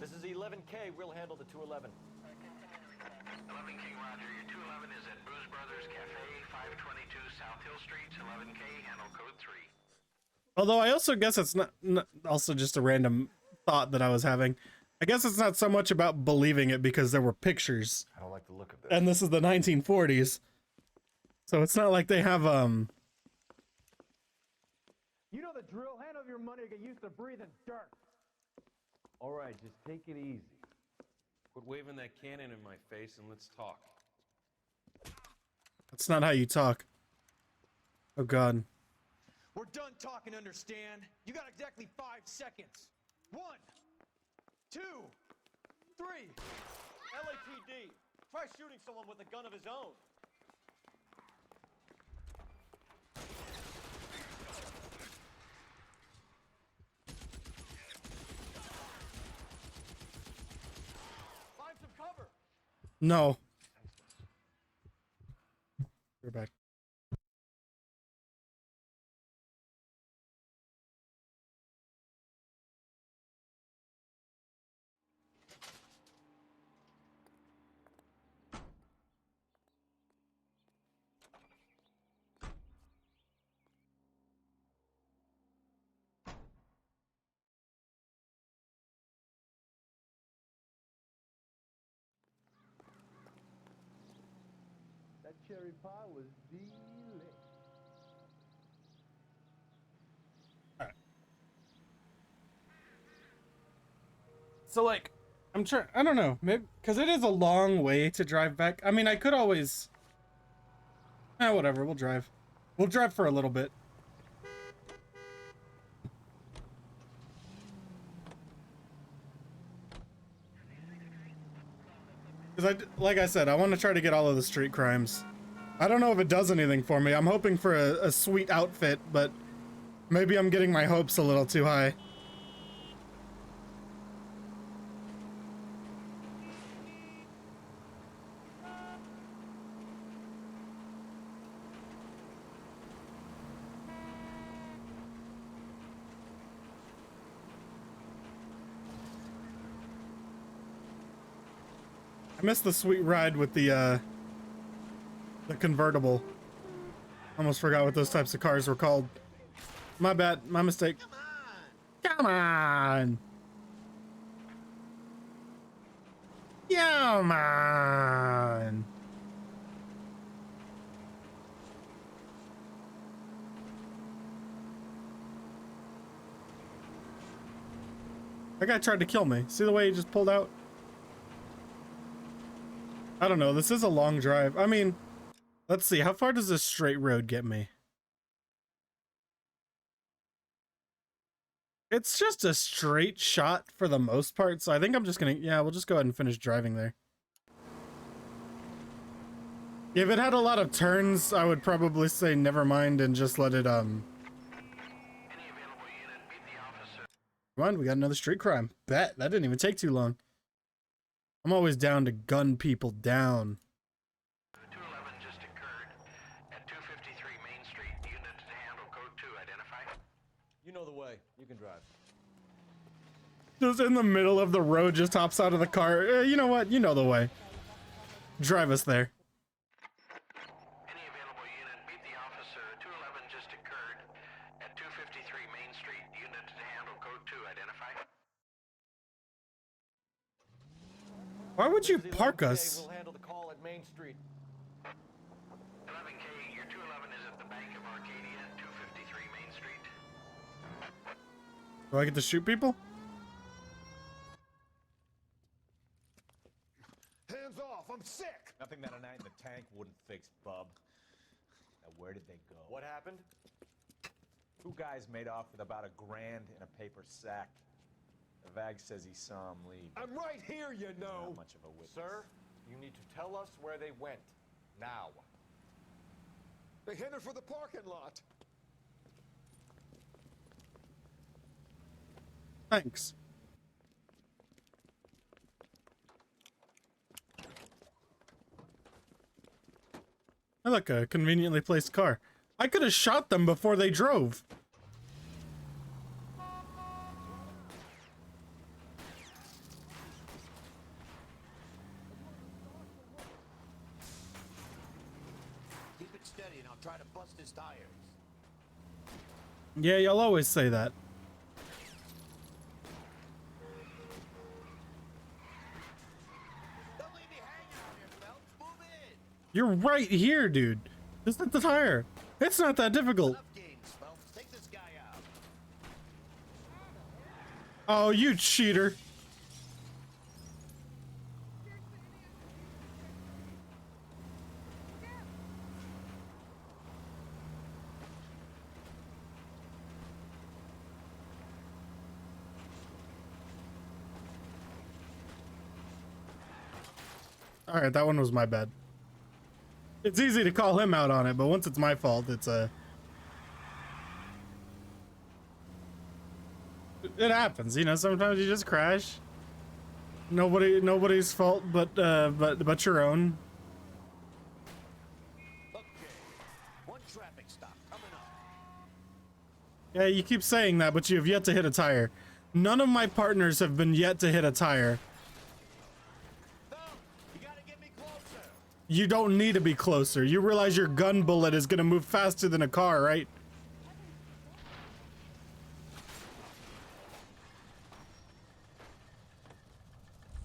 This is 11K. We'll handle the 211. 11 King Roger. Your 211 is at Booze Brothers Cafe 522 South Hill Street. 11K. Handle code 3. Although I also guess it's not also just a random thought that I was having. I guess it's not so much about believing it because there were pictures. I don't like the look of this. And this is the 1940s. So it's not like they have You know the drill. Hand over your your money or get used to breathing dirt. All right, just take it easy. Quit waving that cannon in my face and let's talk. That's not how you talk. Oh God. We're done talking, understand? You got exactly 5 seconds. 1, 2, 3. LAPD, try shooting someone with a gun of his own. Find some cover. No. Go back. That cherry pie was delicious. So like, I'm trying. I don't know, maybe because it is a long way to drive back. I mean, I could always. Whatever. We'll drive. We'll drive for a little bit. Because like I said, I want to try to get all of the street crimes. I don't know if it does anything for me. I'm hoping for a sweet outfit, but maybe I'm getting my hopes a little too high. I missed the sweet ride with the convertible. Almost forgot what those types of cars were called. My bad, my mistake. Come on! Come on! That guy tried to kill me. See the way he just pulled out? I don't know, this is a long drive. I mean, let's see, how far does this straight road get me? It's just a straight shot for the most part, so I think I'm just gonna, yeah, we'll just go ahead and finish driving there. If it had a lot of turns, I would probably say never mind and just let it, Come on, we got another street crime. Bet, that didn't even take too long. I'm always down to gun people down. 211 just occurred at 253 Main Street. Unit to handle code 2. Identify. You know the way. You can drive. Just in the middle of the road, just hops out of the car. You know what? You know the way. Drive us there. Any available unit, meet the officer. 211 just occurred at 253 Main Street. Unit to handle code 2. Identify. Why would you park us? We'll handle the call at Main Street. 11K, your 211 is at the Bank of Arcadia, 253 Main Street. Do I get to shoot people? Hands off, I'm sick! Nothing that a night in the tank wouldn't fix, bub. Now, where did they go? What happened? 2 guys made off with about $1,000 in a paper sack. The Vag says he saw him leave. I'm right here, you know! Not much of a witness. Sir, you need to tell us where they went. Now. They headed for the parking lot. Thanks. Oh, look, a conveniently placed car. I could have shot them before they drove. Keep it steady and I'll try to bust his tires. Yeah, y'all always say that. Don't leave me hanging out here, Phelps. Move in. You're right here, dude. Just hit the tire. It's not that difficult. Enough games, Phelps. Take this guy out. Oh, you cheater. All right, that one was my bad. It's easy to call him out on it, but once it's my fault, it's a... It happens, you know, sometimes you just crash. Nobody's fault but your own. One traffic stop coming up. Yeah, you keep saying that, but you have yet to hit a tire. None of my partners have been yet to hit a tire. You don't need to be closer. You realize your gun bullet is gonna move faster than a car, right?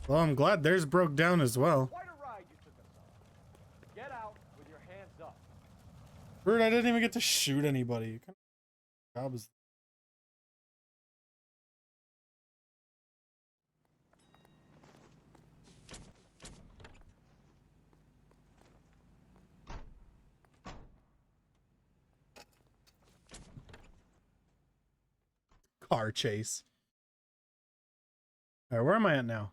Well, I'm glad theirs broke down as well. Quite a ride you took us on. Get out with your hands up. Rude, I didn't even get to shoot anybody. What kind of job is... Car chase. All right, where am I at now?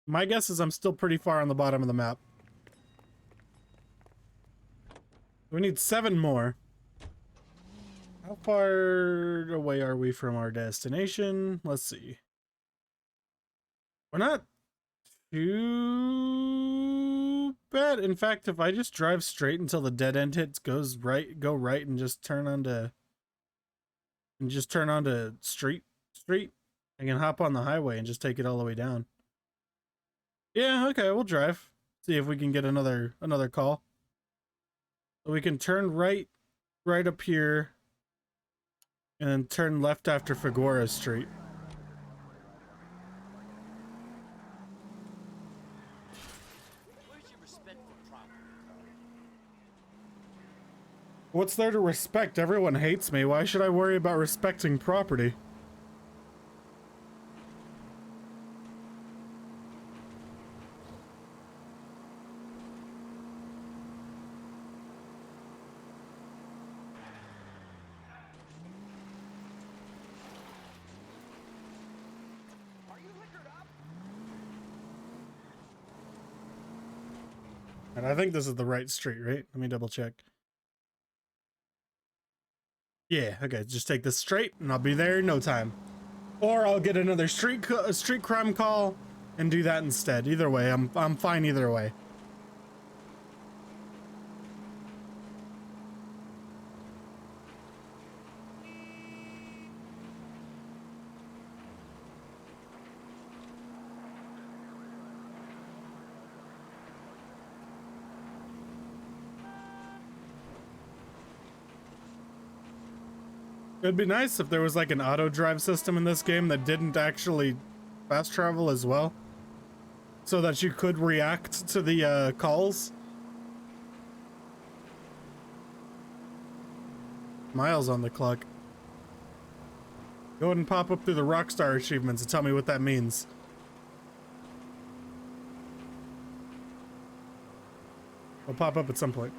My guess is I'm still pretty far on the bottom of the map. We need 7 more. How far away are we from our destination? Let's see. We're not too bad. In fact, if I just drive straight until the dead end hits, go right and just turn onto street, I can hop on the highway and just take it all the way down. Yeah, okay, we'll drive. See if we can get another call. So we can turn right up here and then turn left after Figueroa Street. Where's your respect for property? What's there to respect? Everyone hates me. Why should I worry about respecting property? And I think this is the right street, right? Let me double check. Yeah, okay, just take this straight and I'll be there in no time. Or I'll get another street crime call and do that instead. Either way, I'm fine either way. It'd be nice if there was like an auto drive system in this game that didn't actually fast travel as well, so that you could react to the calls. Miles on the clock. Go ahead and pop up through the Rockstar achievements and tell me what that means. It'll pop up at some point.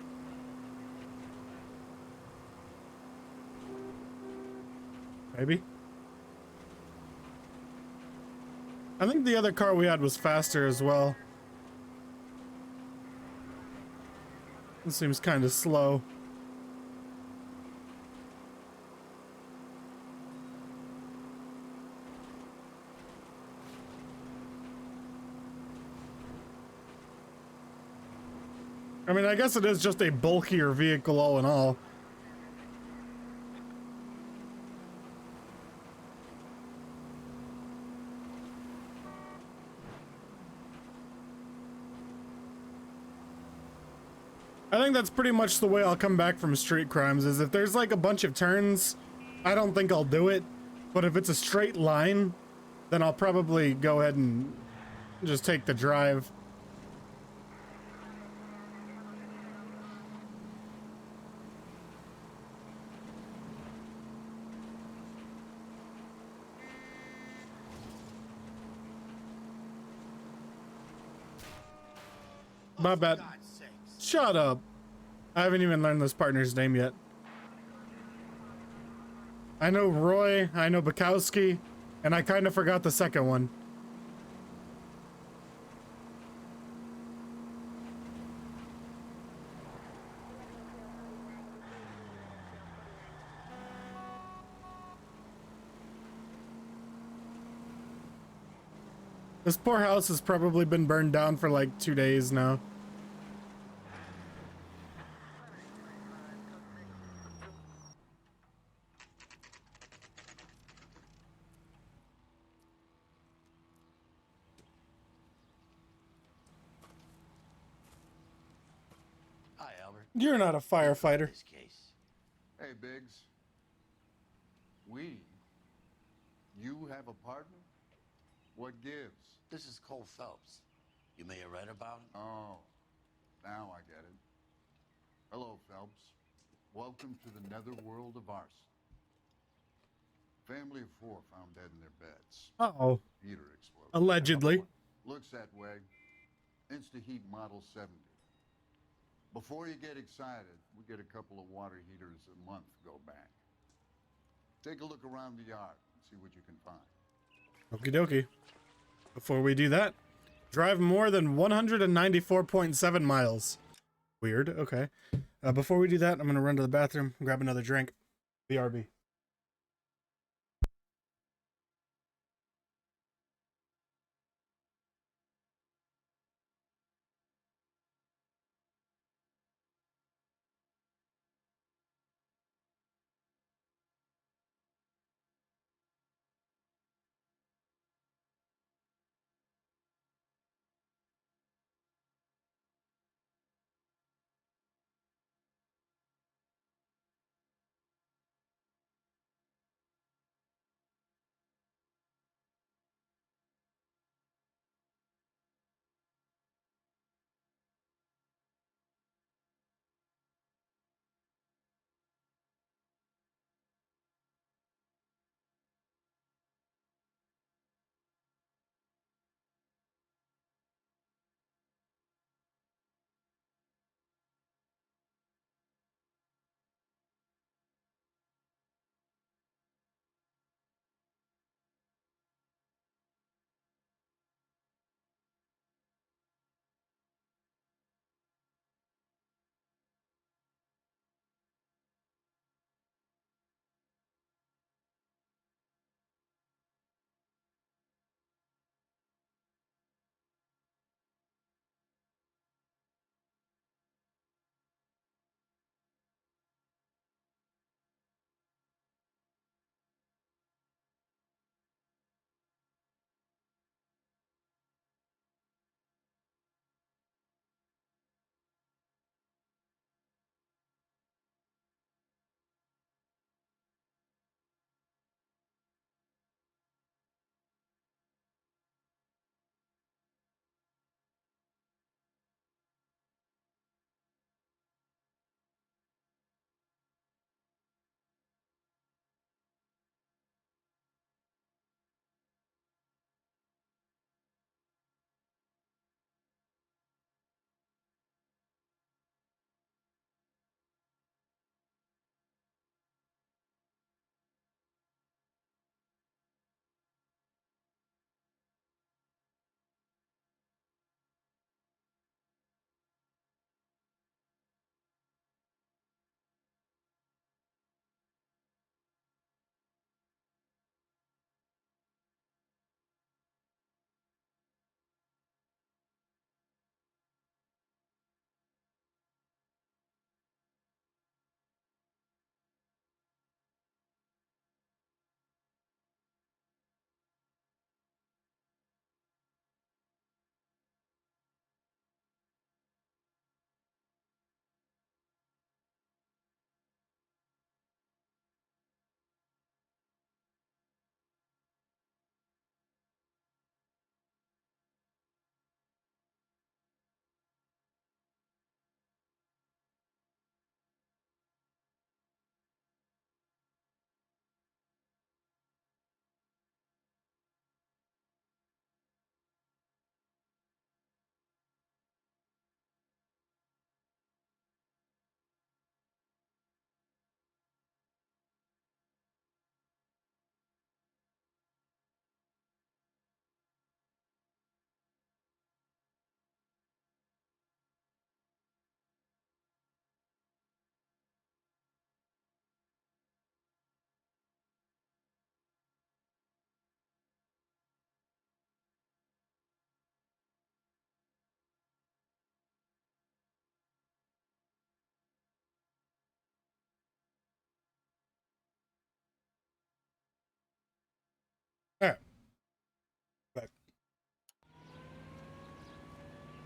Maybe. I think the other car we had was faster as well. This seems kind of slow. I mean, I guess it is just a bulkier vehicle all in all. I think that's pretty much the way I'll come back from street crimes, is if there's like a bunch of turns, I don't think I'll do it. But if it's a straight line, then I'll probably go ahead and just take the drive. My bad. Shut up. I haven't even learned this partner's name yet. I know Roy, I know Bukowski, and I kind of forgot the second one. This poor house has probably been burned down for like 2 days now. Hi, Albert. You're not a firefighter. This case. Hey, Biggs. You have a partner? What gives? This is Cole Phelps. You may have read about him. Oh, now I get it. Hello, Phelps. Welcome to the netherworld of arson. Family of 4 found dead in their beds. Uh-oh. Heater exploded. Allegedly. Looks that way. Insta-Heat Model 70. Before you get excited, we get a couple of water heaters a month go back. Take a look around the yard and see what you can find. Okie dokie. Before we do that, drive more than 194.7 miles. Weird, okay. Before we do that, I'm gonna run to the bathroom and grab another drink. BRB.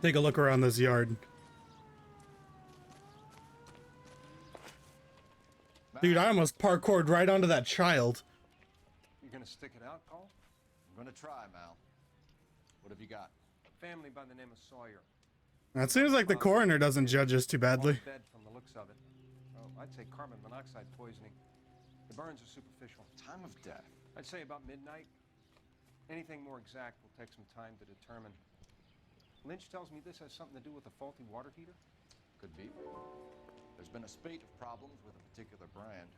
Take a look around this yard. Dude, I almost parkoured right onto that child. You gonna stick it out, Cole? I'm gonna try, Mal. What have you got? Family by the name of Sawyer. Now, it seems like the coroner doesn't judge us too badly. Dead from the looks of it. Oh, I'd say carbon monoxide poisoning. The burns are superficial. Time of death? I'd say about midnight. Anything more exact will take some time to determine. Lynch tells me this has something to do with a faulty water heater. Could be. There's been a spate of problems with a particular brand.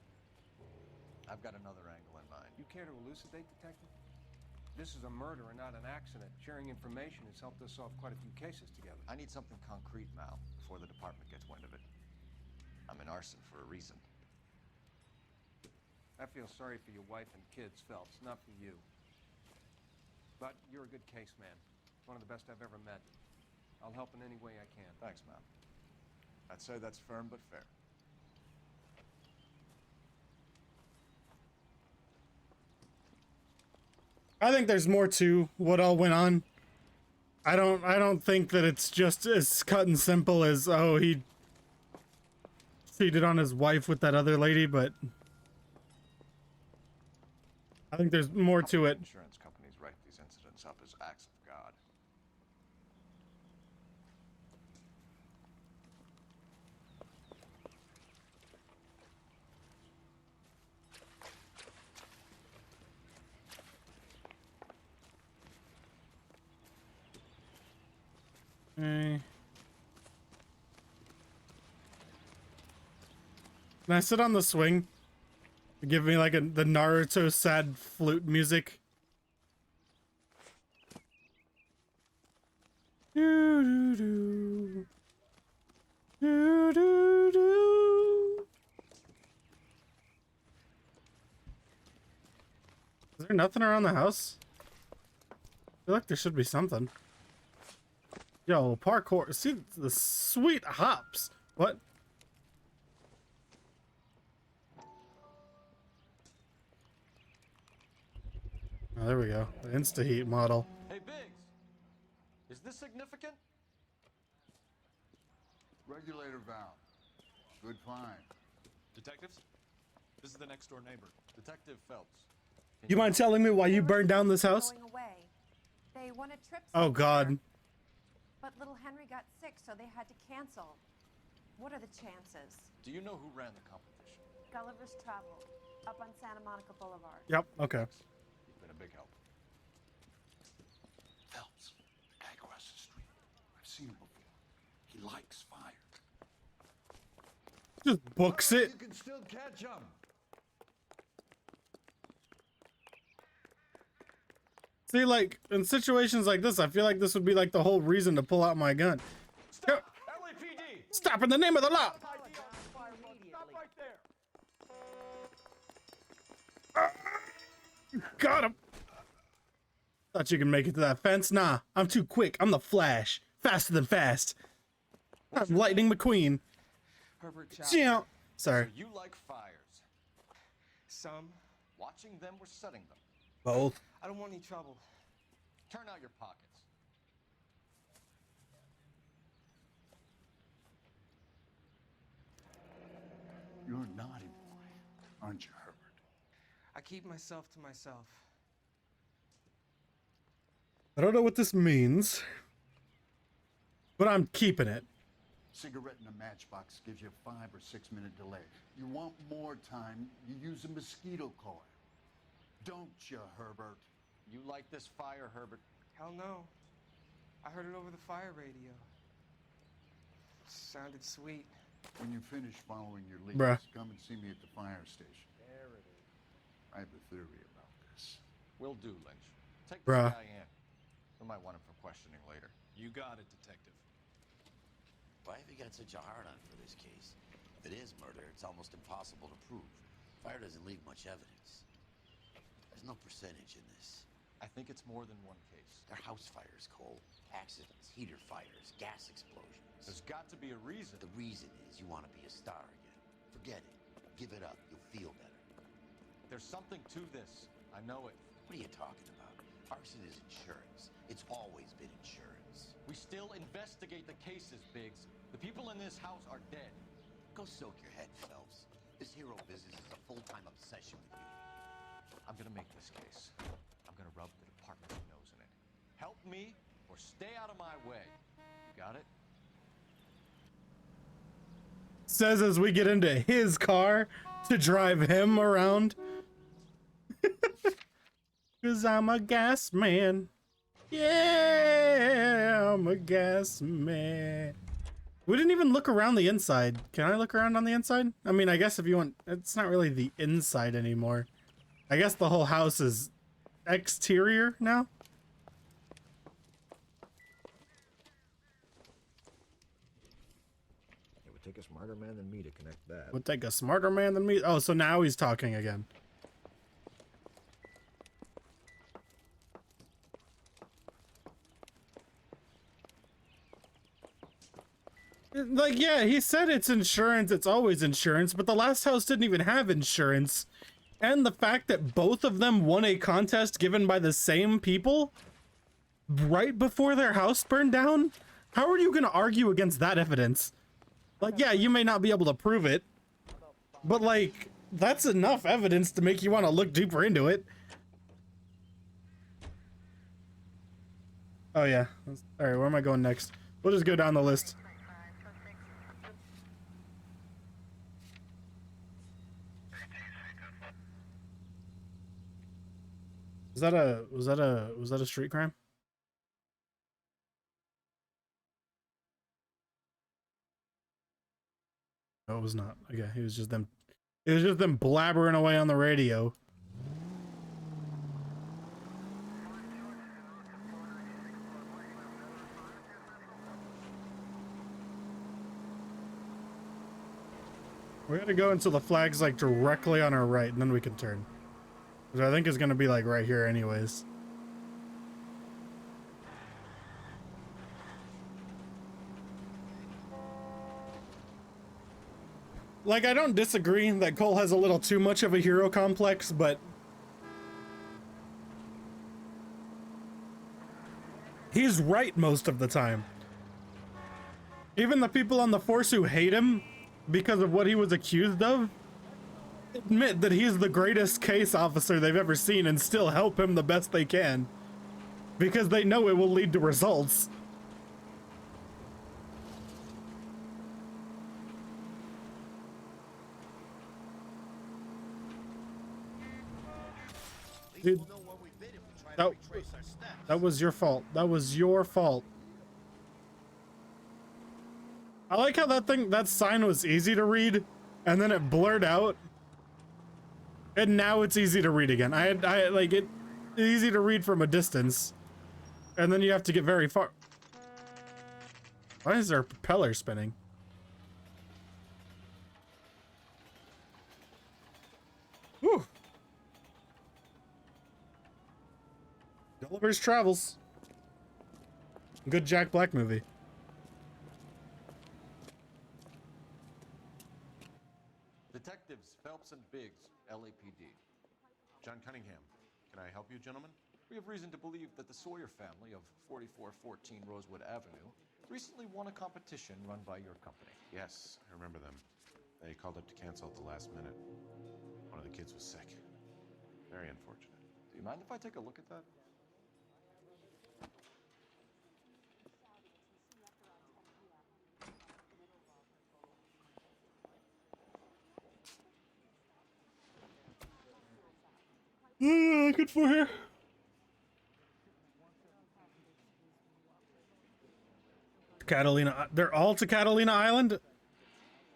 I've got another angle in mind. You care to elucidate, Detective? This is a murder and not an accident. Sharing information has helped us solve quite a few cases together. I need something concrete, Mal, before the department gets wind of it. I'm in arson for a reason. I feel sorry for your wife and kids, Phelps, not for you. But you're a good case man. One of the best I've ever met. I'll help in any way I can. Thanks, Mal. I'd say that's firm but fair. I think there's more to what all went on. I don't think that it's just as cut and simple as, oh, he cheated on his wife with that other lady, but I think there's more to it. Insurance companies write these incidents up as acts of God. Okay. Can I sit on the swing? Give me like the Naruto sad flute music. Do, do, do. Do, do, do. Is there nothing around the house? I feel like there should be something. Yo, parkour. See the sweet hops. What? Oh, there we go. The Insta-Heat model. Hey, Biggs! Is this significant? Regulator valve. Good find. Detectives? This is the next door neighbor, Detective Phelps. You mind telling me why you burned down this house? Going away. They wanted trips. Oh God. But little Henry got sick, so they had to cancel. What are the chances? Do you know who ran the competition? Gulliver's Travel, up on Santa Monica Boulevard. Yep. Okay. You've been a big help. Phelps, the guy across the street. I've seen him before. He likes fire. Just books it. You can still catch him. See, like, in situations like this, I feel like this would be like the whole reason to pull out my gun. Stop! LAPD! Stop in the name of the law! Stop right there! Got him! Thought you could make it to that fence? Nah, I'm too quick. I'm the Flash. Faster than fast. I'm Lightning McQueen. Herbert Yeah. Sorry. So you like fires? Some. Watching them or setting them? Both. I don't want any trouble. Turn out your pockets. You're a naughty boy, aren't you, Herbert? I keep myself to myself. I don't know what this means, but I'm keeping it. Cigarette in a matchbox gives you a 5 or 6 minute delay. You want more time, you use a mosquito coil. Don't you, Herbert? You like this fire, Herbert? Hell no. I heard it over the fire radio. Sounded sweet. When you finish following your leads, Bruh. come and see me at the fire station. There it is. I have a theory about this. Will do, Lynch. Take this Bruh. guy in. We might want him for questioning later. You got it, Detective. Why have you got such a hard-on for this case? If it is murder, it's almost impossible to prove. Fire doesn't leave much evidence. There's no percentage in this. I think it's more than one case. They're house fires, Cole. Accidents, heater fires, gas explosions. There's got to be a reason. The reason is you want to be a star again. Forget it. Give it up. You'll feel better. There's something to this. I know it. What are you talking about? Arson is insurance. It's always been insurance. We still investigate the cases, Biggs. The people in this house are dead. Go soak your head, Phelps. This hero business is a full-time obsession with you. I'm gonna make this case. I'm gonna rub the department's nose in it. Help me or stay out of my way. You got it? Says as we get into his car to drive him around. Cause I'm a gas man. Yeah, I'm a gas man. We didn't even look around the inside. Can I look around on the inside? I mean, I guess if you want, it's not really the inside anymore. I guess the whole house is exterior now. It would take a smarter man than me to connect that. Would take a smarter man than me. Oh, so now he's talking again. Like, yeah, he said it's insurance, it's always insurance, but the last house didn't even have insurance. And the fact that both of them won a contest given by the same people right before their house burned down? How are you going to argue against that evidence? Like, yeah, you may not be able to prove it, but like, that's enough evidence to make you want to look deeper into it. Oh yeah. All right, where am I going next? We'll just go down the list. Was that a street crime? No, it was not. Okay, it was just them blabbering away on the radio. We gotta go until the flag's like directly on our right, and then we can turn. Which I think is gonna be like right here anyways. Like, I don't disagree that Cole has a little too much of a hero complex, but he's right most of the time. Even the people on the force who hate him because of what he was accused of admit that he's the greatest case officer they've ever seen and still help him the best they can because they know it will lead to results. Dude, that was your fault. That was your fault. I like how that sign was easy to read and then it blurred out. And now it's easy to read again. I like it easy to read from a distance. And then you have to get very far. Why is there a propeller spinning? Whew. Gulliver's Travels. Good Jack Black movie. Detectives Phelps and Biggs, LAPD. John Cunningham, can I help you, gentlemen? We have reason to believe that the Sawyer family of 4414 Rosewood Avenue recently won a competition run by your company. Yes, I remember them. They called up to cancel at the last minute. One of the kids was sick. Very unfortunate. Do you mind if I take a look at that? Good for her. Catalina, they're all to Catalina Island?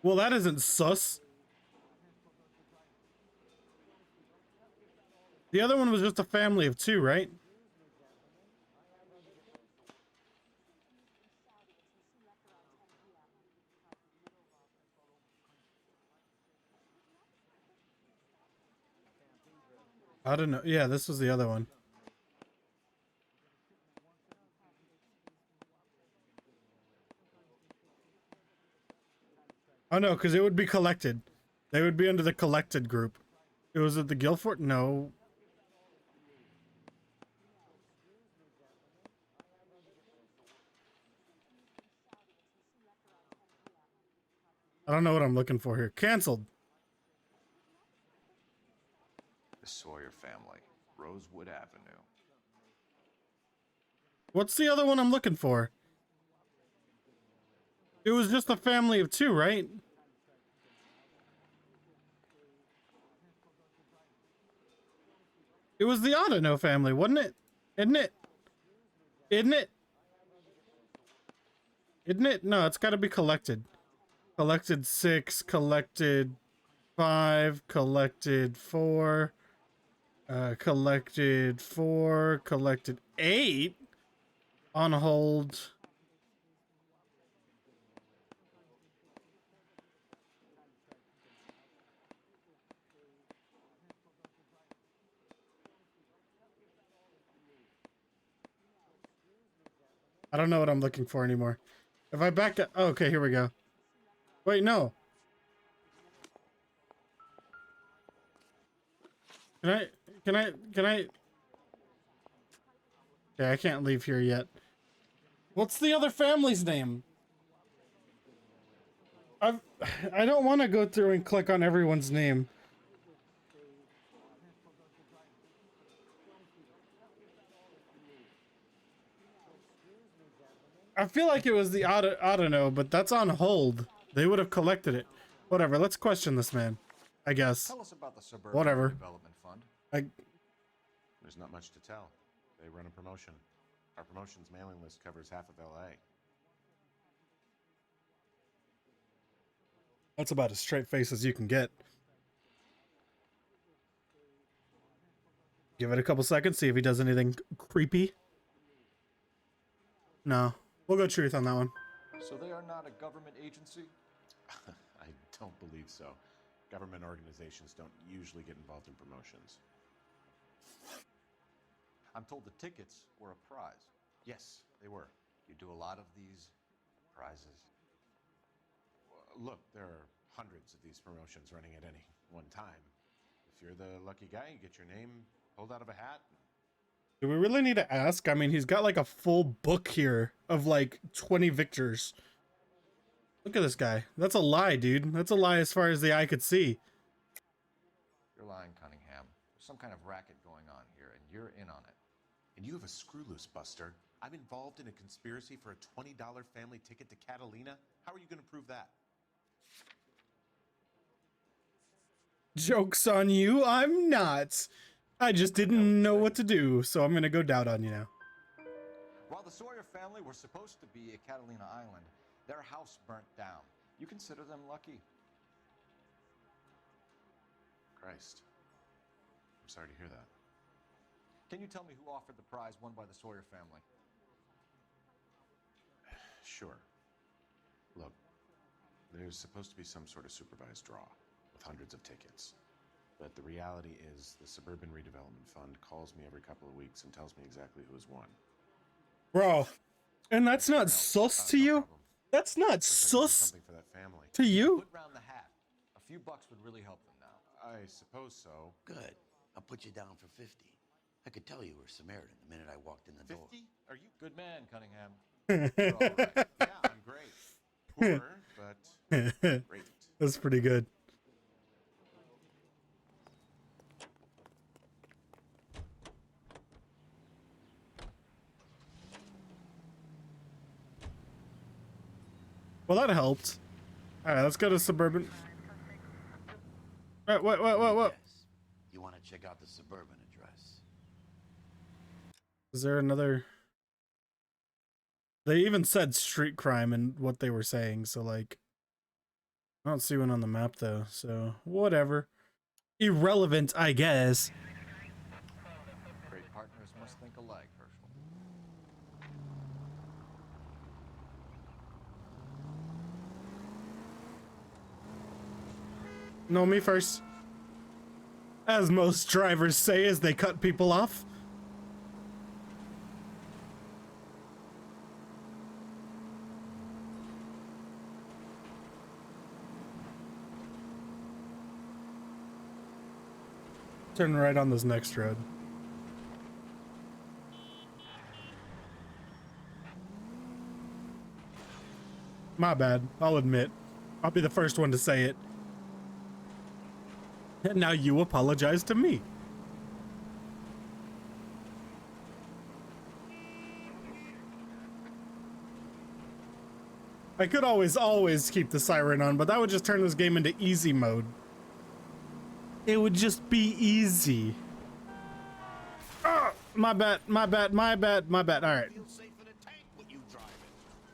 Well, that isn't sus. The other one was just a family of two, right? I don't know. Yeah, this was the other one. Oh no, because it would be collected. They would be under the collected group. It was at the Guilford? No. I don't know what I'm looking for here. Canceled. The Sawyer family, Rosewood Avenue. What's the other one I'm looking for? It was just a family of two, right? It was the Otto family, wasn't it? Isn't it? Isn't it? Isn't it? No, it's got to be collected. Collected 6, collected 5, collected 4, collected 4, collected 8, on hold. I don't know what I'm looking for anymore. If I back up, oh, okay, here we go. Wait, no. Can I? Okay, I can't leave here yet. What's the other family's name? I don't want to go through and click on everyone's name. I feel like it was the Otto, but that's on hold. They would have collected it. Whatever, let's question this man, I guess. Tell us about the Suburban Whatever. Development Fund. There's not much to tell. They run a promotion. Our promotion's mailing list covers half of LA. That's about as straight face as you can get. Give it a couple seconds, see if he does anything creepy. No. We'll go truth on that one. So they are not a government agency? I don't believe so. Government organizations don't usually get involved in promotions. I'm told the tickets were a prize. Yes, they were. You do a lot of these prizes? Look, there are hundreds of these promotions running at any one time. If you're the lucky guy, you get your name pulled out of a hat. Do we really need to ask? I mean, he's got like a full book here of like 20 victors. Look at this guy. That's a lie, dude. That's a lie as far as the eye could see. You're lying, Cunningham. There's some kind of racket going on here, and you're in on it. And you have a screw loose, Buster. I'm involved in a conspiracy for a $20 family ticket to Catalina. How are you going to prove that? Joke's on you, I'm not. I just didn't know what to do, so I'm gonna go doubt on you now. While the Sawyer family were supposed to be at Catalina Island, their house burnt down. You consider them lucky? Christ. I'm sorry to hear that. Can you tell me who offered the prize won by the Sawyer family? Sure. Look, there's supposed to be some sort of supervised draw with hundreds of tickets. But the reality is the Suburban Redevelopment Fund calls me every couple of weeks and tells me exactly who has won. Bro, and that's not sus to you? That's not sus For that family. to you? Put round the hat. A few bucks would really help them now. I suppose so. Good. I'll put you down for 50. I could tell you were Samaritan the minute I walked in the door. 50? Are you good man, Cunningham? You're all right. Yeah, I'm great. Poor, but great. That's pretty good. Well, that helped. All right, let's go to Suburban. All right, what? You want to check out the Suburban address? Is there another? They even said street crime in what they were saying, so like, I don't see one on the map though, so whatever. Irrelevant, I guess. Great partners must think alike, Herschel. No, me first. As most drivers say as they cut people off. Turn right on this next road. My bad, I'll admit. I'll be the first one to say it. And now you apologize to me. I could always keep the siren on, but that would just turn this game into easy mode. It would just be easy. My bad. All right.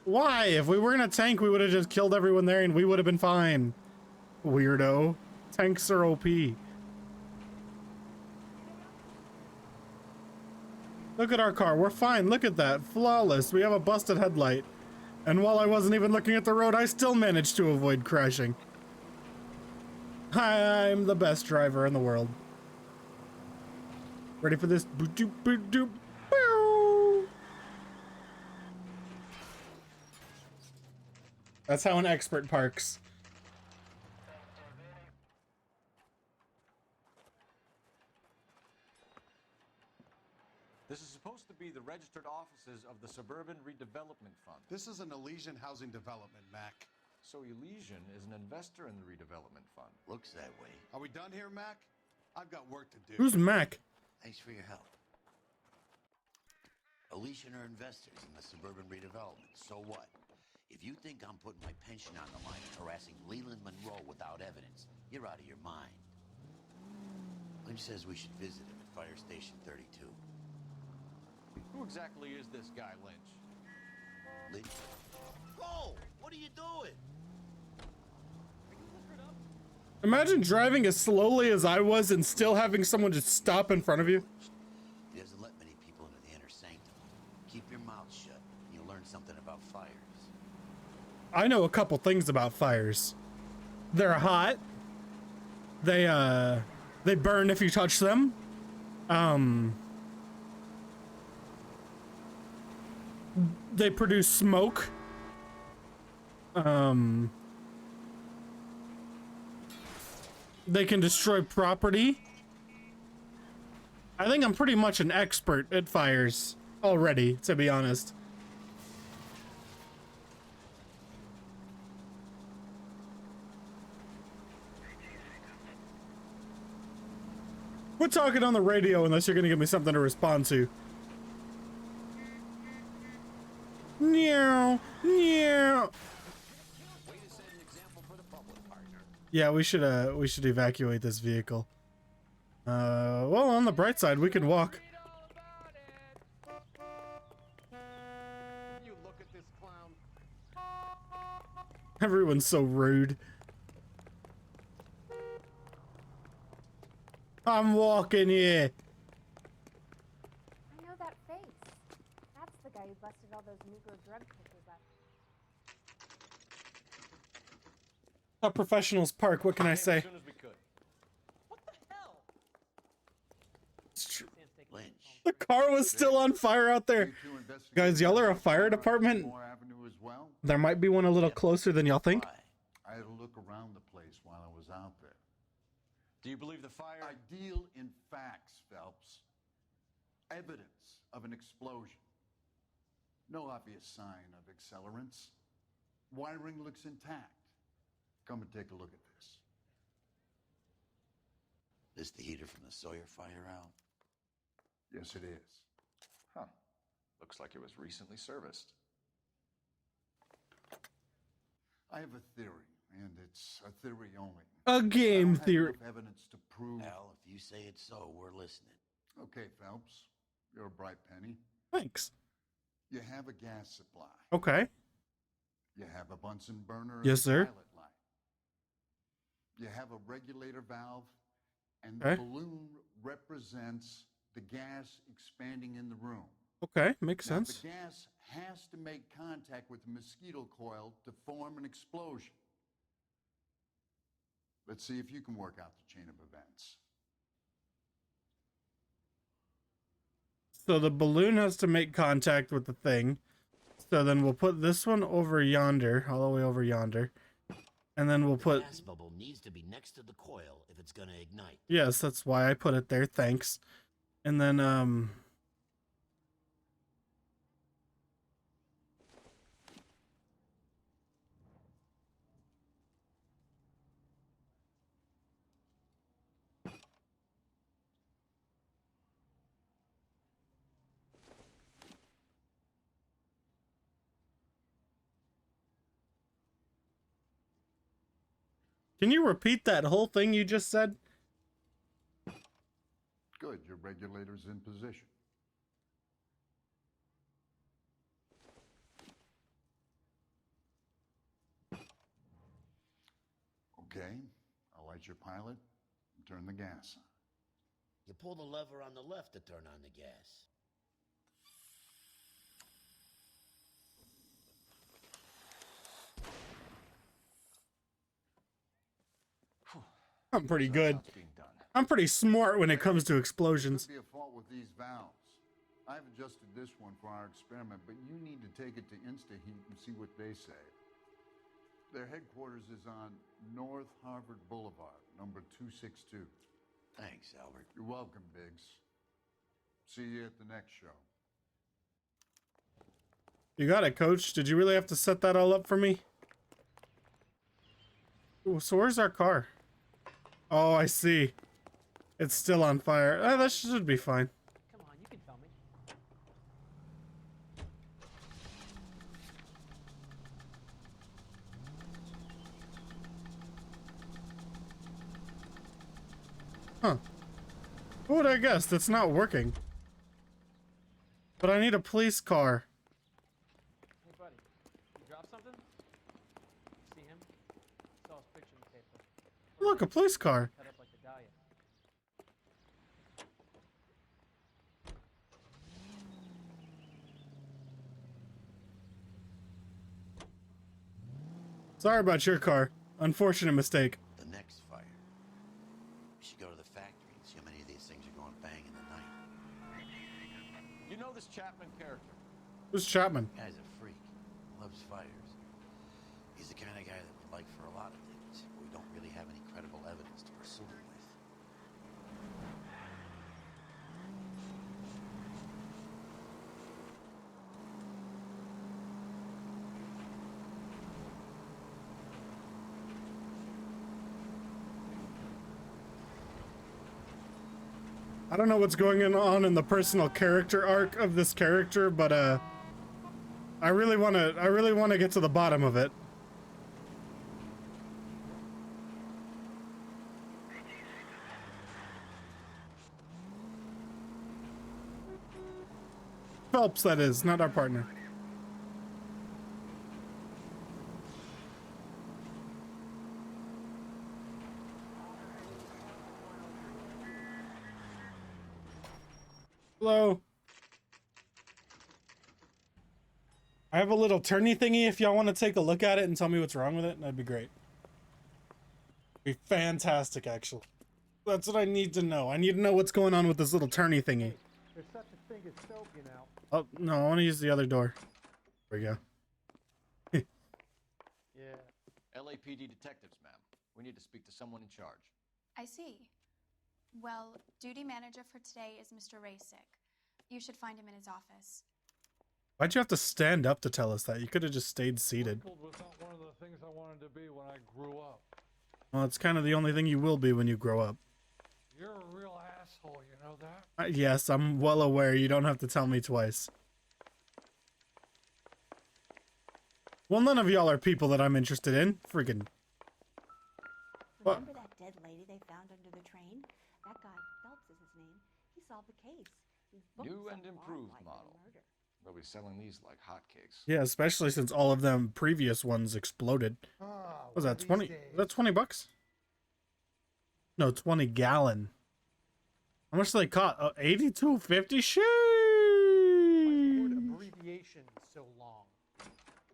Why? If we were in a tank, we would have just killed everyone there and we would have been fine. Weirdo. Tanks are OP. Look at our car. We're fine. Look at that. Flawless. We have a busted headlight. And while I wasn't even looking at the road, I still managed to avoid crashing. I'm the best driver in the world. Ready for this? Boop-doop, boop-doop, bow. That's how an expert parks. This is supposed to be the registered offices of the Suburban Redevelopment Fund. This is an Elysian housing development, Mac. So Elysian is an investor in the redevelopment fund. Looks that way. Are we done here, Mac? I've got work to do. Who's Mac? Thanks for your help. Elysian are investors in the Suburban Redevelopment. So what? If you think I'm putting my pension on the line and harassing Leland Monroe without evidence, you're out of your mind. Lynch says we should visit him at Fire Station 32. Who exactly is this guy, Lynch? Lynch? Whoa! What are you doing? Imagine driving as slowly as I was and still having someone just stop in front of you. He doesn't let many people into the inner sanctum. Keep your mouth shut, and you'll learn something about fires. I know a couple things about fires. They're hot. They burn if you touch them. They produce smoke. They can destroy property. I think I'm pretty much an expert at fires already, to be honest. We're talking on the radio unless you're gonna give me something to respond to. Meow, meow. Yeah, we should evacuate this vehicle. Well, on the bright side, we can walk. You look at this clown. Everyone's so rude. I'm walking here. I know that face. That's the guy who busted all those Negro drug pushers up. A professionals park, what can I say? As soon as we could. What the hell? It's true. Lynch. The car was still on fire out there. Guys, y'all are a fire department? Avenue as well. There might be one a little closer than y'all think. I had to look around the place while I was out there. Do you believe the fire? I deal in facts, Phelps. Evidence of an explosion. No obvious sign of accelerants. Wiring looks intact. Come and take a look at this. This the heater from the Sawyer fire, Al? Yes, it is. Huh. Looks like it was recently serviced. I have a theory, and it's a theory only. A game I don't have theory. enough evidence to prove. Al, if you say it's so, we're listening. Okay, Phelps. You're a bright penny. Thanks. You have a gas supply. Okay. You have a Bunsen burner. Yes, and a sir. pilot light. You have a regulator valve, and Okay. the balloon represents the gas expanding in the room. Okay, makes Now, sense. the gas has to make contact with the mosquito coil to form an explosion. Let's see if you can work out the chain of events. So the balloon has to make contact with the thing. So then we'll put this one over yonder, all the way over yonder. And then we'll put... gas bubble needs to be next to the coil if it's gonna ignite. Yes, that's why I put it there, thanks. And then, Can you repeat that whole thing you just said? Good, your regulator's in position. Okay, I'll light your pilot and turn the gas on. You pull the lever on the left to turn on the gas. I'm pretty So good. that's how it's being done. I'm pretty smart when it comes to explosions. Could be a fault with these valves. I've adjusted this one for our experiment, but you need to take it to InstaHeat and see what they say. Their headquarters is on North Harvard Boulevard, number 262. Thanks, Albert. You're welcome, Biggs. See you at the next show. You got it, Coach. Did you really have to set that all up for me? Ooh, so where's our car? Oh, I see. It's still on fire. That should be fine. Come on, you can tell me. Huh. Who would I guess? That's not working. But I need a police car. Hey, buddy, you drop something? See him? Saw his picture in the paper. Look, a police car. Cut up like the Dahlia. Sorry about your car. Unfortunate mistake. The next fire. We should go to the factory and see how many of these things are going bang in the night. You know this Chapman character? Who's Chapman? Guy's a freak. Loves fires. He's the kind of guy that we like for a lot of things, but we don't really have any credible evidence to pursue him with. I don't know what's going on in the personal character arc of this character, but I really want to get to the bottom of it. Phelps, that is, not our partner. Hello. I have a little turny thingy if y'all want to take a look at it and tell me what's wrong with it. That'd be great. Be fantastic, actually. That's what I need to know. I need to know what's going on with this little turny thingy. There's such a thing as soap, you know. Oh, no, I want to use the other door. There we go. Yeah. LAPD detectives, ma'am. We need to speak to someone in charge. I see. Well, duty manager for today is Mr. Rasick. You should find him in his office. Why'd you have to stand up to tell us that? You could have just stayed seated. Was not one of the things I wanted to be when I grew up. Well, it's kind of the only thing you will be when you grow up. You're a real asshole, you know that? Yes, I'm well aware. You don't have to tell me twice. Well, none of y'all are people that I'm interested in. Friggin'. What? Remember that dead lady they found under the train? That guy, Phelps is his name. He solved the case. He booked New and some improved wildlife model. in murder. They'll be selling these like hotcakes. Yeah, especially since all of them previous ones exploded. Ah, Was that 20? Was that 20 bucks? No, 20 gallon. How much did they cost? 82.50. Sheesh. Abbreviation so long.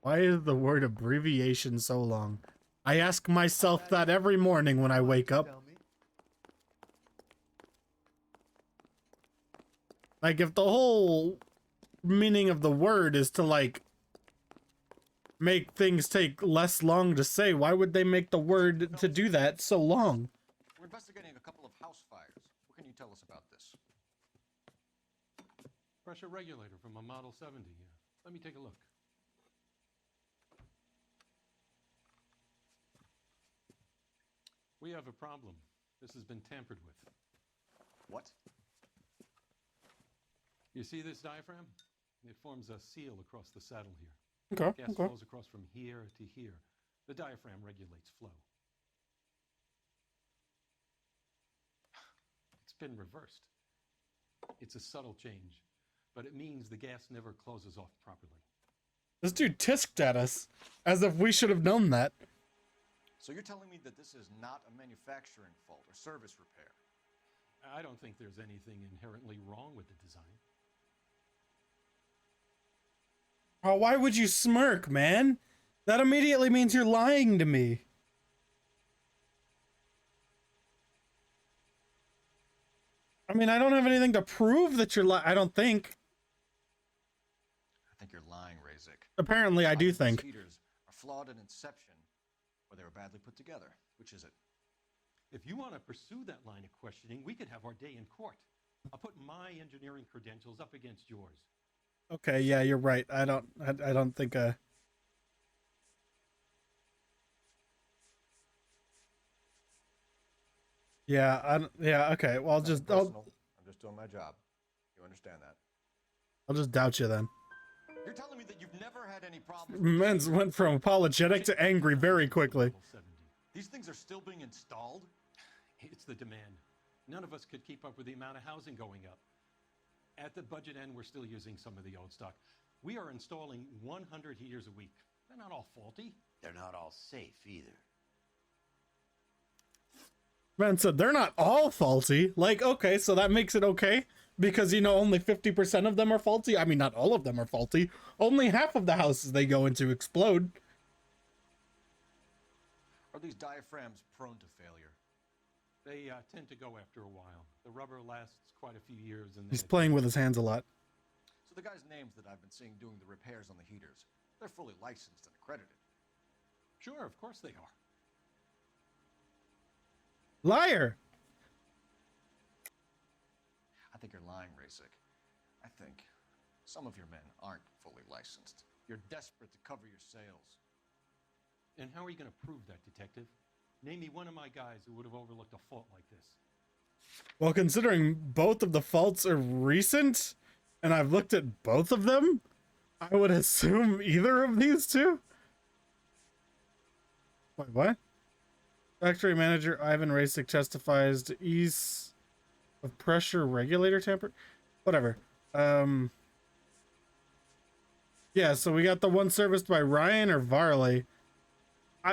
Why is the word abbreviation so long? I ask myself that every morning when I wake up. Like, if the whole meaning of the word is to, like, make things take less long to say, why would they make the word to do that so long? We're investigating a couple of house fires. What can you tell us about this? Pressure regulator from a Model 70 here. Let me take a look. We have a problem. This has been tampered with. What? You see this diaphragm? It forms a seal across the saddle here. Okay, Gas okay. flows across from here to here. The diaphragm regulates flow. been reversed. It's a subtle change, but it means the gas never closes off properly. This dude tisked at us as if we should have known that. So you're telling me that this is not a manufacturing fault or service repair? I don't think there's anything inherently wrong with the design. Oh, why would you smirk, man? That immediately means you're lying to me. I mean, I don't have anything to prove that you're lying. I don't think. I think you're lying, Razik. Apparently, I do These think. heaters are flawed in inception, or they were badly put together. Which is it? If you want to pursue that line of questioning, we could have our day in court. I'll put my engineering credentials up against yours. Okay, yeah, you're right. I don't think yeah, okay. Well, I'm just doing my job. You understand that? I'll just doubt you then. You're telling me that you've never had any problems. Men's went from apologetic to angry very quickly. These things are still being installed? It's the demand. None of us could keep up with the amount of housing going up. At the budget end, we're still using some of the old stock. We are installing 100 heaters a week. They're not all faulty. They're not all safe either. Man said they're not all faulty. Like, okay, so that makes it okay? Because, you know, only 50% of them are faulty? I mean, not all of them are faulty. Only half of the houses they go into explode. Are these diaphragms prone to failure? They tend to go after a while. The rubber lasts quite a few years. And then He's playing with his hands a lot. So the guys' names that I've been seeing doing the repairs on the heaters, they're fully licensed and accredited. Sure, of course they are. Liar! I think you're lying, Razik. I think some of your men aren't fully licensed. You're desperate to cover your sales. And how are you going to prove that, Detective? Name me one of my guys who would have overlooked a fault like this. Well, considering both of the faults are recent, and I've looked at both of them, I would assume either of these two? Wait, what? Factory manager Ivan Rasik testifies to ease of pressure regulator tamper. Whatever. Yeah, so we got the one serviced by Ryan or Varley.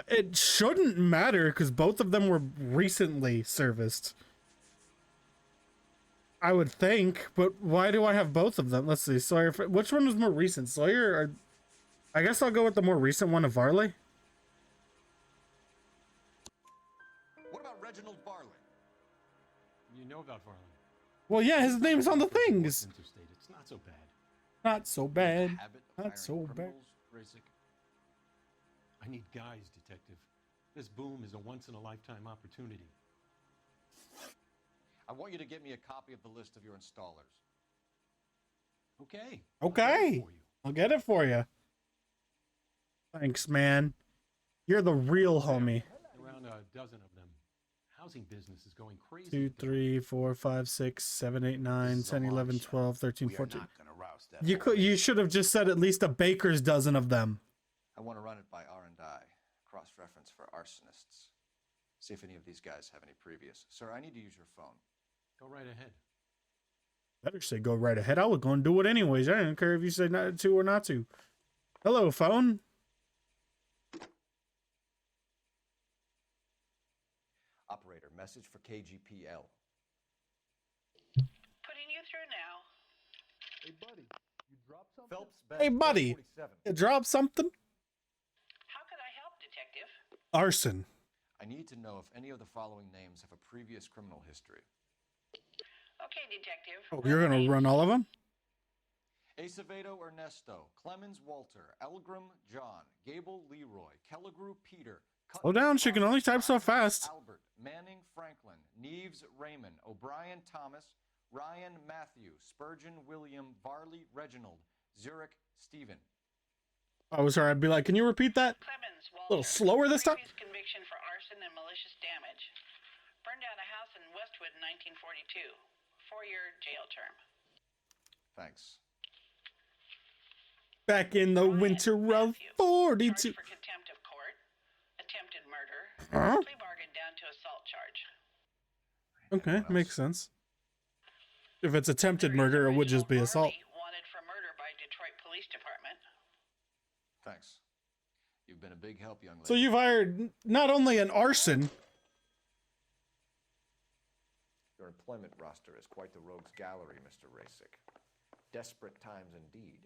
It shouldn't matter because both of them were recently serviced. I would think, but why do I have both of them? Let's see. Sawyer, which one was more recent? Sawyer or... I guess I'll go with the more recent one of Varley. What about Reginald Varley? You know about Varley. Well, yeah, his name's on the things. Interstate. It's not so bad. Not so bad. Habit of Not so hiring bad. criminals, Razik? I need guys, Detective. This boom is a once-in-a-lifetime opportunity. I want you to get me a copy of the list of your installers. Okay. Okay. I'll get it for you. Thanks, man. You're the real homie. Around a dozen of them. Housing business is going crazy. 2, 3, 4, 5, 6, 7, 8, 9, 10, 11, 12, 13, 14. You should have just said at least a baker's dozen of them. I want to run it by R&I, cross-reference for arsonists. See if any of these guys have any previous. Sir, I need to use your phone. Go right ahead. Better say go right ahead. I was going to do it anyways. I didn't care if you said not to or not to. Hello, phone. Operator, message for KGPL. Putting you through now. Hey, buddy, you dropped something? Phelps, Hey, buddy. 47. You dropped something? How could I help, Detective? Arson. I need to know if any of the following names have a previous criminal history. Okay, Detective. Oh, you're going to run all of them? Acevedo Ernesto, Clemens Walter, Elgram John, Gable Leroy, Kelligrew Peter. Slow down. She can only type so fast. Albert, Manning Franklin, Neves Raymond, O'Brien Thomas, Ryan Matthew, Spurgeon William, Varley Reginald, Zurich Stephen. I was sorry. I'd be like, can you repeat that? Clemens A little Walter. slower this time? Previous conviction for arson and malicious damage. Burned down a house in Westwood in 1942. 4-year jail term. Thanks. Back in the winter of 42. Charged for contempt of court, attempted murder, Huh? plea bargain down to assault charge. Okay, makes sense. If it's attempted murder, it would just be assault. Wanted for murder by Detroit Police Department. Thanks. You've been a big help, young lady. So you've hired not only an arson. Your employment roster is quite the rogues gallery, Mr. Rasick. Desperate times indeed.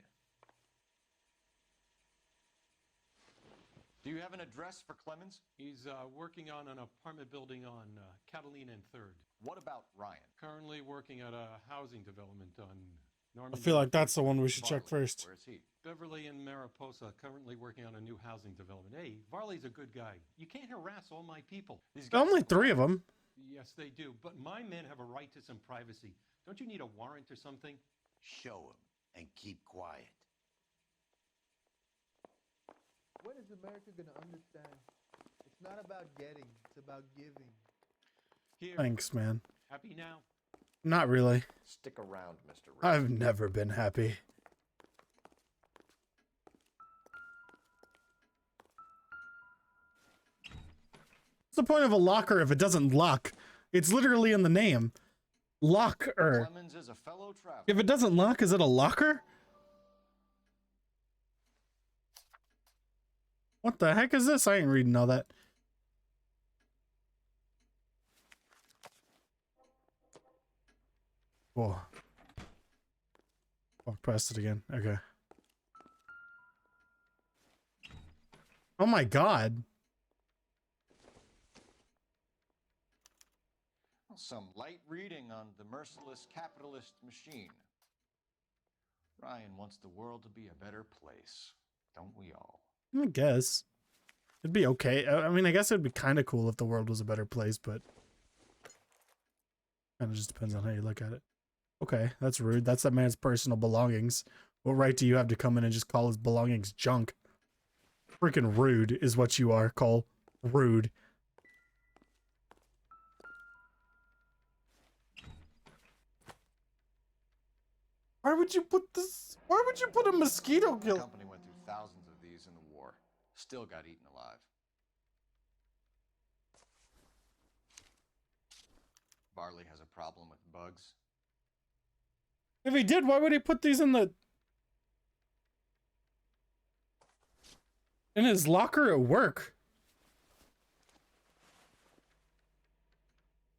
Do you have an address for Clemens? He's working on an apartment building on Catalina and 3rd. What about Ryan? Currently working at a housing development on I Norman. feel like that's the one we should check first. Where's he? Beverly and Mariposa, currently working on a new housing development. Hey, Varley's a good guy. You can't harass all my people. Only 3 of them. Yes, they do. But my men have a right to some privacy. Don't you need a warrant or something? Show him and keep quiet. When is America going to understand? It's not about getting, it's about giving. Here. Thanks, man. Happy now? Not really. Stick around, Mr. Rasick. I've never been happy. What's the point of a locker if it doesn't lock? It's literally in the name. Locker. Clemens is a fellow traveler. If it doesn't lock, is it a locker? What the heck is this? I ain't reading all that. Whoa. Walk past it again. Okay. Oh my god. Some light reading on the merciless capitalist machine. Ryan wants the world to be a better place, don't we all? I guess. It'd be okay. I mean, I guess it'd be kind of cool if the world was a better place, but kind of just depends on how you look at it. Okay, that's rude. That's that man's personal belongings. What right do you have to come in and just call his belongings junk? Freaking rude is what you are, Cole. Rude. Why would you put this? Why would you put a mosquito The kill? company went through thousands of these in the war. Still got eaten alive. Varley has a problem with bugs. If he did, why would he put these in his locker at work?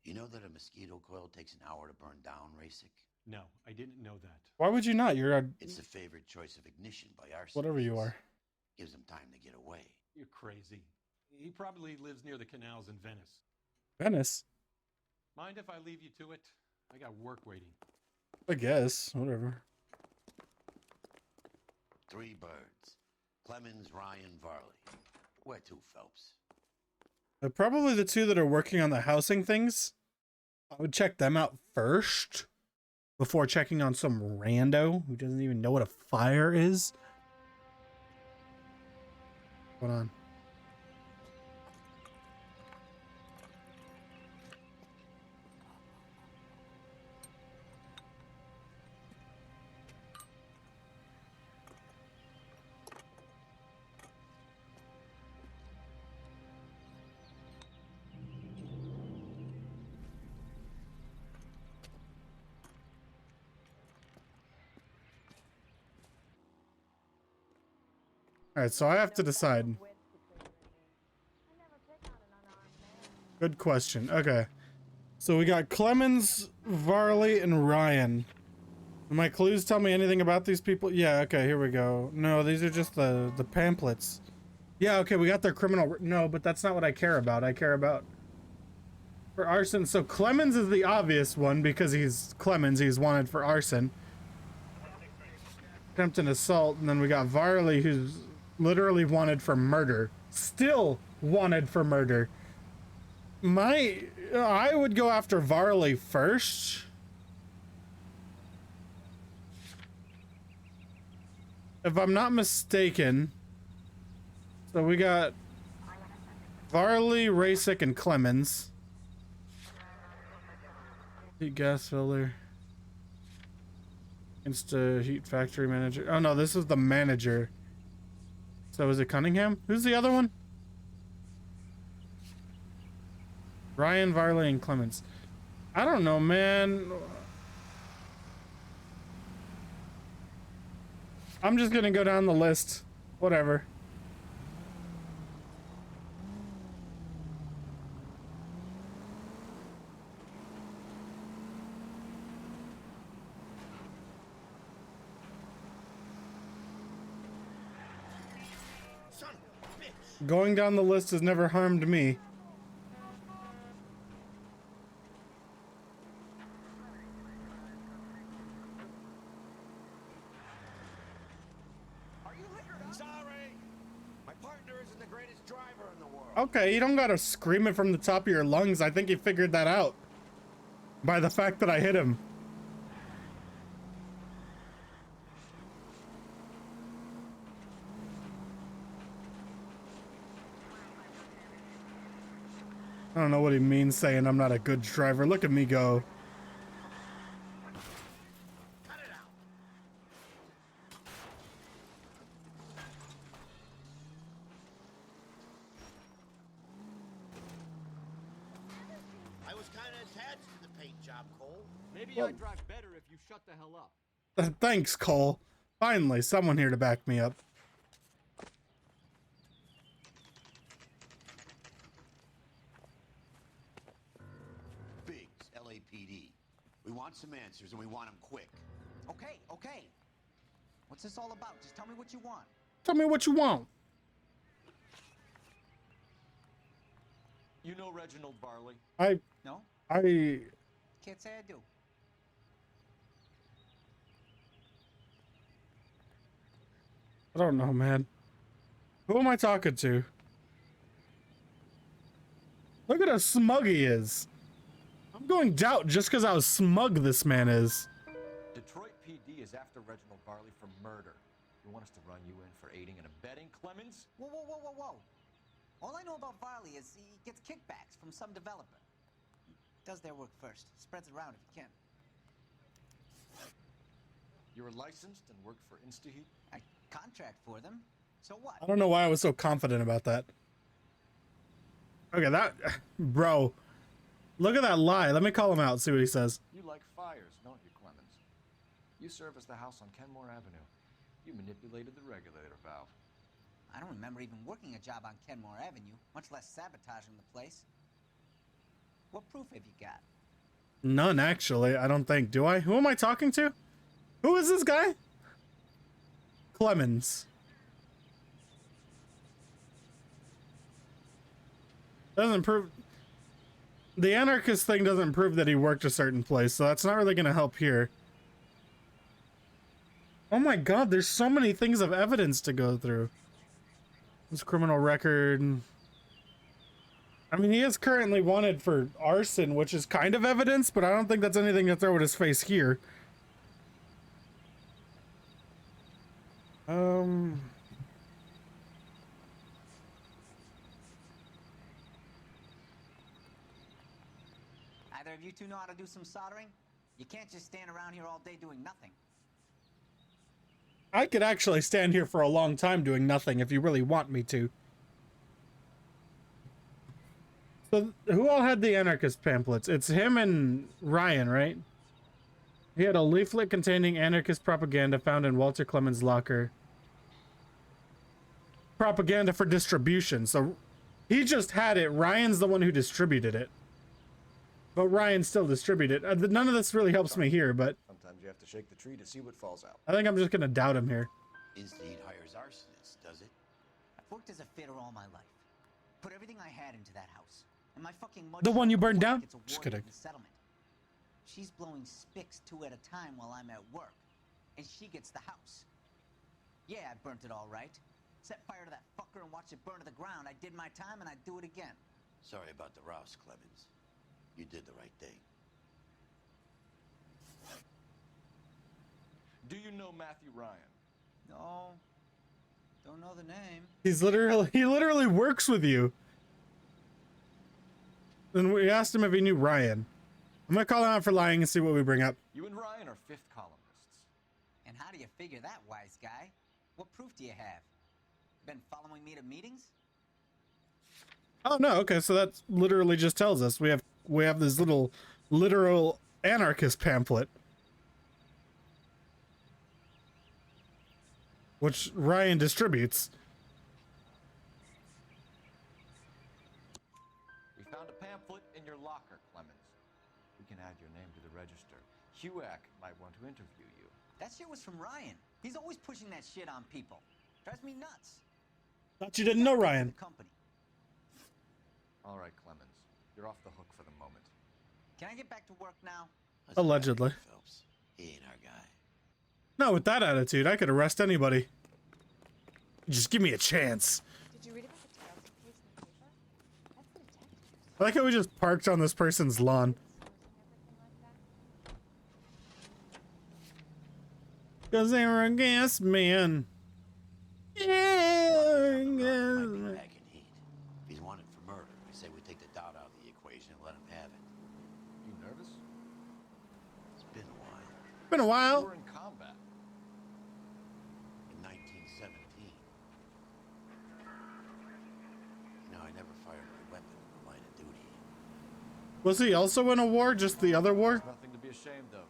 You know that a mosquito coil takes an hour to burn down, Rasick? No, I didn't know that. Why would you not? You're a It's the favorite choice of ignition by arsonists. whatever you are. Gives them time to get away. You're crazy. He probably lives near the canals in Venice. Venice. Mind if I leave you to it? I got work waiting. I guess. Whatever. 3 birds. Clemens, Ryan, Varley. Where to, Phelps? Probably the 2 that are working on the housing things. I would check them out first before checking on some rando who doesn't even know what a fire is. Hold on. All right, so I have to decide. Good question. Okay. So we got Clemens, Varley, and Ryan. Do my clues tell me anything about these people? Yeah, okay, here we go. No, these are just the pamphlets. Yeah, okay, we got their criminal... No, but that's not what I care about. I care about... For arson. So Clemens is the obvious one because he's Clemens. He's wanted for arson. Attempted assault. And then we got Varley, who's literally wanted for murder. Still wanted for murder. I would go after Varley first. If I'm not mistaken. So we got Varley, Rasick, and Clemens. Heat gas filler. Insta heat factory manager. Oh no, this is the manager. So is it Cunningham? Who's the other one? Ryan, Varley, and Clemens. I don't know, man. I'm just gonna go down the list. Whatever. Son of a bitch! Going down the list has never harmed me. Sorry! My partner isn't the greatest driver in the world. Okay, you don't gotta scream it from the top of your lungs. I think he figured that out by the fact that I hit him. I don't know what he means saying I'm not a good driver. Look at me go. I was kind of attached to the paint job, Cole. Maybe Well- I'd drive better if you shut the hell up. Thanks, Cole. Finally, someone here to back me up. Biggs, LAPD. We want some answers, and we want them quick. Okay, okay. What's this all about? Just tell me what you want. Tell me what you want. You know Reginald Barley? No? I Can't say I do. don't know, man. Who am I talking to? Look at how smug he is. I'm going doubt just because how smug this man is. Detroit PD is after Reginald Barley for murder. You want us to run you in for aiding and abetting, Clemens? Whoa, whoa, whoa, whoa, whoa. All I know about Varley is he gets kickbacks from some developer. He does their work first. Spreads it around if he can. You're licensed and work for InstaHeat? I contract for them. So what? I don't know why I was so confident about that. Okay, that... Bro. Look at that lie. Let me call him out, see what he says. You like fires, don't you, Clemens? You serviced the house on Kenmore Avenue. You manipulated the regulator valve. I don't remember even working a job on Kenmore Avenue, much less sabotaging the place. What proof have you got? None, actually. I don't think. Do I? Who am I talking to? Who is this guy? Clemens. Doesn't prove... The anarchist thing doesn't prove that he worked a certain place, so that's not really going to help here. Oh my god, there's so many things of evidence to go through. His criminal record. I mean, he is currently wanted for arson, which is kind of evidence, but I don't think that's anything to throw at his face here. Either of you two know how to do some soldering? You can't just stand around here all day doing nothing. I could actually stand here for a long time doing nothing if you really want me to. So, who all had the anarchist pamphlets? It's him and Ryan, right? He had a leaflet containing anarchist propaganda found in Walter Clemens' locker. Propaganda for distribution. So, he just had it. Ryan's the one who distributed it. But Ryan still distributed it. None of this really helps me here, but... Sometimes you have to shake the tree to see what falls out. I think I'm just gonna doubt him here. InstaHeat hires arsonists, does it? I've worked as a fitter all my life. Put everything I had into that house. And my fucking mud The one you burned down? gets awarded Just kidding. in the settlement. She's blowing spics 2 at a time while I'm at work. And she gets the house. Yeah, I burnt it all right. Set fire to that fucker and watch it burn to the ground. I did my time and I'd do it again. Sorry about the rouse, Clemens. You did the right thing. Do you know Matthew Ryan? No. Don't know the name. He literally works with you. Then we asked him if he knew Ryan. I'm gonna call him out for lying and see what we bring up. You and Ryan are fifth columnists. And how do you figure that, wise guy? What proof do you have? Been following me to meetings? Oh no, okay, so that literally just tells us we have this little literal anarchist pamphlet. which Ryan distributes. We found a pamphlet in your locker, Clemens. We can add your name to the register. HUAC might want to interview you. That shit was from Ryan. He's always pushing that shit on people. Drives me nuts. Thought you didn't know Ryan. Company. All right, Clemens. You're off the hook for the moment. Can I get back to work now? Allegedly. Phelps. He ain't our guy. No, with that attitude, I could arrest anybody. Just give me a chance. Did you read about the Tarleton case in the paper? That's the detective. I like how we just parked on this person's lawn. Cause they were a gas man. Yeah, Back in heat. If he's wanted for murder, I say we take the doubt out of the equation and let him have it. You nervous? It's been a while. Been a while. You were in combat. In 1917. You know, I never fired my weapon in the line of duty. Was he also in a war? Just the other war? There's nothing to be ashamed of.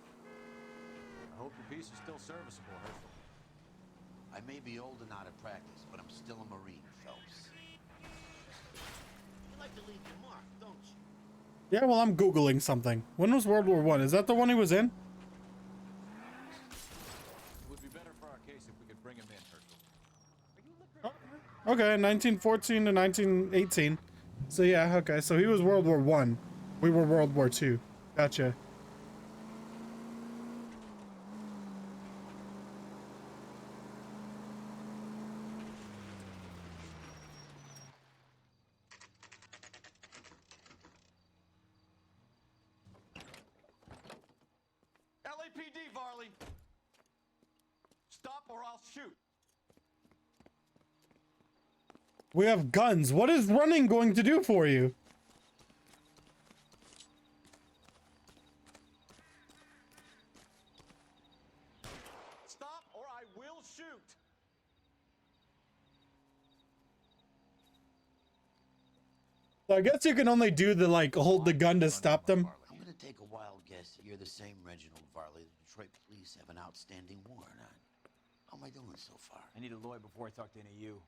I hope your piece is still serviceable, Herschel. I may be old and out of practice, but I'm still a Marine, Phelps. You like to leave your mark, don't you? Yeah, well, I'm Googling something. When was World War I? Is that the one he was in? It would be better for our case if we could bring him in, Herschel. Okay, 1914 to 1918. So yeah, okay. So he was World War I. We were World War II. Gotcha. LAPD, Varley! Stop or I'll shoot! We have guns. What is running going to do for you? Stop or I will shoot! So I guess you can only do the, like, hold the gun to stop them. I'm gonna take a wild guess that you're the same Reginald Varley the Detroit police have an outstanding warrant on. How am I doing so far? I need a lawyer before I talk to any of you.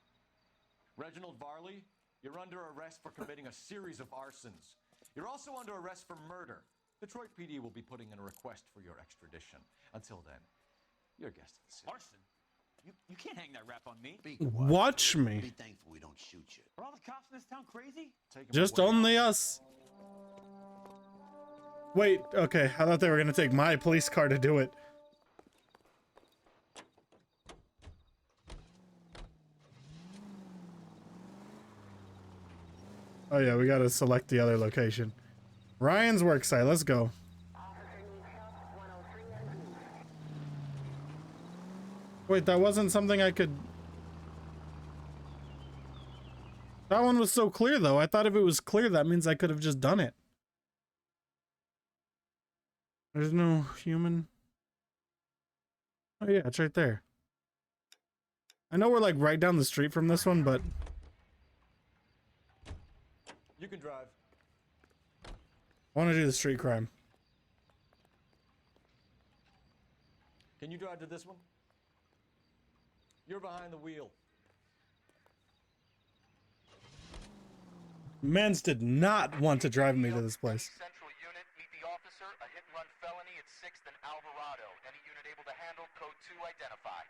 Reginald Varley, you're under arrest for committing a series of arsons. You're also under arrest for murder. Detroit PD will be putting in a request for your extradition. Until then, you're a guest of the city. Arson? You can't hang that rap on me. Watch me. Be thankful we don't shoot you. Are all the cops in this town crazy? Just only us. Wait, okay. I thought they were gonna take my police car to do it. Oh yeah, we gotta select the other location. Ryan's worksite, let's go. Wait, that wasn't something I could... That one was so clear though. I thought if it was clear, that means I could have just done it. There's no human. Oh yeah, it's right there. I know we're like right down the street from this one, but... You can drive. I want to do the street crime. Can you drive to this one? You're behind the wheel. Mans did not want to drive me to this place. Central unit, meet the officer, a hit-and-run felony at 6th and Alvarado. Any unit able to handle, code 2 identify.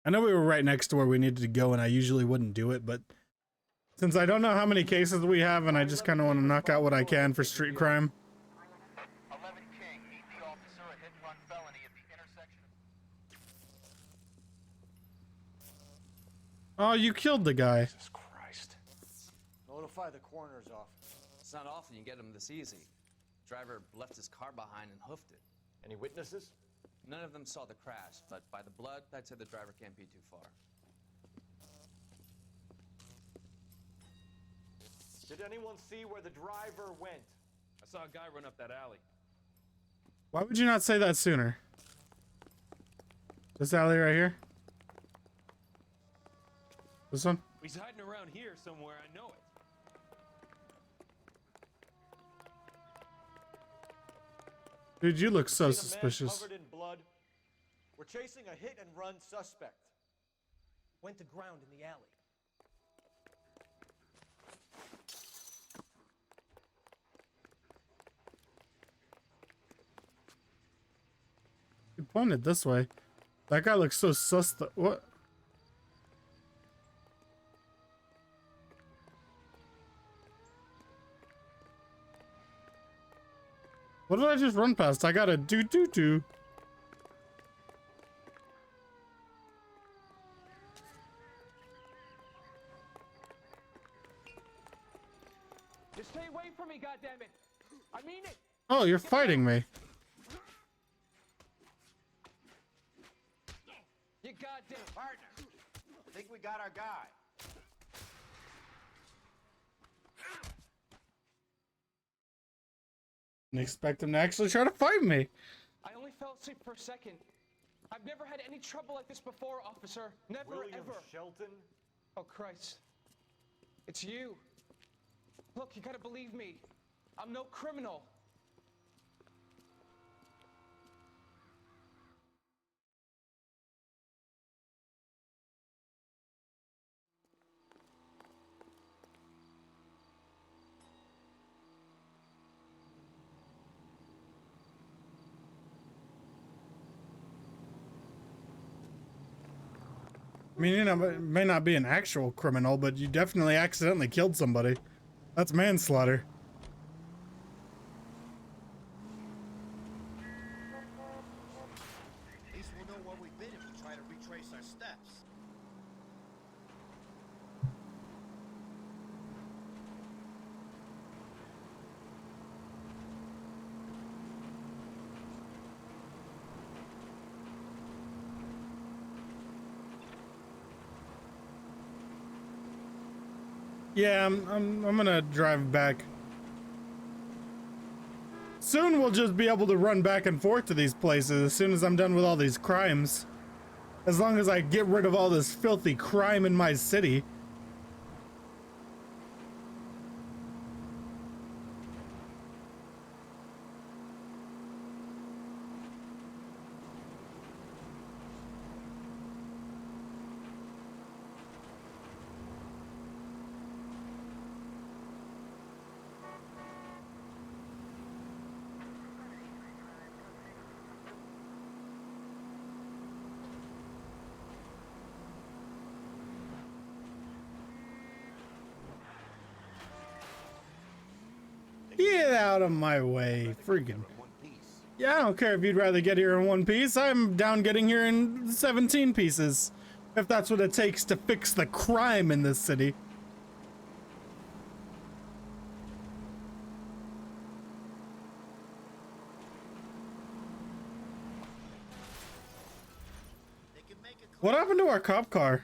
I know we were right next to where we needed to go, and I usually wouldn't do it, but since I don't know how many cases we have, and I just kind of want to knock out what I can for street crime. 11 King, meet the officer, a hit-and-run felony at the intersection of... Oh, you killed the guy. Jesus Christ. Notify the coroner's office. It's not often you get them this easy. Driver left his car behind and hoofed it. Any witnesses? None of them saw the crash, but by the blood, I'd say the driver can't be too far. Did anyone see where the driver went? I saw a guy run up that alley. Why would you not say that sooner? This alley right here? This one? He's hiding around here somewhere, I know it. Dude, you look so Seen a man suspicious. covered in blood. We're chasing a hit-and-run suspect. went to ground in the alley. He pointed this way. That guy looks so sus. What? What did I just run past? I got a do. Just stay away from me, goddammit! I mean it! Oh, you're fighting me. You goddamn partner. I think we got our guy. Didn't expect him to actually try to fight me. I only fell asleep for a second. I've never had any trouble like this before, officer. Never, William ever. Shelton? Oh, Christ. It's you. Look, you gotta believe me. I'm no criminal. I mean, you know, it may not be an actual criminal, but you definitely accidentally killed somebody. That's manslaughter. At least we'll know where we've been if we try to retrace our steps. Yeah, I'm gonna drive back. Soon we'll just be able to run back and forth to these places as soon as I'm done with all these crimes. As long as I get rid of all this filthy crime in my city. Get out of my way, freaking. Yeah, I don't care if you'd rather get here in one piece. I'm down getting here in 17 pieces. If that's what it takes to fix the crime in this city. What happened to our cop car?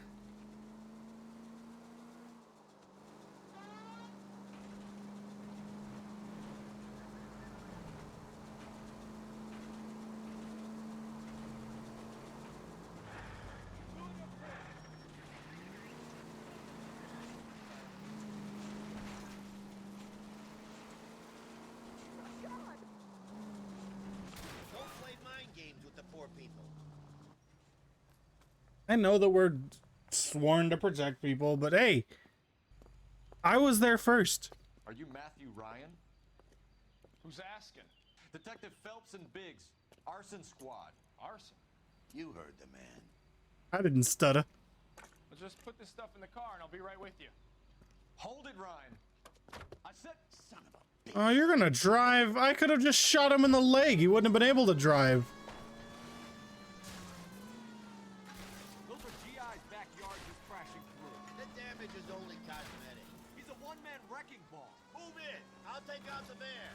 Don't play mind games with the poor people. I know that we're sworn to protect people, but hey, I was there first. Are you Matthew Ryan? Who's asking? Detective Phelps and Biggs, arson squad. Arson? You heard the man. I didn't stutter. Well, just put this stuff in the car and I'll be right with you. Hold it, Ryan. I said, son of a. Oh, you're gonna drive? I could have just shot him in the leg. He wouldn't have been able to drive. Those are GI's backyard just crashing through. The damage is only cosmetic. He's a one-man wrecking ball. Move in. I'll take out the van.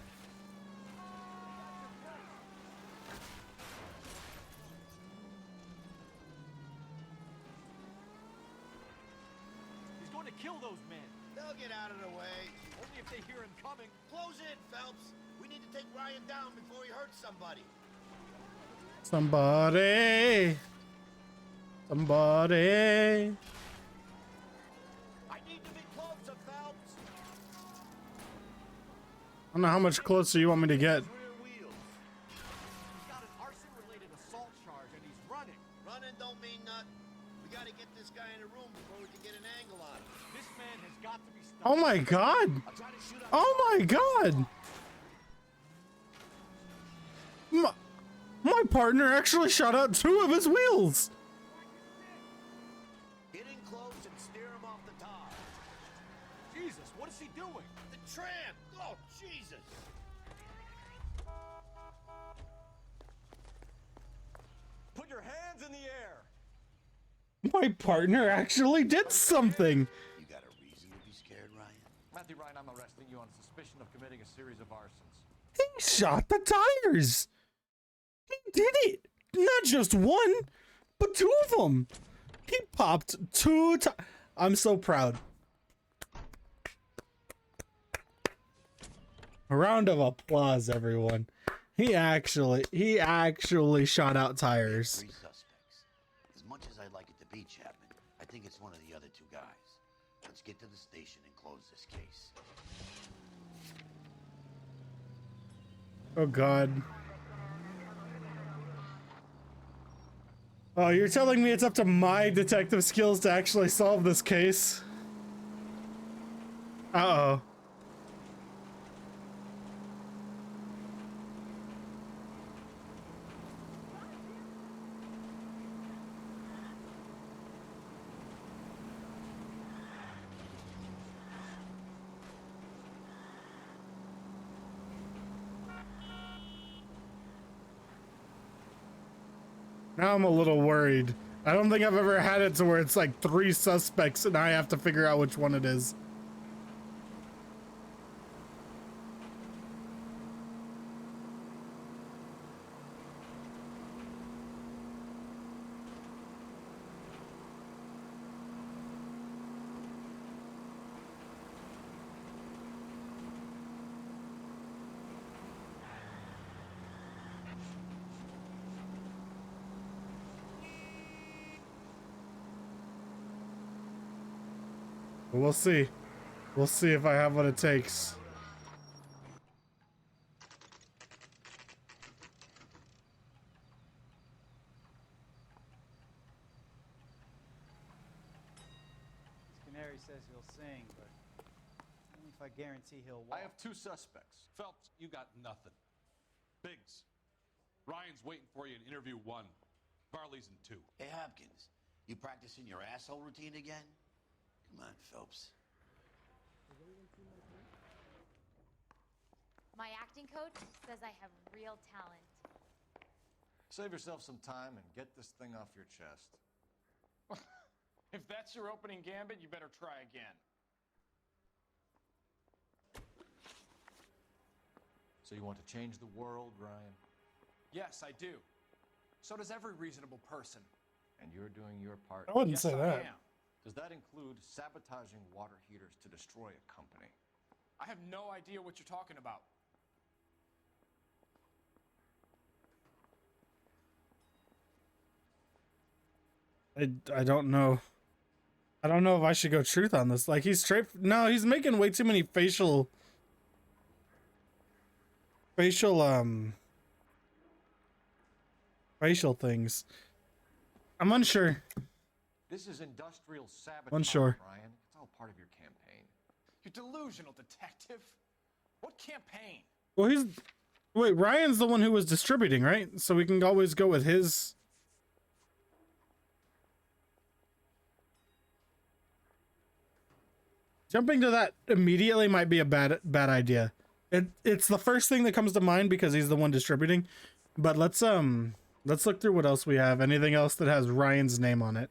He's going to kill those men. They'll get out of the way. Only if they hear him coming. Close in, Phelps. We need to take Ryan down before he hurts somebody. Somebody. Somebody. I need to be closer, Phelps. I don't know how much closer you want me to get. He's got an arson-related assault charge, and he's running. Running don't mean nothing. We gotta get this guy in a room before we can get an angle on him. This man has got to be stopped. Oh my god! Oh my god! My partner actually shot out 2 of his wheels! Get in close and steer him off the tar. Jesus, what is he doing? The tramp! Oh, Jesus! Put your hands in the air! My partner actually did something! You got a reason to be scared, Ryan? Matthew Ryan, I'm arresting you on suspicion of committing a series of arsons. He shot the tires! He did it! Not just one, but 2 of them! He popped 2 times. I'm so proud. A round of applause, everyone. He actually shot out tires. 3 suspects. As much as I'd like it to be Chapman, I think it's one of the other 2 guys. Let's get to the station and close this case. Oh god. Oh, you're telling me it's up to my detective skills to actually solve this case? Uh-oh. Now I'm a little worried. I don't think I've ever had it to where it's like 3 suspects and I have to figure out which one it is. We'll see. We'll see if I have what it takes. Canary says he'll sing, but only if I guarantee he'll walk. I have 2 suspects. Phelps, you got nothing. Biggs, Ryan's waiting for you in interview 1. Varley's in 2. Hey, Hopkins, you practicing your asshole routine again? Come on, Phelps. My acting coach says I have real talent. Save yourself some time and get this thing off your chest. If that's your opening gambit, you better try again. So you want to change the world, Ryan? Yes, I do. So does every reasonable person. And you're doing your part? I wouldn't say that. I am. Does that include sabotaging water heaters to destroy a company? I have no idea what you're talking about. I don't know. I don't know if I should go truth on this. Like he's straight. No, he's making way too many facial things. I'm unsure. This is industrial sabotage, Unsure. Ryan. It's all part of your campaign. You're delusional, detective. What campaign? Well, wait, Ryan's the one who was distributing, right? So we can always go with his. Jumping to that immediately might be a bad idea. It's the first thing that comes to mind because he's the one distributing. But let's look through what else we have. Anything else that has Ryan's name on it?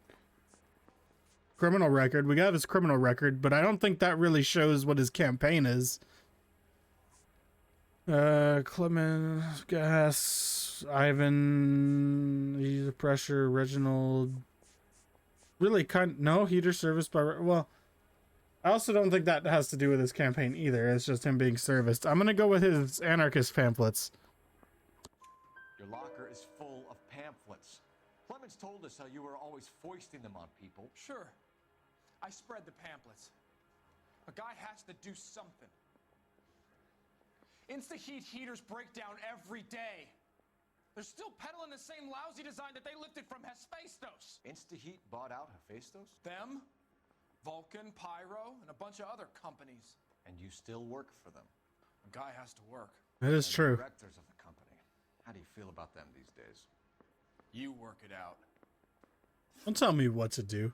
Criminal record. We got his criminal record, but I don't think that really shows what his campaign is. Clement, Gas, Ivan, he's a pressure, Reginald. Really no heater service by, well, I also don't think that has to do with his campaign either. It's just him being serviced. I'm gonna go with his anarchist pamphlets. Your locker is full of pamphlets. Clemens told us how you were always foisting them on people. Sure. I spread the pamphlets. A guy has to do something. Insta-heat heaters break down every day. They're still peddling the same lousy design that they lifted from Hephaestus. InstaHeat bought out Hephaestus? Them, Vulcan, Pyro, and a bunch of other companies. And you still work for them? A guy has to work. That is true. Directors of the company. How do you feel about them these days? You work it out. Don't tell me what to do.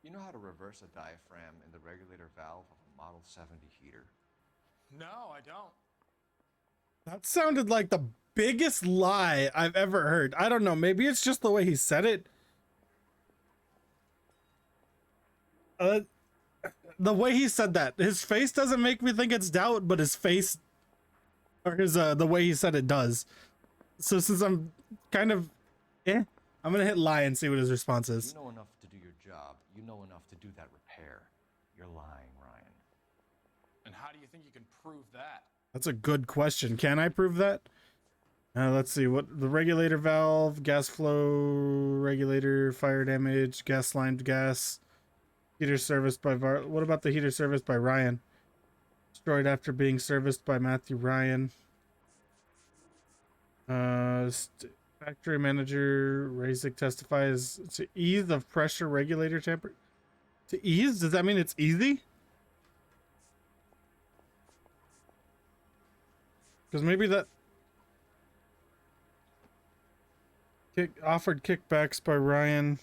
You know how to reverse a diaphragm in the regulator valve of a Model 70 heater? No, I don't. That sounded like the biggest lie I've ever heard. I don't know. Maybe it's just the way he said it. The way he said that, his face doesn't make me think it's doubt, but his face, or his the way he said it does. So since I'm kind of, I'm gonna hit lie and see what his response is. You know enough to do your job. You know enough to do that repair. You're lying, Ryan. And how do you think you can prove that? That's a good question. Can I prove that? Let's see. What the regulator valve, gas flow regulator, fire damage, gas lined gas, heater serviced by what about the heater serviced by Ryan? Destroyed after being serviced by Matthew Ryan. Factory manager Razik testifies to ease of pressure regulator tamper. To ease? Does that mean it's easy? Because maybe that offered kickbacks by Ryan.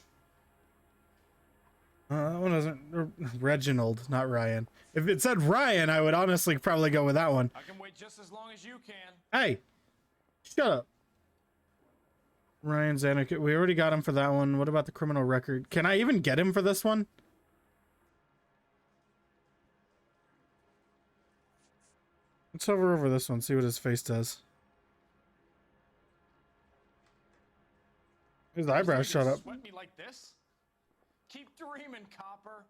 That one doesn't. Reginald, not Ryan. If it said Ryan, I would honestly probably go with that one. I can wait just as long as you can. Hey, shut up. Ryan Zanuck. We already got him for that one. What about the criminal record? Can I even get him for this one? Let's hover over this one, see what his face does. His eyebrows shut up. Sweat me like this? Keep dreaming, copper.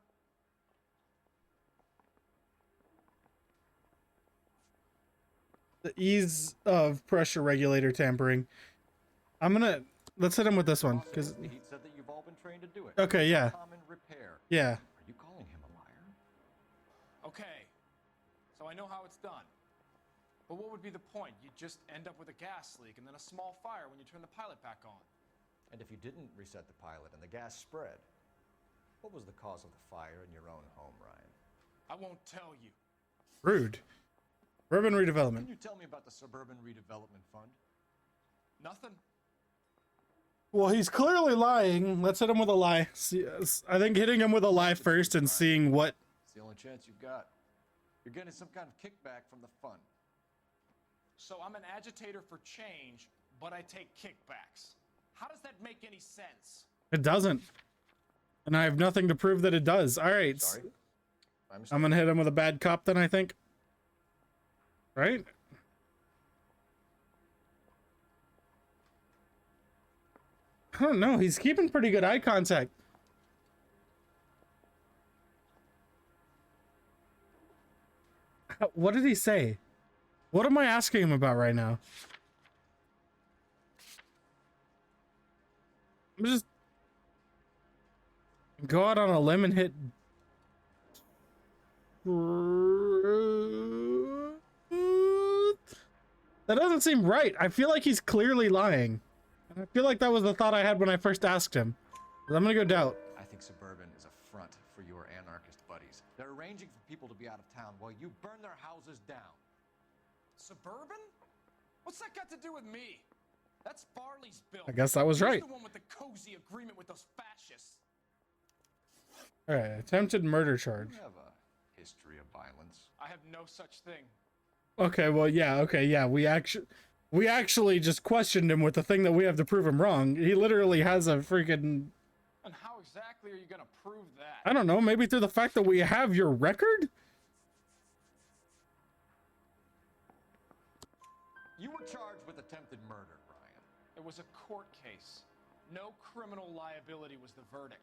The ease of pressure regulator tampering. Let's hit him with this one, because He said that you've all been trained to do it. Okay, yeah. Common repair. Yeah. Are you calling him a liar? Okay, so I know how it's done. But what would be the point? You'd just end up with a gas leak and then a small fire when you turn the pilot back on. And if you didn't reset the pilot and the gas spread, what was the cause of the fire in your own home, Ryan? I won't tell you. Rude. Urban redevelopment. Can you tell me about the Suburban Redevelopment Fund? Nothing. Well, he's clearly lying. Let's hit him with a lie. See, I think hitting him with a lie first and seeing what. It's the only chance you've got. You're getting some kind of kickback from the fund. So I'm an agitator for change, but I take kickbacks. How does that make any sense? It doesn't. And I have nothing to prove that it does. All right. Sorry. I'm going to hit him with a bad cop then, I think. Right? I don't know. He's keeping pretty good eye contact. What did he say? What am I asking him about right now? I'm just go out on a limb and hit. That doesn't seem right. I feel like he's clearly lying. And I feel like that was the thought I had when I first asked him. I'm gonna go doubt. I think Suburban is a front for your anarchist buddies. They're arranging for people to be out of town while you burn their houses down. Suburban? What's that got to do with me? That's Farley's bill. I guess that was right. He's the one with the cozy agreement with those fascists. All right, attempted murder charge. You have a history of violence. I have no such thing. Okay, well, yeah, okay, yeah. We actually just questioned him with the thing that we have to prove him wrong. He literally has a freaking. And how exactly are you gonna prove that? I don't know. Maybe through the fact that we have your record. You were charged with attempted murder, Ryan. It was a court case. No criminal liability was the verdict.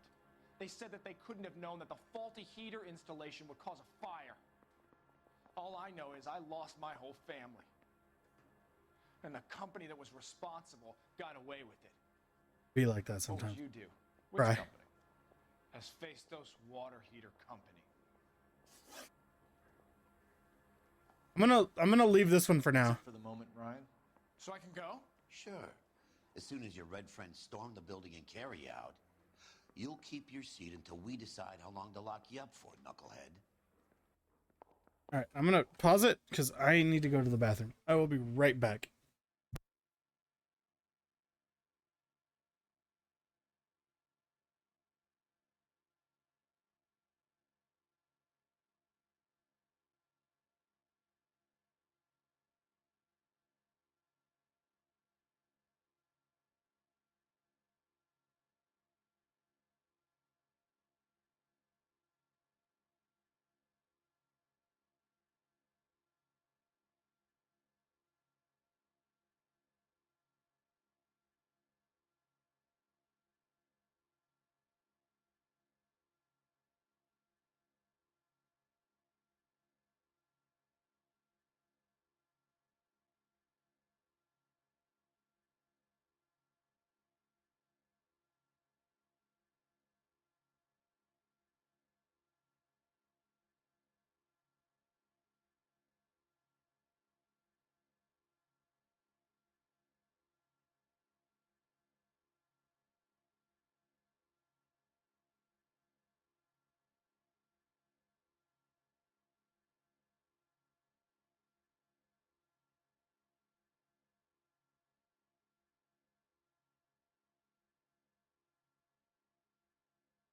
They said that they couldn't have known that the faulty heater installation would cause a fire. All I know is I lost my whole family. And the company that was responsible got away with it. Be like that What sometimes. would you do? Which Right. company? Hephaestus Water Heater Company. I'm gonna leave this one for now. For the moment, Ryan. So I can go? Sure. As soon as your red friends storm the building and carry out, you'll keep your seat until we decide how long to lock you up for, knucklehead. All right, I'm gonna pause it because I need to go to the bathroom. I will be right back.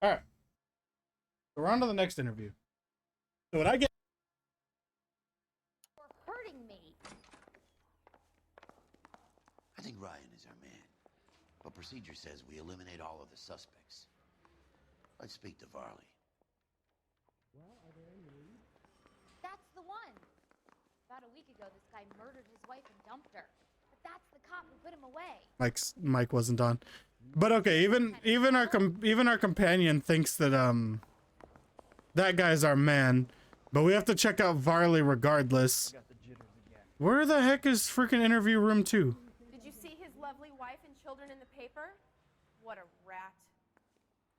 All right, so we're on to the next interview. So what I get? You're hurting me. I think Ryan is our man, but procedure says we eliminate all of the suspects. Let's speak to Varley. Well, are there any leads? That's the one. About a week ago, this guy murdered his wife and dumped her. But that's the cop who put him away. Mike's mic wasn't on, but okay. Even our companion thinks that that guy's our man, but we have to check out Varley regardless. Where the heck is freaking interview room 2? Did you see his lovely wife and children in the paper? What a rat.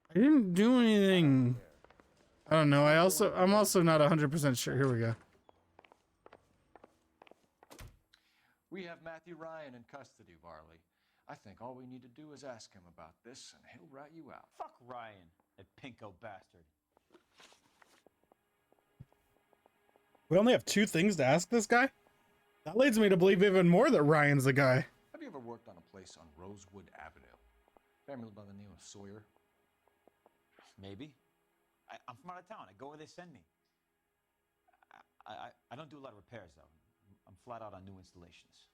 I didn't do anything. I don't know. I'm also not 100% sure. Here we go. We have Matthew Ryan in custody, Varley. I think all we need to do is ask him about this, and he'll rat you out. Fuck Ryan, that pinko bastard. We only have 2 things to ask this guy? That leads me to believe even more that Ryan's the guy. Have you ever worked on a place on Rosewood Avenue? Family by the name of Sawyer? Maybe. I'm from out of town. I go where they send me. I don't do a lot of repairs, though. I'm flat out on new installations.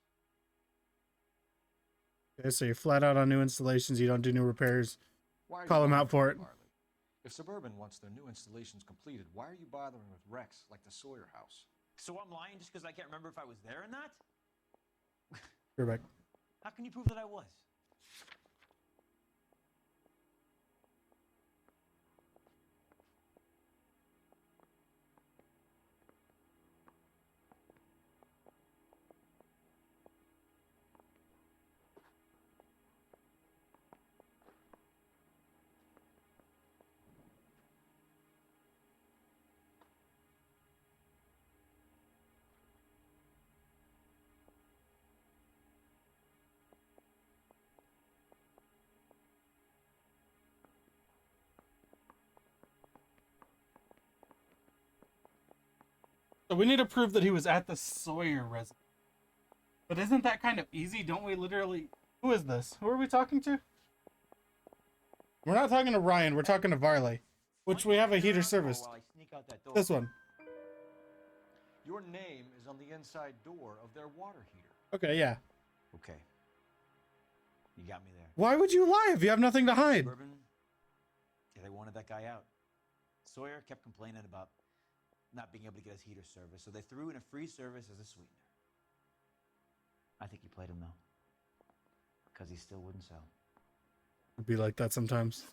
Okay, so you're flat out on new installations. You don't do new repairs. Call him out for it. Varley? If Suburban wants their new installations completed, why are you bothering with wrecks like the Sawyer house? So I'm lying just because I can't remember if I was there or not? You're back. How can you prove that I was? So we need to prove that he was at the Sawyer residence. But isn't that kind of easy? Don't we literally... Who is this? Who are we talking to? We're not talking to Ryan. We're talking to Varley. Which we have a heater service. This one. Your name is on the inside door of their water heater. Okay, yeah. Okay. You got me there. Why would you lie if you have nothing to hide? Suburban, yeah, they wanted that guy out. Sawyer kept complaining about not being able to get his heater service, so they threw in a free service as a sweetener. I think he played him, though. Because he still wouldn't sell. It'd be like that sometimes.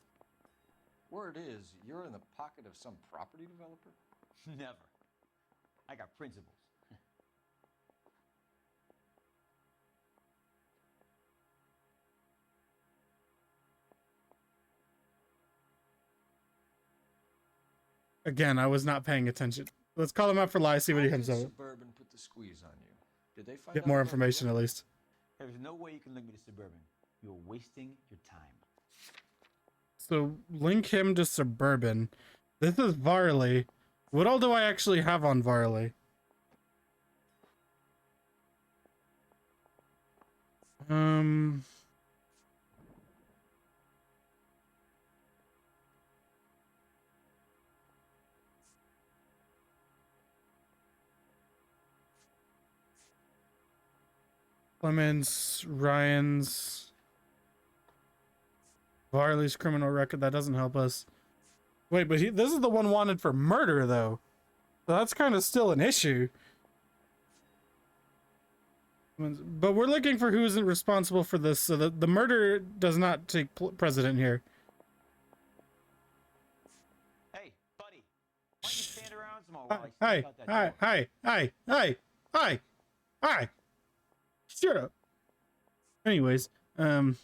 Word is, you're in the pocket of some property developer? Never. I got principles. Again, I was not paying attention. Let's call him up for lies, see what he comes up with. Suburban put the squeeze on you. Did they find Get out more about the information wreck? at least. There's no way you can link me to Suburban. You're wasting your time. So link him to Suburban. This is Varley. What all do I actually have on Varley? Clemens, Ryan's, Varley's criminal record. That doesn't help us. Wait, but this is the one wanted for murder, though. So that's kind of still an issue. But we're looking for who's responsible for this, so that the murder does not take precedent here. Hey, buddy. Why don't you stand around some more while I Hi, sneak out that door? hi. Shut up. Anyways, keto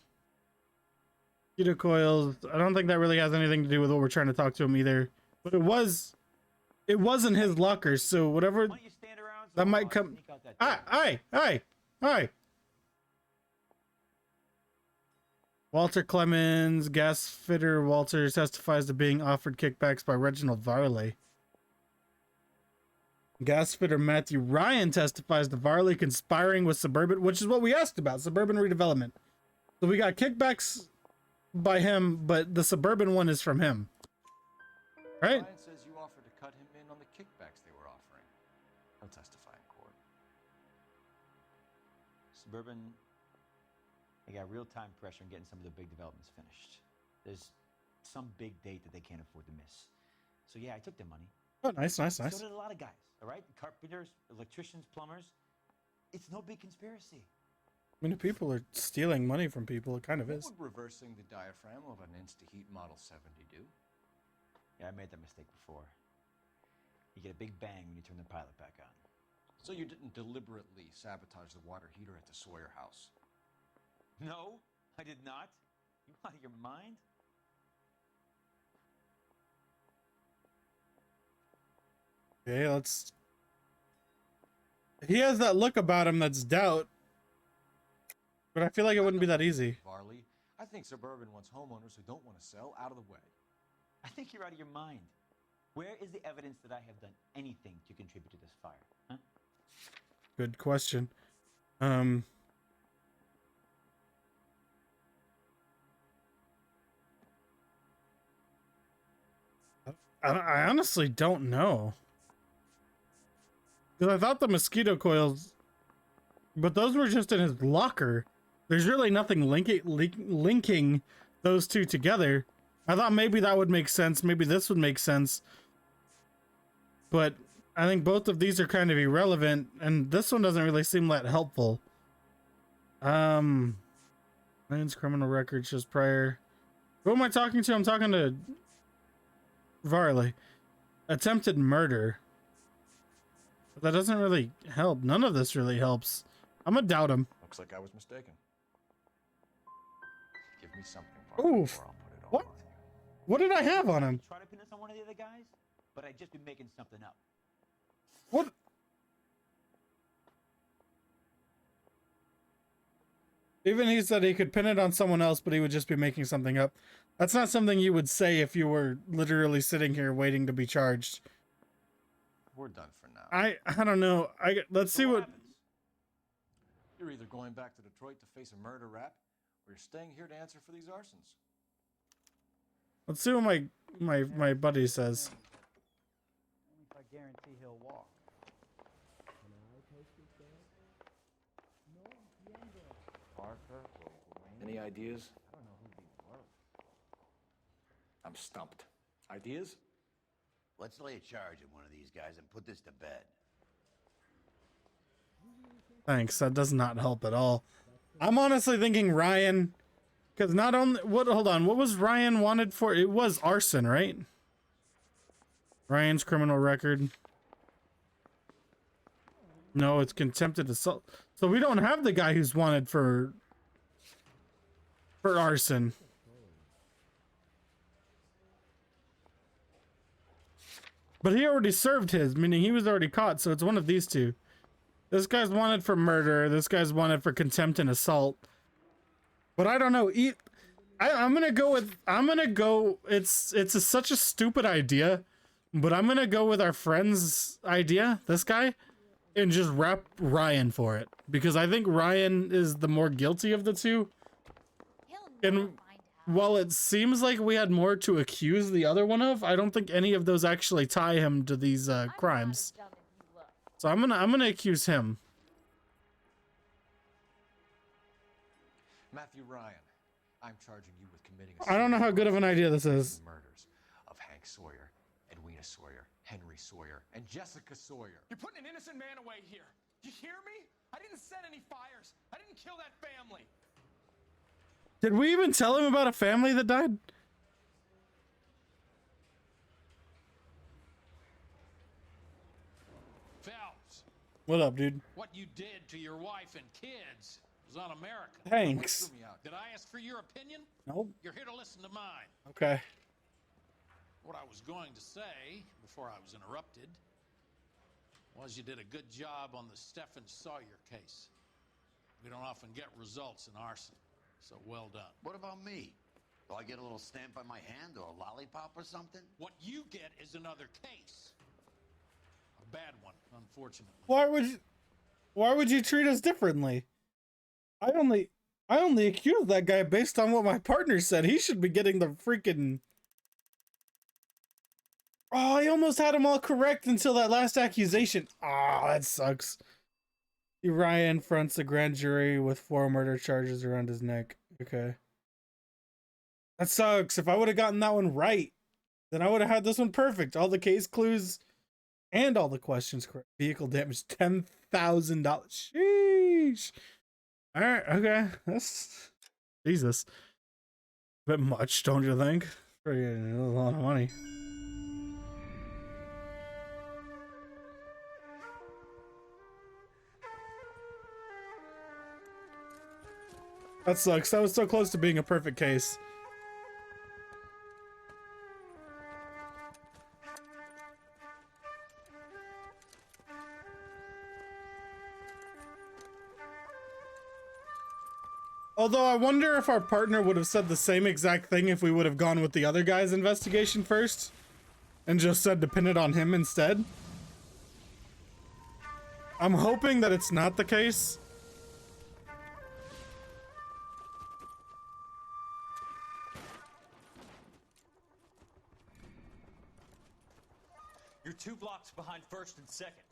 coils. I don't think that really has anything to do with what we're trying to talk to him either. But it wasn't his locker, so whatever that might come. Hi. Walter Clemens, gas fitter Walter testifies to being offered kickbacks by Reginald Varley. Gas fitter Matthew Ryan testifies to Varley conspiring with Suburban, which is what we asked about, Suburban redevelopment. So we got kickbacks by him, but the Suburban one is from him. Right? Ryan says you offered to cut him in on the kickbacks they were offering. He'll testify in court. Suburban, they got real-time pressure on getting some of the big developments finished. There's some big date that they can't afford to miss. So yeah, I took their money. Oh, nice. So did a lot of guys, all right? Carpenters, electricians, plumbers. It's no big conspiracy. I mean, if people are stealing money from people, it kind of is. What would reversing the diaphragm of an Insta-Heat Model 70 do? Yeah, I made that mistake before. You get a big bang when you turn the pilot back on. So you didn't deliberately sabotage the water heater at the Sawyer house? No, I did not. You out of your mind? Okay, let's... He has that look about him that's doubt. But I feel like it wouldn't be that easy. Varley, I think Suburban wants homeowners who don't want to sell out of the way. I think you're out of your mind. Where is the evidence that I have done anything to contribute to this fire? Huh? Good question. I honestly don't know. Because I thought the mosquito coils, but those were just in his locker. There's really nothing linking those two together. I thought maybe that would make sense. Maybe this would make sense. But I think both of these are kind of irrelevant, and this one doesn't really seem that helpful. Man's criminal record shows prior. Who am I talking to? I'm talking to Varley. Attempted murder. But that doesn't really help. None of this really helps. I'm gonna doubt him. Looks like I was mistaken. Give me something, Varley, Oof. or I'll put it all What? on you. What did I have on him? Try to pin this on one of the other guys, but I'd just be making something up. What? Even he said he could pin it on someone else, but he would just be making something up. That's not something you would say if you were literally sitting here waiting to be charged. We're done for now. I don't know. Let's see what. You're either going back to Detroit to face a murder rap, or you're staying here to answer for these arsons. Let's see what my buddy says. Only if I guarantee he'll walk. Any ideas? I don't know who'd be worse. I'm stumped. Ideas? Let's lay a charge at one of these guys and put this to bed. Thanks. That does not help at all. I'm honestly thinking Ryan, because not only hold on, what was Ryan wanted for? It was arson, right? Ryan's criminal record. No, it's attempted assault. So we don't have the guy who's wanted for arson. But he already served his, meaning he was already caught, so it's one of these two. This guy's wanted for murder, this guy's wanted for contempt and assault. But I don't know. I'm gonna go with. It's such a stupid idea, but I'm gonna go with our friend's idea. This guy, and just rep Ryan for it because I think Ryan is the more guilty of the two. And while it seems like we had more to accuse the other one of, I don't think any of those actually tie him to these crimes. So I'm gonna accuse him. Matthew Ryan, I'm charging you with committing I don't know how good of an idea this is. murders of Hank Sawyer, Edwina Sawyer, Henry Sawyer, and Jessica Sawyer. You're putting an innocent man away here. Do you hear me? I didn't set any fires. I didn't kill that family. Did we even tell him about a family that died? Phelps, What up, dude? what you did to your wife and kids was un-American. Thanks. Did I ask for your opinion? Nope. You're here to listen to mine. Okay. What I was going to say before I was interrupted was you did a good job on the Stephen Sawyer case. We don't often get results in arson, so well done. What about me? Do I get a little stamp on my hand or a lollipop or something? What you get is another case. A bad one, unfortunately. Why would you treat us differently? I only accused that guy based on what my partner said. He should be getting the freaking... Oh, I almost had him all correct until that last accusation. Ah, that sucks. Ryan fronts the grand jury with 4 murder charges around his neck. Okay. That sucks. If I would have gotten that one right, then I would have had this one perfect. All the case clues and all the questions correct. Vehicle damage, $10,000. Sheesh. All right, okay. That's... Jesus. A bit much, don't you think? Pretty a lot of money. That sucks. That was so close to being a perfect case. Although I wonder if our partner would have said the same exact thing if we would have gone with the other guy's investigation first and just said to pin it on him instead. I'm hoping that it's not the case. You're 2 blocks behind 1st and 2nd.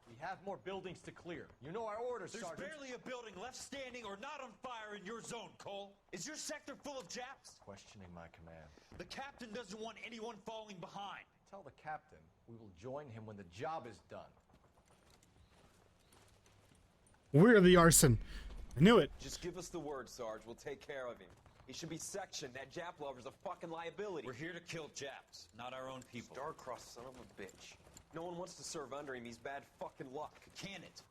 We have more buildings to clear. You know our orders, There's Sergeant. barely a building left standing or not on fire in your zone, Cole. Is your sector full of Japs? Questioning my command. The captain doesn't want anyone falling behind. Tell the captain we will join him when the job is done. We're the arson. I knew it. Just give us the word, Sarge. We'll take care of him. He should be sectioned. That Jap lover's a fucking liability. We're here to kill Japs, not our own people. Star-crossed son of a bitch. No one wants to serve under him. He's bad fucking luck. Can it?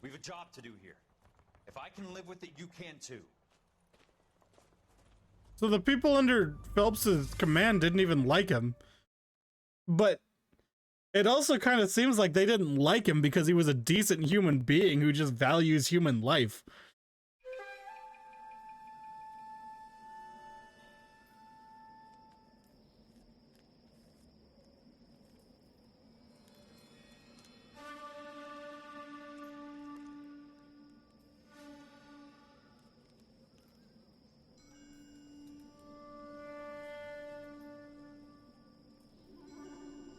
We've a job to do here. If I can live with it, you can too. So the people under Phelps's command didn't even like him. But it also kind of seems like they didn't like him because he was a decent human being who just values human life.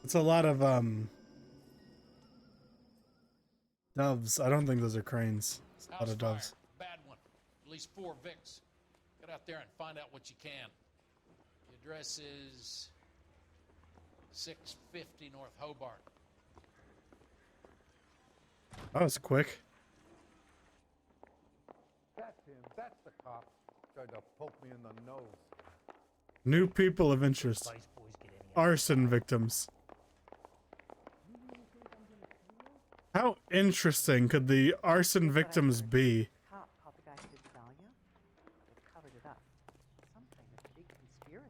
It's a lot of doves. I don't think those are cranes. It's a lot House of doves. fire, bad one. At least 4 Vicks. Get out there and find out what you can. The address is 650 North Hobart. That was quick. That's him. That's the cop. Tried to poke me in the nose. New people of interest. Arson victims. How interesting could the arson victims be? Cop called the guy who did Dahlia. They covered it up. Some kind of big conspiracy.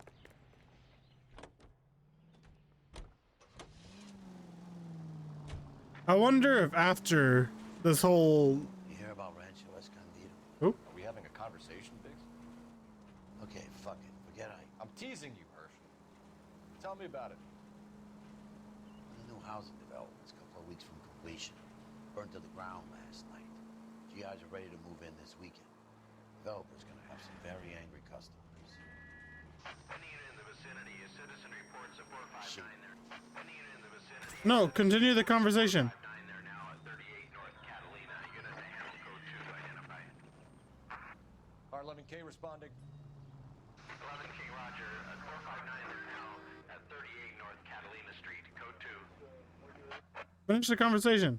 I wonder if after this whole... You hear about Rancho Escondido? Who? Are we having a conversation? teasing you, Hirsch. Tell me about it. The new housing development's a couple of weeks from completion. Burned to the ground last night. GIs are ready to move in this weekend. Developer's gonna have some very angry customers. Any unit in the vicinity, a citizen reports a 459 there. Any unit in the vicinity. No, continue the conversation. They're now at 38 North Catalina. Unit to handle code 2 to identify. R11K responding. 11K Roger. 459 they're now at 38 North Catalina Street. Code 2. Finish the conversation.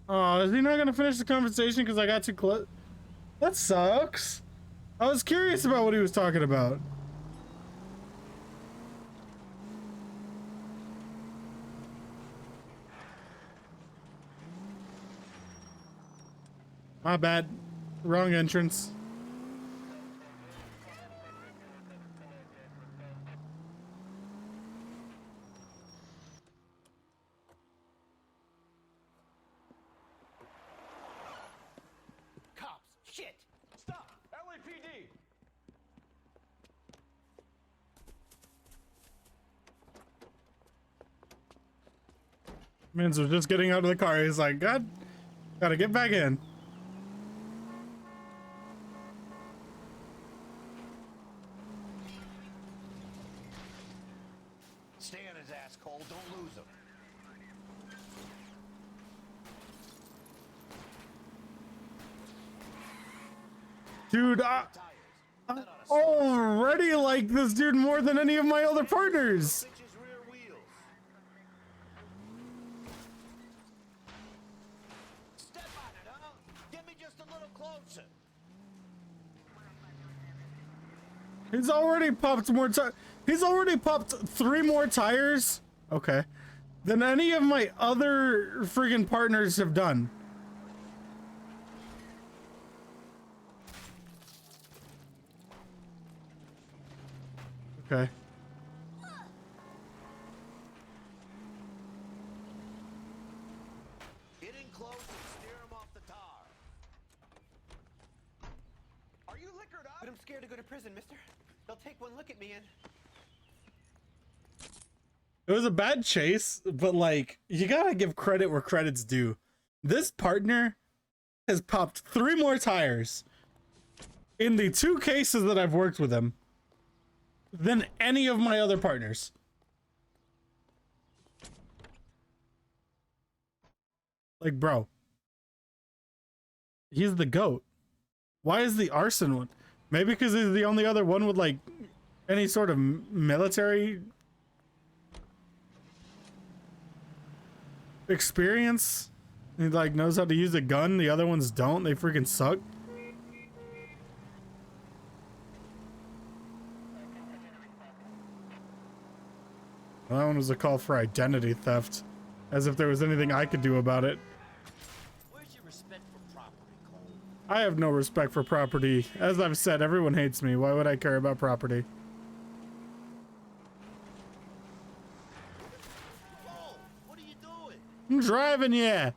Oh, is he not gonna finish the conversation because I got too close? That sucks. I was curious about what he was talking about. My bad. Wrong entrance. Cops! Shit! Stop! LAPD! Mans was just getting out of the car. He's like, God, gotta get back in. Stay on his ass, Cole. Don't lose him. Dude, I already like this dude more than any of my other partners. Step on it, huh? Get me just a little closer. He's already popped more tires. He's already popped 3 more tires. Okay. Than any of my other friggin' partners have done. Okay. Get in close and steer him off the tar. Are you liquored up? But I'm scared to go to prison, mister. They'll take one look at me and... It was a bad chase, but like, you gotta give credit where credit's due. This partner has popped 3 more tires in the 2 cases that I've worked with him than any of my other partners. Like, bro, he's the GOAT. Why is the arson one? Maybe because he's the only other one with like any sort of military experience. He like knows how to use a gun. The other ones don't. They freaking suck. Well, that one was a call for identity theft, as if there was anything I could do about it. Where's your respect for property, Cole? I have no respect for property. As I've said, everyone hates me. Why would I care about property? Cole, what are you doing? I'm driving, yeah.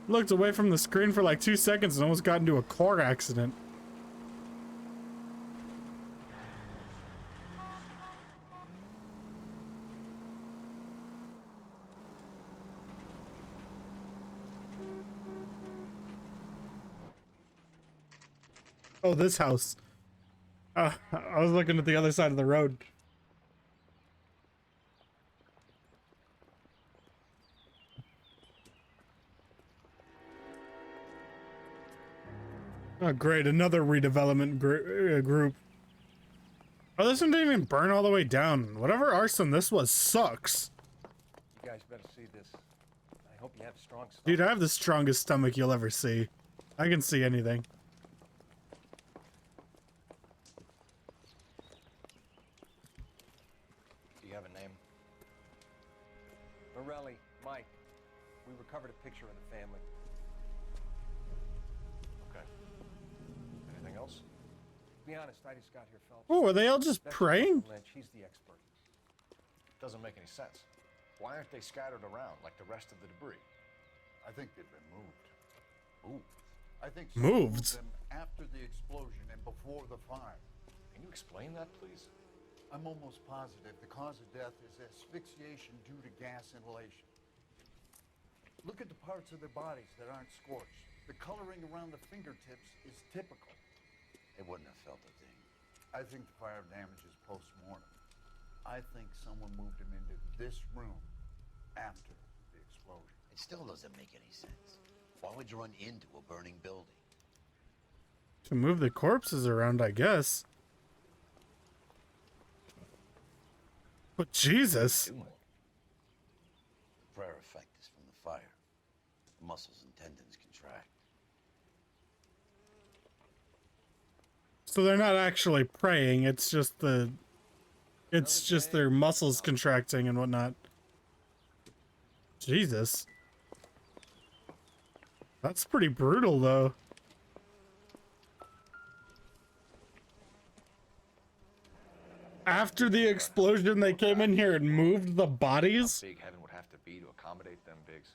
Looked away from the screen for like 2 seconds and almost got into a car accident. Oh, this house. I was looking at the other side of the road. Oh, great. Another redevelopment group. Oh, this one didn't even burn all the way down. Whatever arson this was sucks. You guys better see this. I hope you have strong stomach. Dude, I have the strongest stomach you'll ever see. I can see anything. Do you have a name? Morelli, Mike. We recovered a picture of the family. Okay. Anything else? To be honest, I just got here, Phelps. Oh, are they all just That's praying? Lynch. He's the expert. Doesn't make any sense. Why aren't they scattered around like the rest of the debris? I think they've been moved. Moved? I think someone Moved? them after the explosion and before the fire. Can you explain that, please? I'm almost positive the cause of death is asphyxiation due to gas inhalation. Look at the parts of their bodies that aren't scorched. The coloring around the fingertips is typical. They wouldn't have felt a thing. I think the fire damage is post-mortem. I think someone moved him into this room after the explosion. It still doesn't make any sense. Why would you run into a burning building? To move the corpses around, I guess. But Jesus. Prayer effect is from the fire. Muscles and tendons contract. So they're not actually praying, it's just their muscles contracting and whatnot. Jesus. That's pretty brutal, though. After the explosion, they came in here and moved the bodies? How big heaven would have to be to accommodate them, Biggs?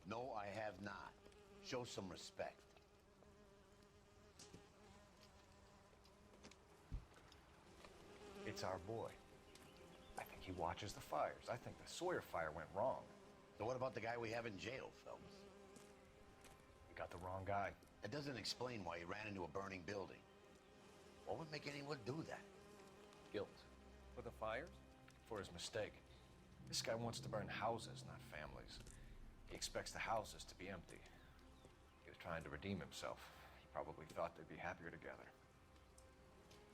No, I have not. Show some respect. It's our boy. I think he watches the fires. I think the Sawyer fire went wrong. So what about the guy we have in jail, Phelps? We got the wrong guy. It doesn't explain why he ran into a burning building. What would make anyone do that? Guilt. For the fires? For his mistake. This guy wants to burn houses, not families. He expects the houses to be empty. He was trying to redeem himself. He probably thought they'd be happier together.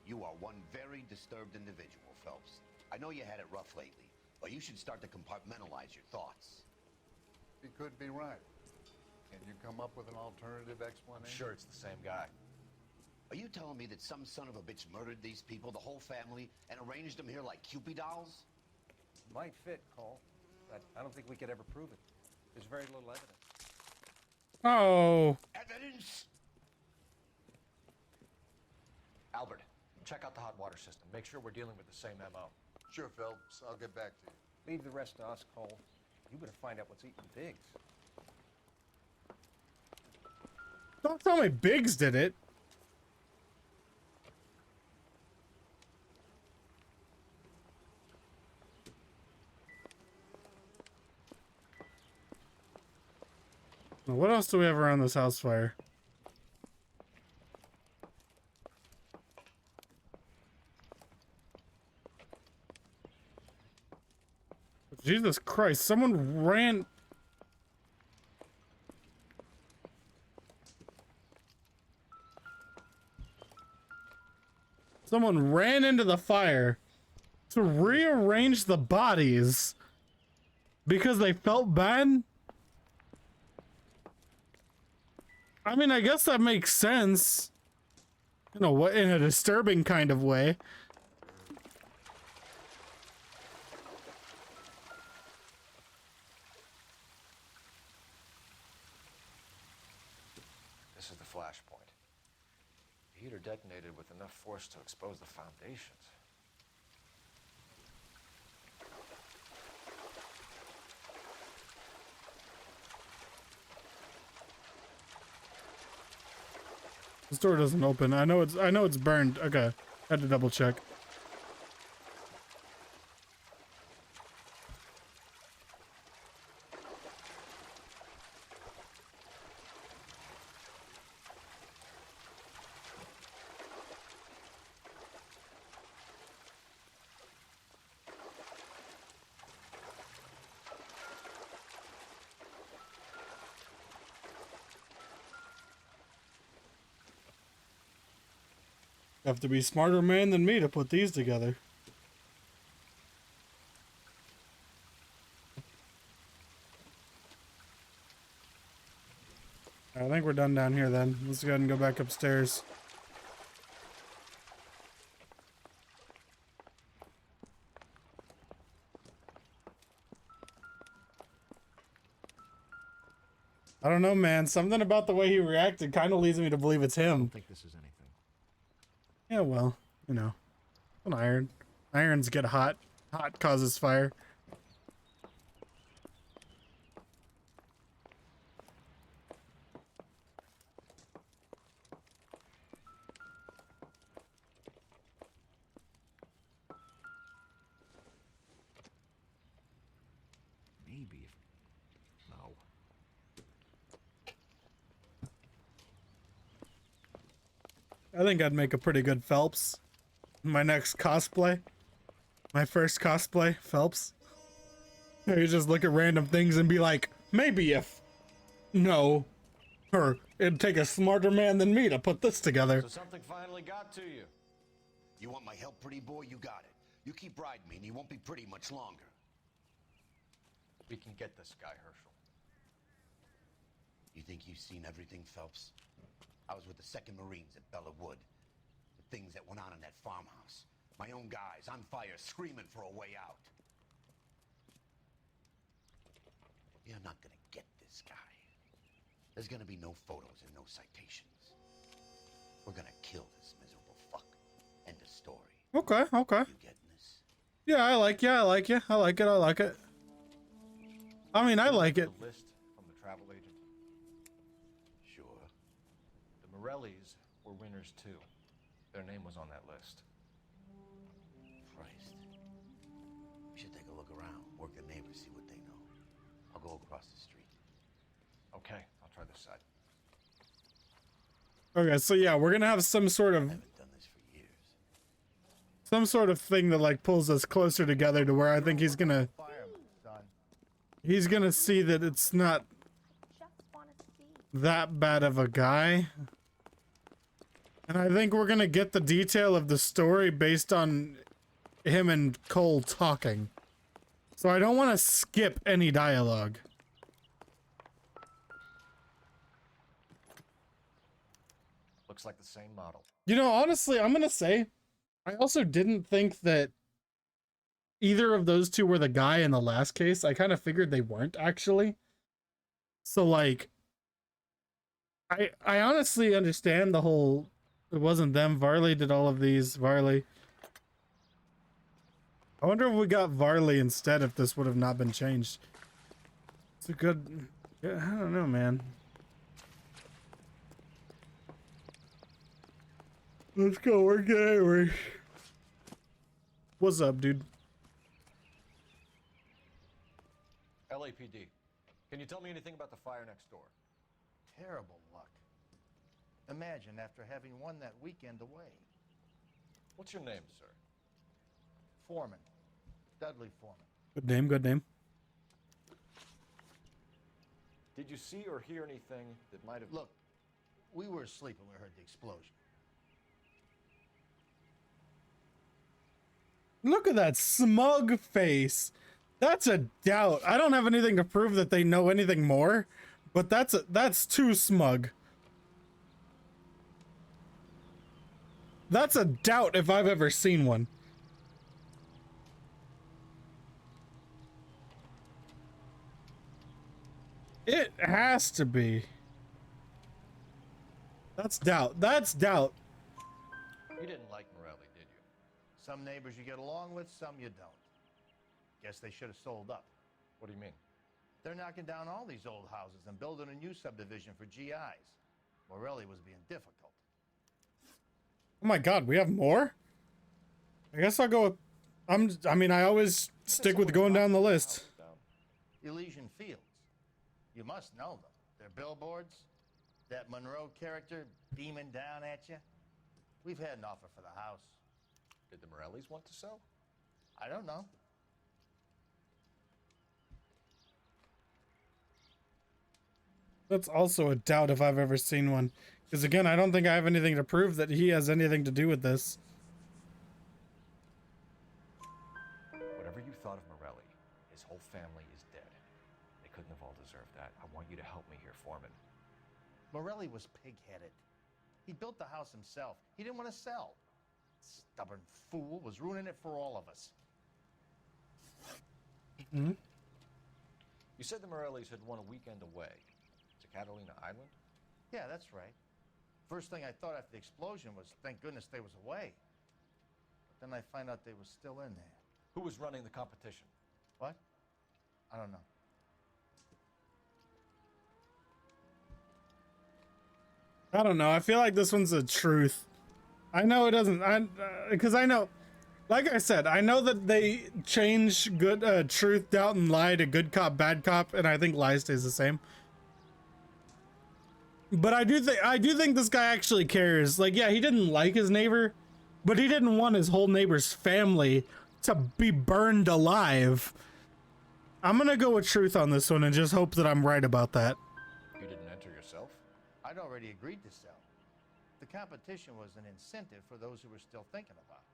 You are one very disturbed individual, Phelps. I know you had it rough lately, but you should start to compartmentalize your thoughts. He could be right. Can you come up with an alternative explanation? I'm sure it's the same guy. Are you telling me that some son of a bitch murdered these people, the whole family, and arranged them here like Cupid dolls? Might fit, Cole, but I don't think we could ever prove it. There's very little evidence. Oh. Evidence? Albert, check out the hot water system. Make sure we're dealing with the same MO. Sure, Phelps. I'll get back to you. Leave the rest to us, Cole. You better find out what's eating Biggs. Don't tell me Biggs did it. What else do we have around this house fire? Jesus Christ, someone ran... Someone ran into the fire to rearrange the bodies because they felt bad? I mean, I guess that makes sense. You know what, in a disturbing kind of way. This is the flashpoint. The heater detonated with enough force to expose the foundations. This door doesn't open. I know it's burned. Okay. Had to double check. Have to be a smarter man than me to put these together. I think we're done down here then. Let's go ahead and go back upstairs. I don't know, man. Something about the way he reacted kind of leads me to believe it's him. I don't think this is anything. Yeah, well, you know, an iron. Irons get hot. Hot causes fire. I think I'd make a pretty good Phelps. My next cosplay. My first cosplay, Phelps. You just look at random things and be like, maybe if... No. Or it'd take a smarter man than me to put this together. So something finally got to you. You want my help, pretty boy? You got it. You keep riding me and you won't be pretty much longer. We can get this guy, Herschel. You think you've seen everything, Phelps? I was with the 2nd Marines at Bella Wood. The things that went on in that farmhouse. My own guys on fire, screaming for a way out. You're not gonna get this guy. There's gonna be no photos and no citations. We're gonna kill this miserable fuck. End of story. Okay, okay. You getting this? Yeah, I like you. I like you. I like it. I like it. I mean, I like it. The list from the travel agent. Sure. The Morellis were winners too. Their name was on that list. Christ. We should take a look around, work the neighbors, see what they know. I'll go across the street. Okay, I'll try this side. Okay, so yeah, we're gonna have some sort of... Some sort of thing that like pulls us closer together to where I think he's gonna... He's gonna see that it's not that bad of a guy. And I think we're gonna get the detail of the story based on him and Cole talking. So I don't want to skip any dialogue. Looks like the same model. You know, honestly, I'm gonna say, I also didn't think that either of those two were the guy in the last case. I kind of figured they weren't, actually. So, like, I honestly understand the whole, it wasn't them. Varley did all of these. Varley. I wonder if we got Varley instead, if this would have not been changed. It's a good, yeah, I don't know, man. Let's go work it anyway. What's up, dude? LAPD. Can you tell me anything about the fire next door? Terrible luck. Imagine after having won that weekend away. What's your name, sir? Foreman. Dudley Foreman. Good name, good name. Did you see or hear anything that might have... Look, we were asleep when we heard the explosion. Look at that smug face. That's a doubt. I don't have anything to prove that they know anything more, but that's too smug. That's a doubt if I've ever seen one. It has to be. That's doubt. That's doubt. You didn't like Morelli, did you? Some neighbors you get along with, some you don't. Guess they should have sold up. What do you mean? They're knocking down all these old houses and building a new subdivision for GIs. Morelli was being difficult. Oh my god, we have more? I guess I'll go with... I mean, I always stick with going down the list. Elysian Fields. You must know them. Their billboards. That Monroe character beaming down at you. We've had an offer for the house. Did the Morellis want to sell? I don't know. That's also a doubt if I've ever seen one. Because again, I don't think I have anything to prove that he has anything to do with this. Whatever you thought of Morelli, his whole family is dead. They couldn't have all deserved that. I want you to help me here, Foreman. Morelli was pig-headed. He built the house himself. He didn't want to sell. Stubborn fool was ruining it for all of us. Mm-hmm. You said the Morellis had won a weekend away to Catalina Island? Yeah, that's right. First thing I thought after the explosion was, thank goodness they was away. But then I find out they was still in there. Who was running the competition? What? I don't know. I don't know. I feel like this one's a truth. I know it doesn't. Because I know, like I said, I know that they change good truth, doubt, and lie to good cop, bad cop, and I think lie stays the same. But I do think this guy actually cares. Like, yeah, he didn't like his neighbor, but he didn't want his whole neighbor's family to be burned alive. I'm gonna go with truth on this one and just hope that I'm right about that. You didn't enter yourself? I'd already agreed to sell. The competition was an incentive for those who were still thinking about it.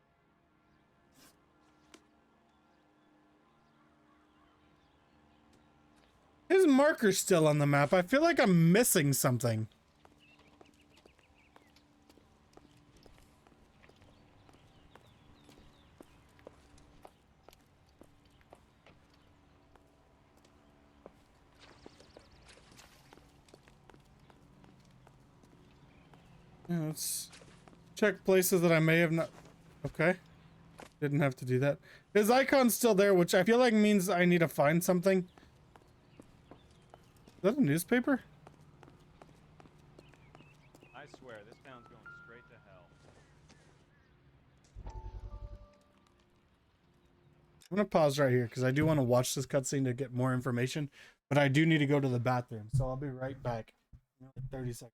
His marker's still on the map. I feel like I'm missing something. Yeah, let's check places that I may have not... Okay. Didn't have to do that. His icon's still there, which I feel like means I need to find something. Is that a newspaper? I swear, this town's going straight to hell. I'm gonna pause right here because I do want to watch this cutscene to get more information, but I do need to go to the bathroom, so I'll be right back. 30 seconds.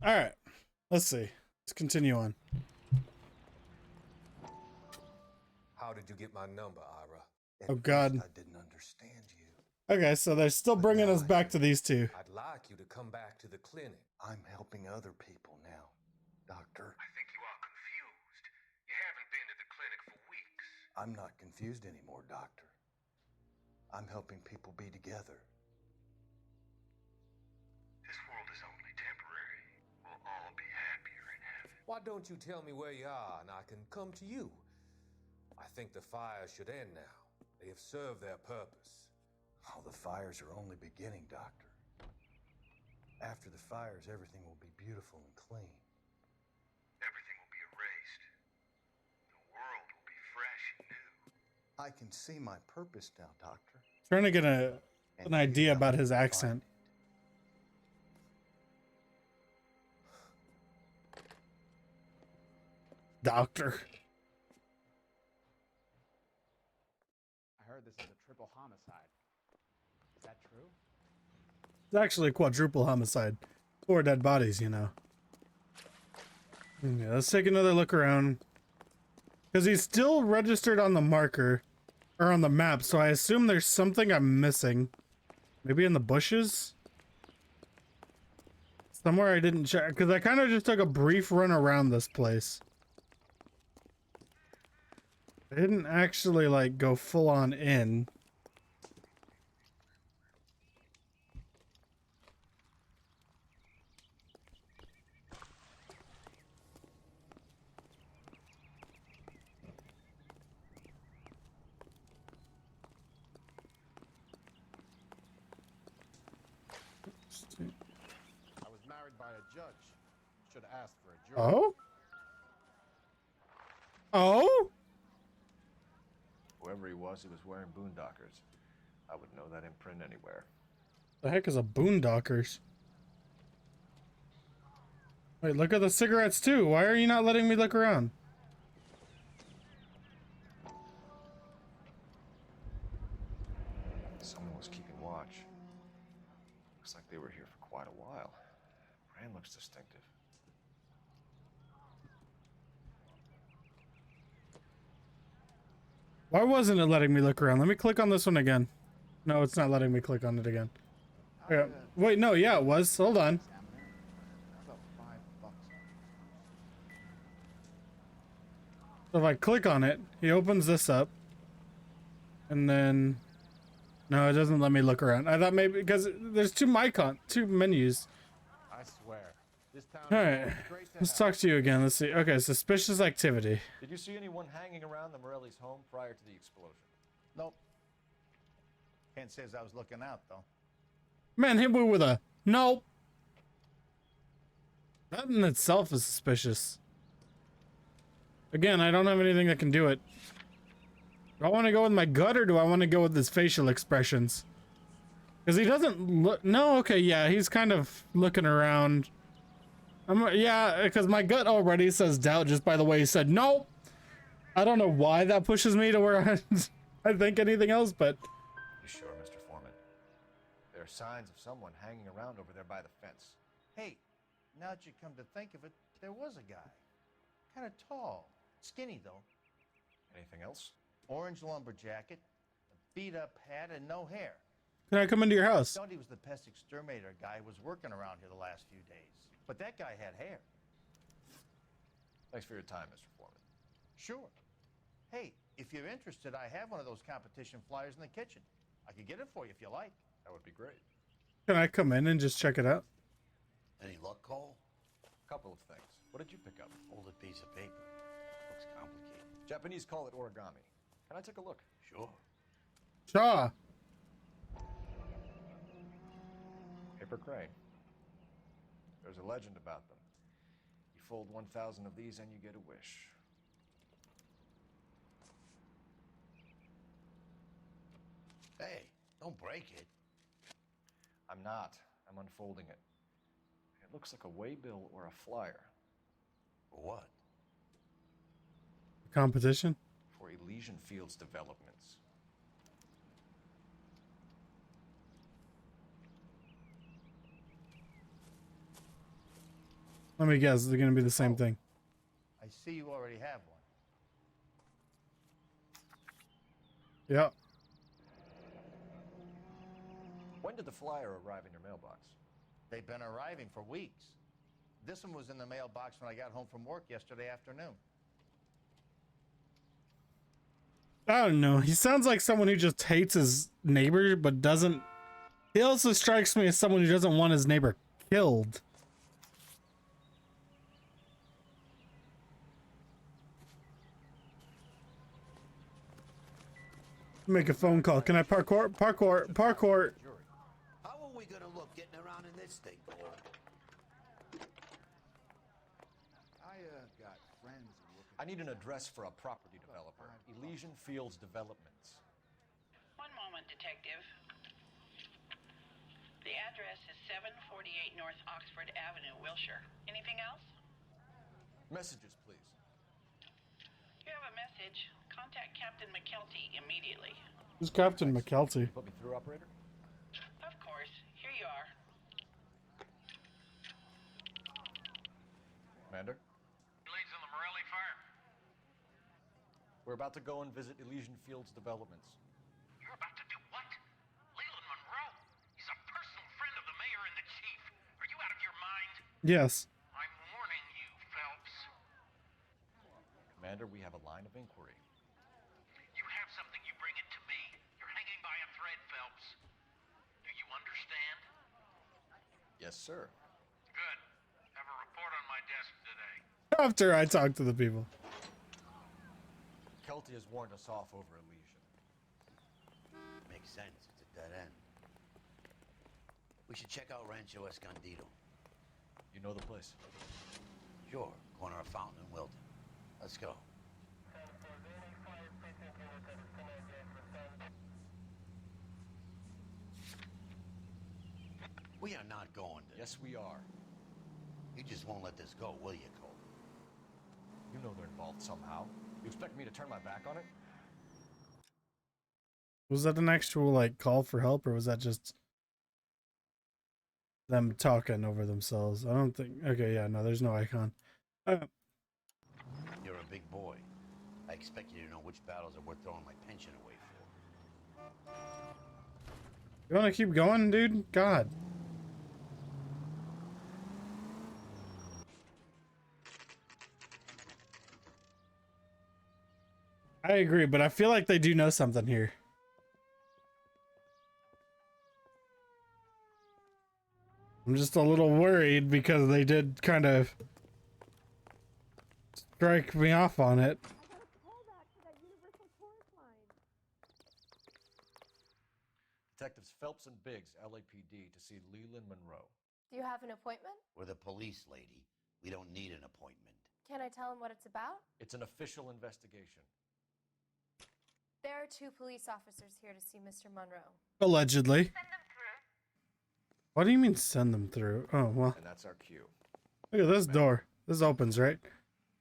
All right, let's see. Let's continue on. How did you get my number, Ira? Oh God. I didn't understand you. Okay, so they're still bringing us back to these two. I'd like you to come back to the clinic. I'm helping other people now, Doctor. I think you are confused. You haven't been to the clinic for weeks. I'm not confused anymore, Doctor. I'm helping people be together. This world is only temporary. We'll all be happier in heaven. Why don't you tell me where you are and I can come to you? I think the fires should end now. They have served their purpose. Oh, the fires are only beginning, Doctor. After the fires, everything will be beautiful and clean. Everything will be erased. The world will be fresh and new. I can see my purpose now, Doctor. Trying to get an idea about his accent. Doctor. I heard this is a triple homicide. Is that true? It's actually a quadruple homicide. 4 dead bodies, you know. Yeah, let's take another look around. Because he's still registered on the marker. Or on the map, so I assume there's something I'm missing. Maybe in the bushes? Somewhere I didn't check. Because I kind of just took a brief run around this place. I didn't actually, like, go full on in. I was married by a judge. Should have asked for a jury. Oh? Oh? Whoever he was wearing boondockers. I would know that imprint anywhere. The heck is a boondockers? Wait, look at the cigarettes too. Why are you not letting me look around? looks distinctive. Why wasn't it letting me look around? Let me click on this one again. No, it's not letting me click on it again. Yeah. Wait, no, yeah, it was. Hold on. So if I click on it, he opens this up. And then... No, it doesn't let me look around. I thought maybe... Because there's two menus. I swear, this town Alright, is great to let's have. talk to you again. Let's see. Okay, suspicious activity. Did you see anyone hanging around the Morelli's home prior to the explosion? Nope. Can't say as I was looking out, though. Man, hit me with a nope. That in itself is suspicious. Again, I don't have anything that can do it. Do I want to go with my gut or do I want to go with his facial expressions? Because he doesn't look... No, okay, yeah, he's kind of looking around. Yeah, because my gut already says doubt just by the way he said no. I don't know why that pushes me to where I think anything else, but... You sure, Mr. Foreman? There are signs of someone hanging around over there by the fence. Hey, now that you come to think of it, there was a guy. Kind of tall. Skinny, though. Anything else? Orange lumber jacket, a beat-up hat, and no hair. Can I come into your house? I thought he was the pest exterminator guy who was working around here the last few days. But that guy had hair. Thanks for your time, Mr. Foreman. Sure. Hey, if you're interested, I have one of those competition flyers in the kitchen. I could get it for you if you like. That would be great. Can I come in and just check it out? Any luck, Cole? Couple of things. What did you pick up? Folded piece of paper. Looks complicated. Japanese call it origami. Can I take a look? Sure. Sure. Paper crane. There's a legend about them. You fold 1,000 of these and you get a wish. Hey, don't break it. I'm not. I'm unfolding it. It looks like a waybill or a flyer. For what? Competition? For Elysian Fields developments. Let me guess, they're going to be the same thing. I see you already have one. Yeah. When did the flyer arrive in your mailbox? They've been arriving for weeks. This one was in the mailbox when I got home from work yesterday afternoon. I don't know. He sounds like someone who just hates his neighbor, but doesn't... He also strikes me as someone who doesn't want his neighbor killed. Make a phone call. Can I parkour? Parkour. Parkour. How are we gonna look getting around in this thing, Cole? Got friends looking. I need an address for a property developer. Elysian Fields Developments. One moment, Detective. The address is 748 North Oxford Avenue, Wilshire. Anything else? Messages, please. You have a message. Contact Captain McKelty immediately. Who's Captain McKelty? Put me through, operator. Of course. Here you are. Commander? Leads on the Morelli fire. We're about to go and visit Elysian Fields Developments. You're about to do what? Leland Monroe? He's a personal friend of the mayor and the chief. Are you out of your mind? Yes. I'm warning you, Phelps. Commander, we have a line of inquiry. You have something, you bring it to me. You're hanging by a thread, Phelps. Do you understand? Yes, sir. Good. Have a report on my desk today. After I talk to the people. Kelty has warned us off over Elysian. Makes sense. It's a dead end. We should check out Rancho Escondido. You know the place? Sure. Corner of Fountain and Wilton. Let's go. We are not going to. Yes, we are. You just won't let this go, will you, Cole? You know they're involved somehow. You expect me to turn my back on it? Was that an actual, like, call for help, or was that just... them talking over themselves. I don't think. Okay, yeah, no, there's no icon. You're a big boy. I expect you to know which battles are worth throwing my pension away for. You want to keep going, dude? God. I agree, but I feel like they do know something here. I'm just a little worried because they did kind of strike me off on it. Detectives Phelps and Biggs, LAPD, to see Leland Monroe. Do you have an appointment? We're the police, lady. We don't need an appointment. Can I tell him what it's about? It's an official investigation. There are 2 police officers here to see Mr. Monroe. Allegedly. What do you mean send them through? Oh, well. And that's our cue. Look at this door. This opens, right?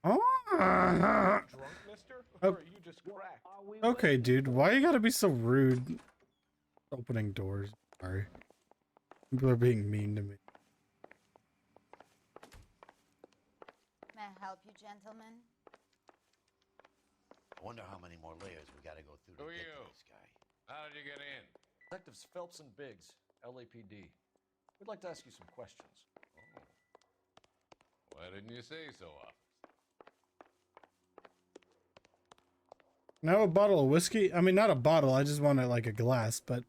Oh. Drunk, mister? Oh. Or you just cracked? Okay, dude. Why you gotta be so rude? Opening doors. Sorry. People are being mean to me. May I help you, gentlemen? I wonder how many more layers we gotta go through to Who are get you? to this guy. How did you get in? Detectives Phelps and Biggs, LAPD. We'd like to ask you some questions. Oh. Why didn't you say so, officer? Now a bottle of whiskey? I mean, not a bottle. I just wanted like a glass, but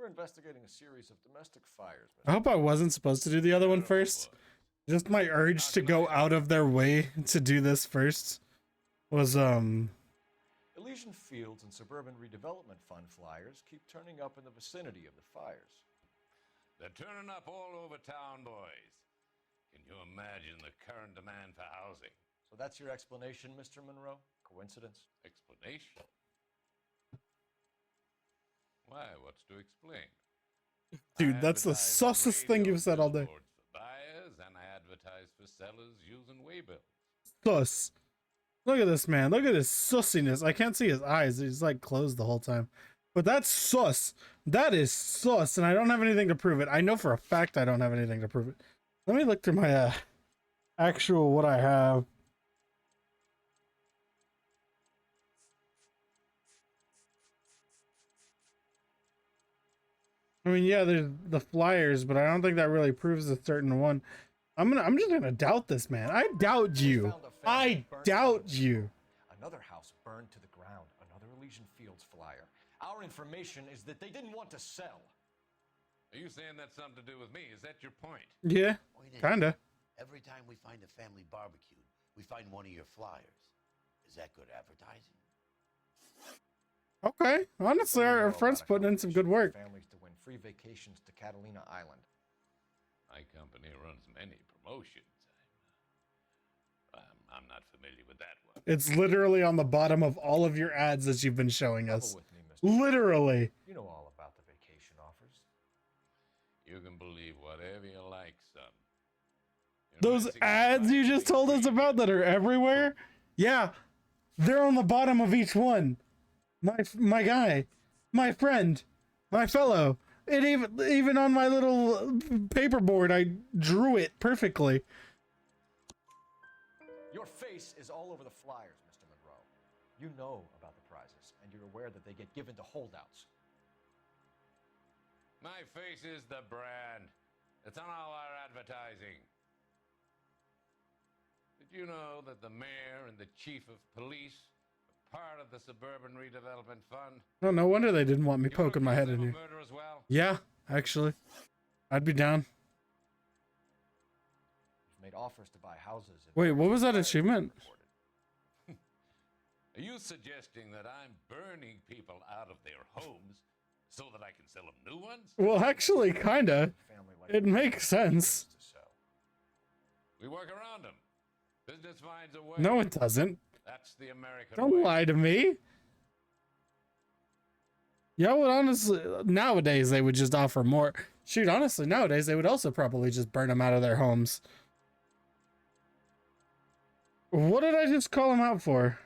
We're investigating a series of domestic fires. I hope I wasn't supposed to do the other one first. Just my urge to go out of their way to do this first was, Elysian Fields and Suburban Redevelopment Fund flyers keep turning up in the vicinity of the fires. They're turning up all over town, boys. Can you imagine the current demand for housing? So that's your explanation, Mr. Monroe? Coincidence? Explanation? Why, what's to explain? dude, that's the sauciest thing you've said all day. For buyers, and I advertise for sellers using waybills. Sus. Look at this man. Look at his sussiness. I can't see his eyes. He's like closed the whole time. But that's sus. That is sus, and I don't have anything to prove it. I know for a fact I don't have anything to prove it. Let me look through my actual what I have. I mean, yeah, there's the flyers, but I don't think that really proves a certain one. I'm just gonna doubt this man. I doubt you. I doubt you. Another house burned to the ground. Another Elysian Fields flyer. Our information is that they didn't want to sell. Are you saying that's something to do with me? Is that your point? Yeah, kinda. Every time we find a family barbecue, we find one of your flyers. Is that good advertising? Okay, honestly, our friend's putting in some good work. Families to win free vacations to Catalina Island. My company runs many promotions. I'm not familiar with that one. It's literally on the bottom of all of your ads that you've been showing us. Literally. You know all about the vacation offers. You can believe whatever you like, son. Those ads you just told us about that are everywhere? Yeah, they're on the bottom of each one. My guy, my friend, my fellow. It even on my little paperboard, I drew it perfectly. Your face is all over the flyers, Mr. Monroe. You know about the prizes, and you're aware that they get given to holdouts. My face is the brand. It's on all our advertising. Did you know that the mayor and the chief of police are part of the Suburban Redevelopment Fund? Oh, no wonder they didn't want me poking my head in here. Murder as well? Yeah, actually. I'd be down. You've made offers to buy houses. Wait, what was that achievement? Are you suggesting that I'm burning people out of their homes so that I can sell them new ones? Well, actually, kinda. It makes sense. We work around them. Business finds a way. No, it doesn't. That's the American Don't way. lie to me. Yeah, well, honestly, nowadays they would just offer more. Shoot, honestly, nowadays they would also probably just burn them out of their homes. What did I just call him out for?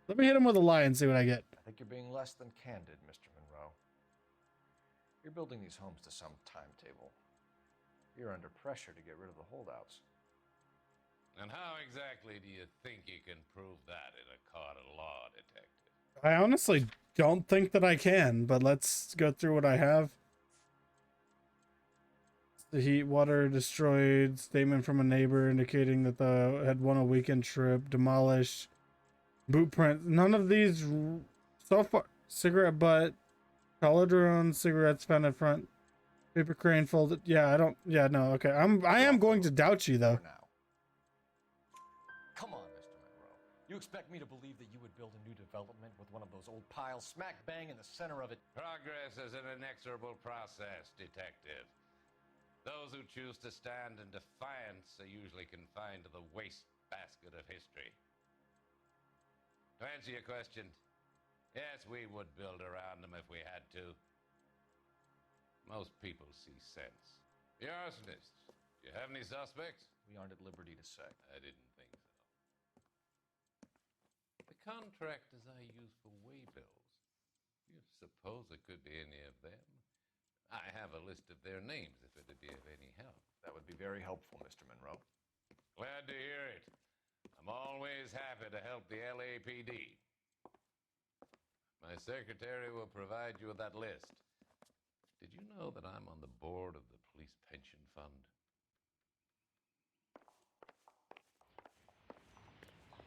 Let me hit him with a lie and see what I get. I think you're being less than candid, Mr. Monroe. You're building these homes to some timetable. You're under pressure to get rid of the holdouts. And how exactly do you think you can prove that in a court of law, Detective? I honestly don't think that I can, but let's go through what I have. The heat, water destroyed, statement from a neighbor indicating that the had won a weekend trip, demolished, boot print. None of these so far. Cigarette butt, collar drone, cigarettes found in front, paper crane folded. Yeah, I don't. Yeah, no. Okay, I am going to doubt you though. Come on, Mr. Monroe. You expect me to believe that you would build a new development with one of those old piles smack bang in the center of it? Progress is an inexorable process, Detective. Those who choose to stand in defiance are usually confined to the wastebasket of history. To answer your question, yes, we would build around them if we had to. Most people see sense. The arsonists, do you have any suspects? We aren't at liberty to say. I didn't think so. The contractors I use for waybills, do you suppose it could be any of them? I have a list of their names if it'd be of any help. That would be very helpful, Mr. Monroe. Glad to hear it. I'm always happy to help the LAPD. My secretary will provide you with that list. Did you know that I'm on the board of the police pension fund?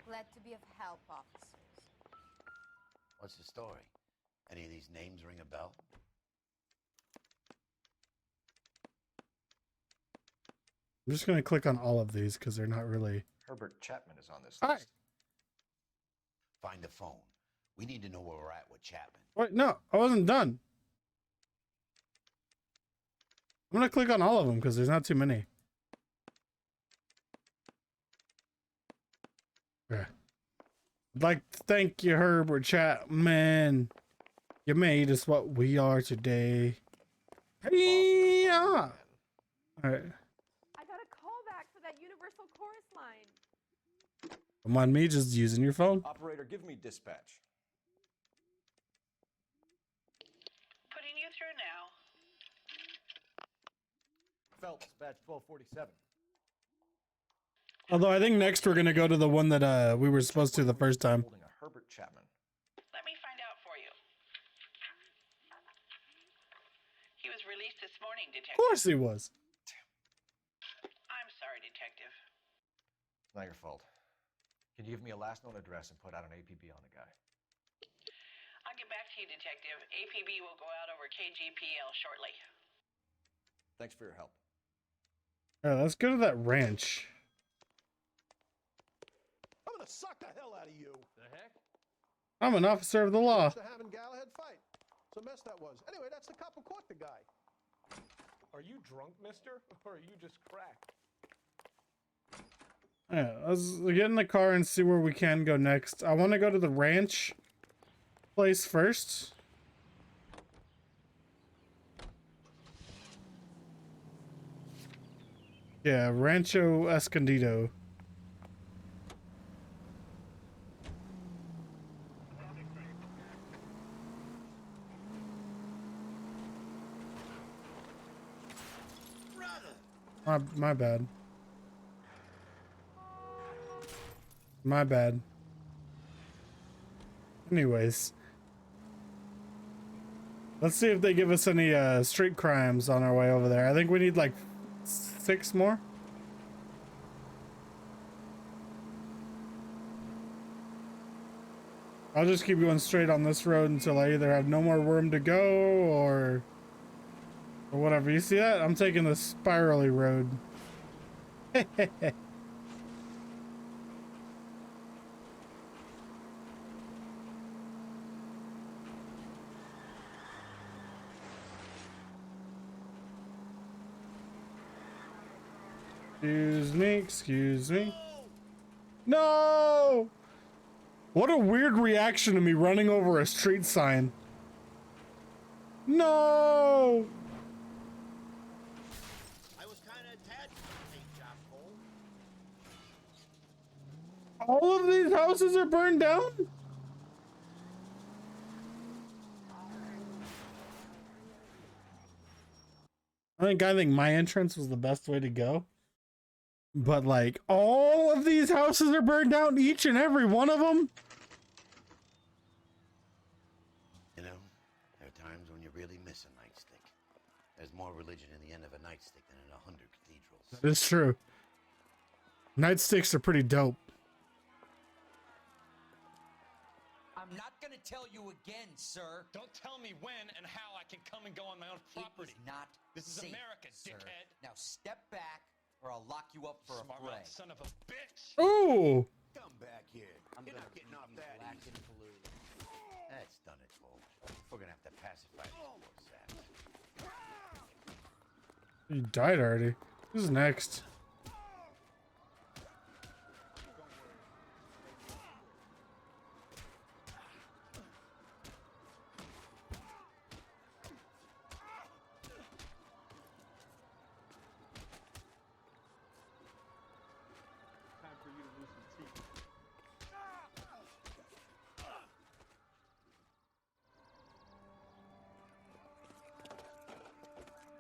Glad to be of help, officers. What's the story? Any of these names ring a bell? I'm just going to click on all of these because they're not really. Herbert Chapman is on this Hi. list. Find the phone. We need to know where we're at with Chapman. Wait, no, I wasn't done. I'm going to click on all of them because there's not too many. Yeah. I'd like to thank you, Herbert Chapman. You made us what we are today. Hey, all right. I got a call back for that Universal Chorus line. Come on, me just using your phone. Operator, give me dispatch. Putting you through now. Phelps, badge 1247. Although I think next we're gonna go to the one that we were supposed to the first time. Holding a Herbert Chapman. Let me find out for you. He was released this morning, Detective. Of course he was. I'm sorry, Detective. Not your fault. Can you give me a last known address and put out an APB on the guy? I'll get back to you, Detective. APB will go out over KGPL shortly. Thanks for your help. All right, let's go to that ranch. I'm gonna suck the hell out of you. The heck? I'm an officer of the law. To having Galahad fight. It's a mess that was. Anyway, that's the cop who caught the guy. Are you drunk, mister? Or are you just cracked? Yeah, let's get in the car and see where we can go next. I want to go to the ranch place first. Yeah, Rancho Escondido. My bad. My bad. Anyways. Let's see if they give us any street crimes on our way over there. I think we need like 6 more. I'll just keep going straight on this road until I either have no more room to go or whatever. You see that? I'm taking the spirally road. Excuse me, excuse me. No! What a weird reaction to me running over a street sign. No! I was kind of attached to the paint job, Cole. All of these houses are burned down? I think my entrance was the best way to go. But like all of these houses are burned down, each and every one of them. You know, there are times when you really miss a nightstick. There's more religion in the end of a nightstick than in 100 cathedrals. That is true. Nightsticks are pretty dope. I'm not gonna tell you again, sir. Don't tell me when and how I can come and go on my own property. It is not This is safe, America, sir. dickhead. Now step back, or I'll lock you up for Smart a fray. mouth son of a bitch. Ooh. Come back here. You're not getting off that easy. That's done it, folks. We're gonna have to pacify these poor saps. He died already. Who's next? Time for you to lose some teeth.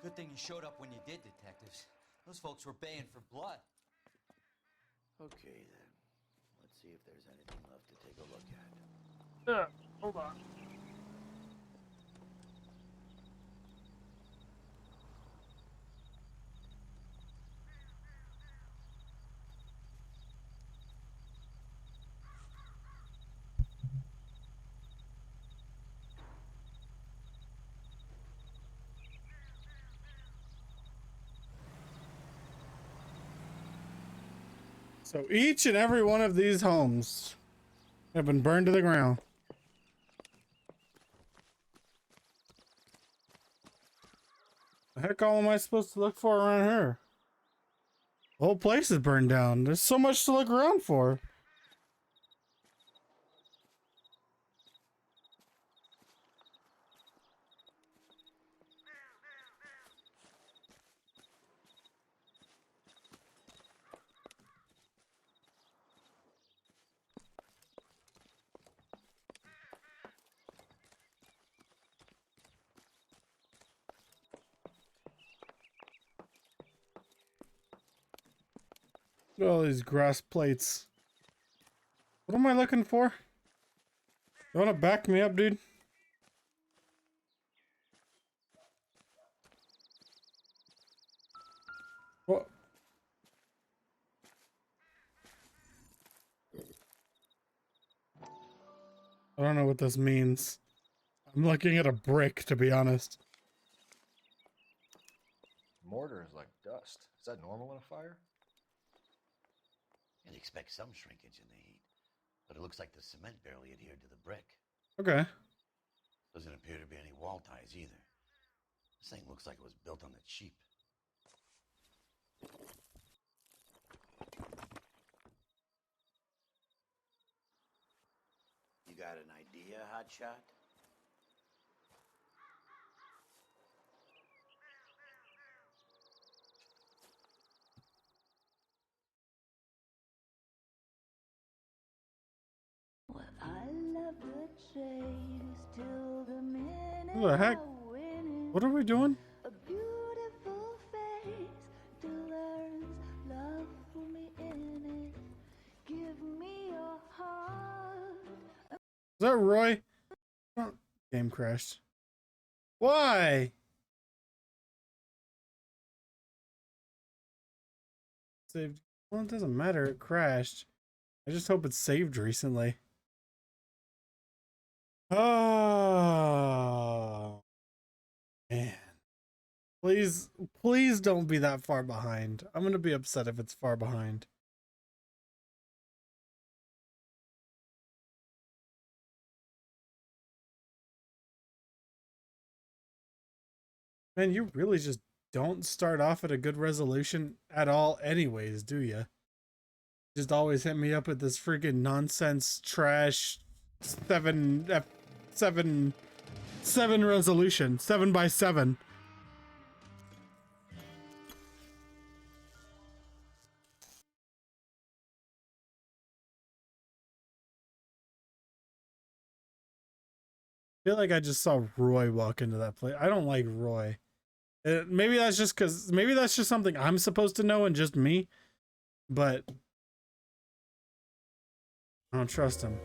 Good thing you showed up when you did, detectives. Those folks were baying for blood. Okay, then. Let's see if there's anything left to take a look at. Hold on. So each and every one of these homes have been burned to the ground. The heck all am I supposed to look for around here? The whole place is burned down. There's so much to look around for. Look at all these grass plates. What am I looking for? You wanna back me up, dude? What? I don't know what this means. I'm looking at a brick, to be honest. Mortar is like dust. Is that normal in a fire? You'd expect some shrinkage in the heat, but it looks like the cement barely adhered to the brick. Okay. Doesn't appear to be any wall ties either. This thing looks like it was built on the cheap. You got an idea, Hotshot? What the heck? What are we doing? A beautiful face delivers love for me in it. Give me your heart. Is that Roy? Oh, game crashed. Why? Saved. Well, it doesn't matter. It crashed. I just hope it's saved recently. Oh, man. Please, please don't be that far behind. I'm gonna be upset if it's far behind. Man, you really just don't start off at a good resolution at all anyways, do you? Just always hit me up with this freaking nonsense trash 7 resolution, 7x7. I feel like I just saw Roy walk into that place. I don't like Roy. Maybe that's just because maybe that's just something I'm supposed to know and just me, but I don't trust him.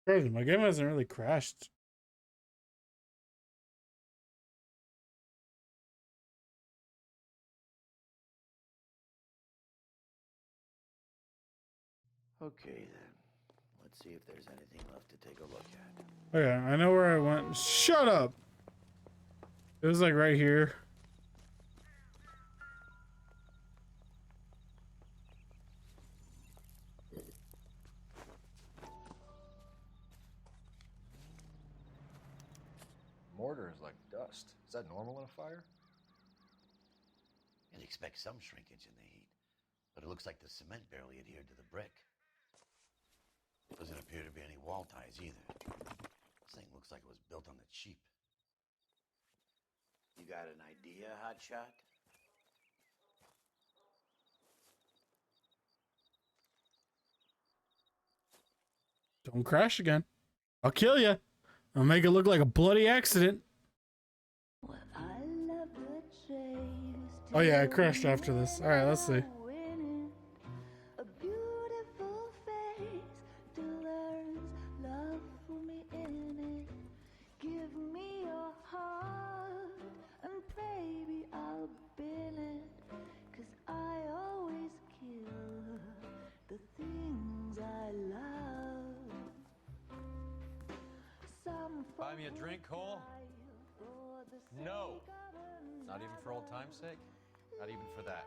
Crazy, my game hasn't really crashed. Okay, then. Let's see if there's anything left to take a look at. Okay, I know where I went. Shut up! It was like right here. Mortar is like dust. Is that normal in a fire? You'd expect some shrinkage in the heat, but it looks like the cement barely adhered to the brick. Doesn't appear to be any wall ties either. This thing looks like it was built on the cheap. You got an idea, Hotshot? Don't crash again. I'll kill you. I'll make it look like a bloody accident. Oh yeah, I crashed after this. All right, let's see. Buy me a drink, Cole? No. Not even for old time's sake? Not even for that.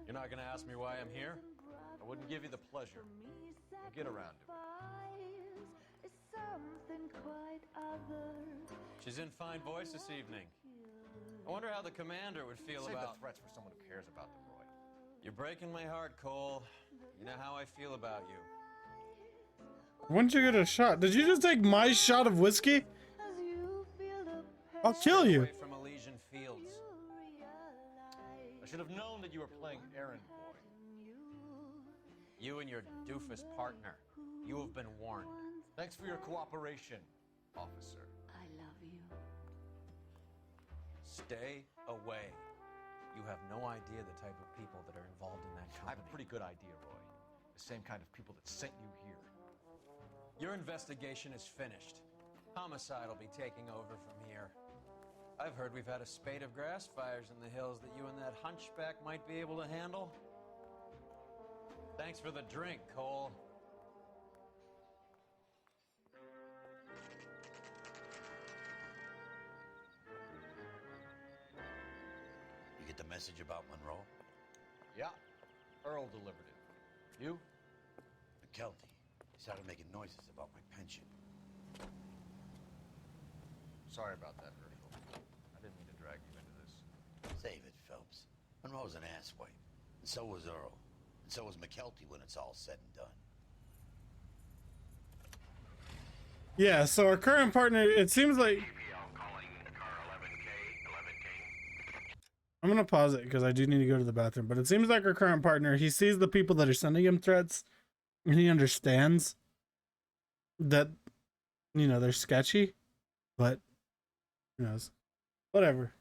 You're not gonna ask me why I'm here? I wouldn't give you the pleasure. We'll get around to it. She's in fine voice this evening. I wonder how the commander would feel Save about... the threats for someone who cares about them, Roy. You're breaking my heart, Cole. You know how I feel about you. When did you get a shot? Did you just take my shot of whiskey? I'll kill you. Away from Elysian Fields. I should have known that you were playing errand boy. You and your doofus partner. You have been warned. Thanks for your cooperation, officer. I love you. Stay away. You have no idea the type of people that are involved in that I have company. a pretty good idea, Roy. The same kind of people that sent you here. Your investigation is finished. Homicide will be taking over from here. I've heard we've had a spate of grass fires in the hills that you and that hunchback might be able to handle. Thanks for the drink, Cole. You get the message about Monroe? Yeah. Earl delivered it. You? McKelty. He started making noises about my pension. Sorry about that, Herschel. I didn't mean to drag you into this. Save it, Phelps. Monroe's an asswipe. And so was Earl. And so was McKelty when it's all said and done. Yeah, so our current partner, it seems like... I'm gonna pause it because I do need to go to the bathroom, but it seems like our current partner, he sees the people that are sending him threats, and he understands that, you know, they're sketchy, but who knows? Whatever.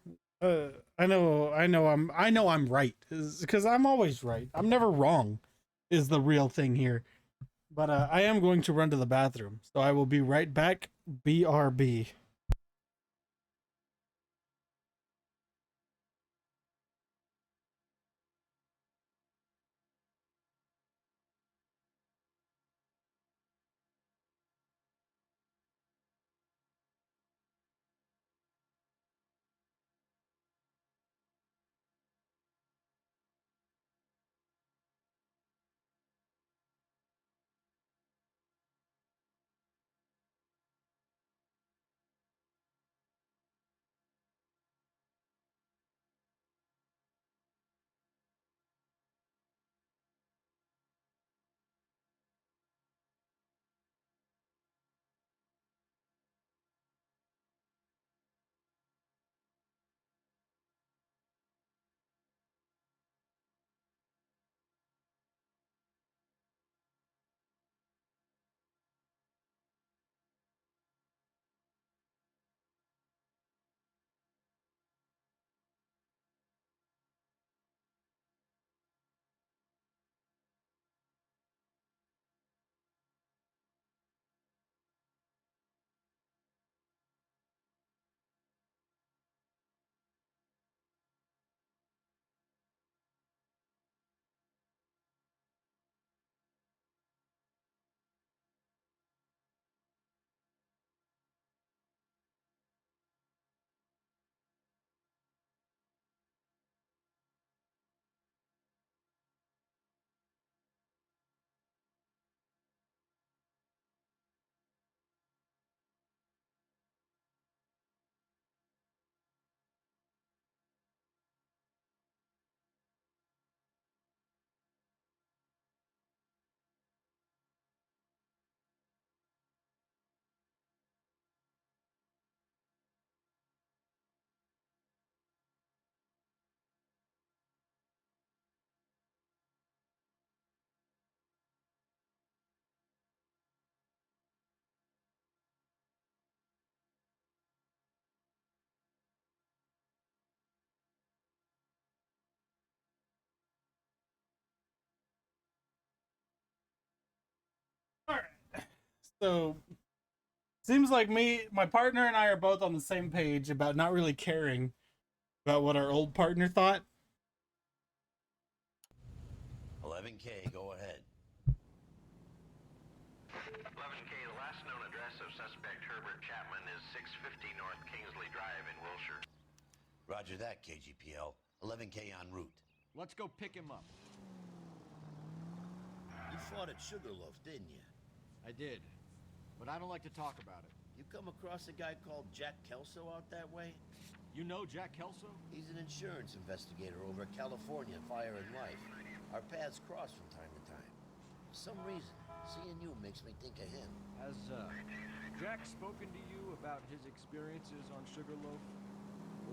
I know I'm right, because I'm always right. I'm never wrong, is the real thing here. But I am going to run to the bathroom, so I will be right back. BRB. So seems like my partner and I are both on the same page about not really caring about what our old partner thought. 11K, go ahead. 11K, the last known address of suspect Herbert Chapman is 650 North Kingsley Drive in Wilshire. Roger that, KGPL. 11K en route. Let's go pick him up. You fought at Sugarloaf, didn't you? I did, but I don't like to talk about it. You come across a guy called Jack Kelso out that way? You know Jack Kelso? He's an insurance investigator over at California Fire and Life. Our paths cross from time to time. For some reason, seeing you makes me think of him. Has Jack spoken to you about his experiences on Sugarloaf?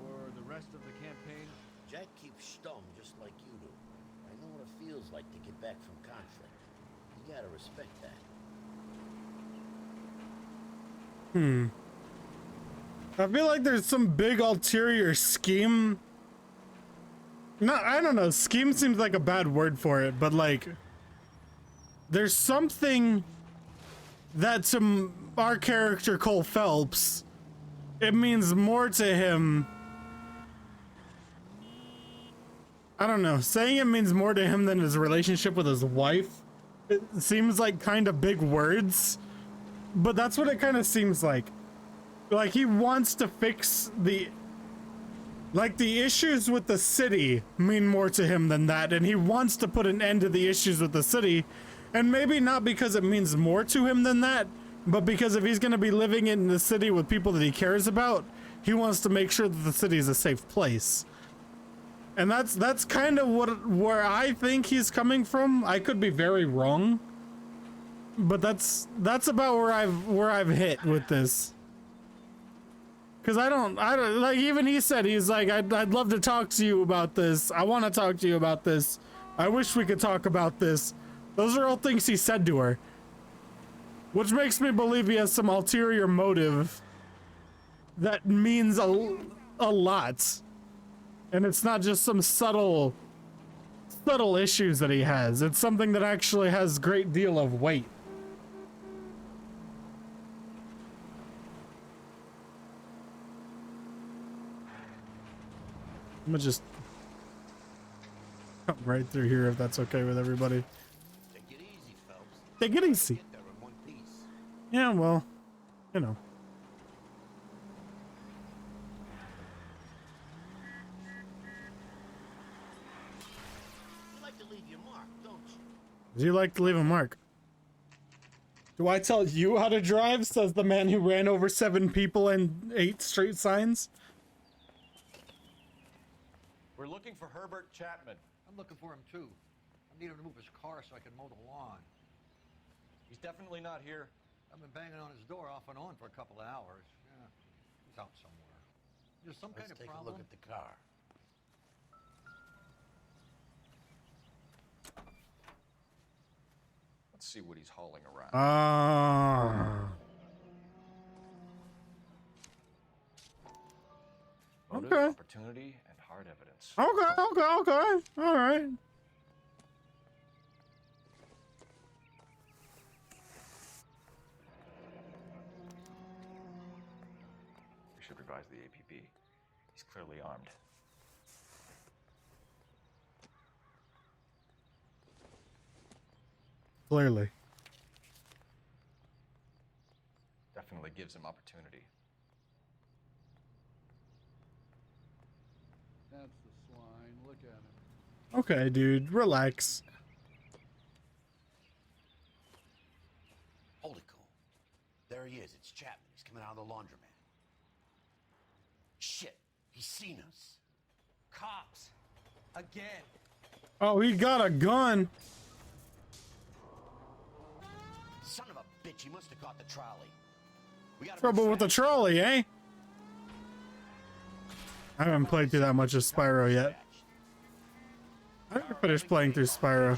Or the rest of the campaign? Jack keeps stum just like you do. I know what it feels like to get back from conflict. You gotta respect that. I feel like there's some big ulterior scheme. No, I don't know. Scheme seems like a bad word for it, but like, there's something that to our character Cole Phelps, it means more to him. I don't know. Saying it means more to him than his relationship with his wife, it seems like kind of big words, but that's what it kind of seems like. Like he wants to fix the issues with the city mean more to him than that, and he wants to put an end to the issues with the city, and maybe not because it means more to him than that, but because if he's going to be living in the city with people that he cares about, he wants to make sure that the city is a safe place. And that's kind of where I think he's coming from. I could be very wrong, but that's about where I've hit with this. Cause I don't like, even he said, he's like, I'd love to talk to you about this. I want to talk to you about this. I wish we could talk about this. Those are all things he said to her, which makes me believe he has some ulterior motive that means a lot. And it's not just some subtle issues that he has. It's something that actually has a great deal of weight. I'm gonna just come right through here if that's okay with everybody. Take it easy, Phelps. Take it easy. Get there in one piece. Yeah, well, you know. You like to leave your mark, don't you? Do you like to leave a mark? Do I tell you how to drive, says the man who ran over 7 people and 8 street signs? We're looking for Herbert Chapman. I'm looking for him too. I need him to move his car so I can mow the lawn. He's definitely not here. I've been banging on his door off and on for a couple of hours. Yeah, he's out somewhere. There's some kind of Let's take problem. a look at the car. Let's see what he's hauling around. Motive, Okay. opportunity, and hard evidence. Okay. All right. We should revise the APB. He's clearly armed. Clearly. Definitely gives him opportunity. That's the swine. Look at him. Okay, dude, relax. Holy cool. There he is. It's Chapman. He's coming out of the laundromat. Shit. He's seen us. Cops. Again. Oh, he got a gun. Son of a bitch. He must have caught the trolley. We gotta Trouble with the trolley, eh? I haven't played through that much of Spyro yet. I never finished playing through Spyro.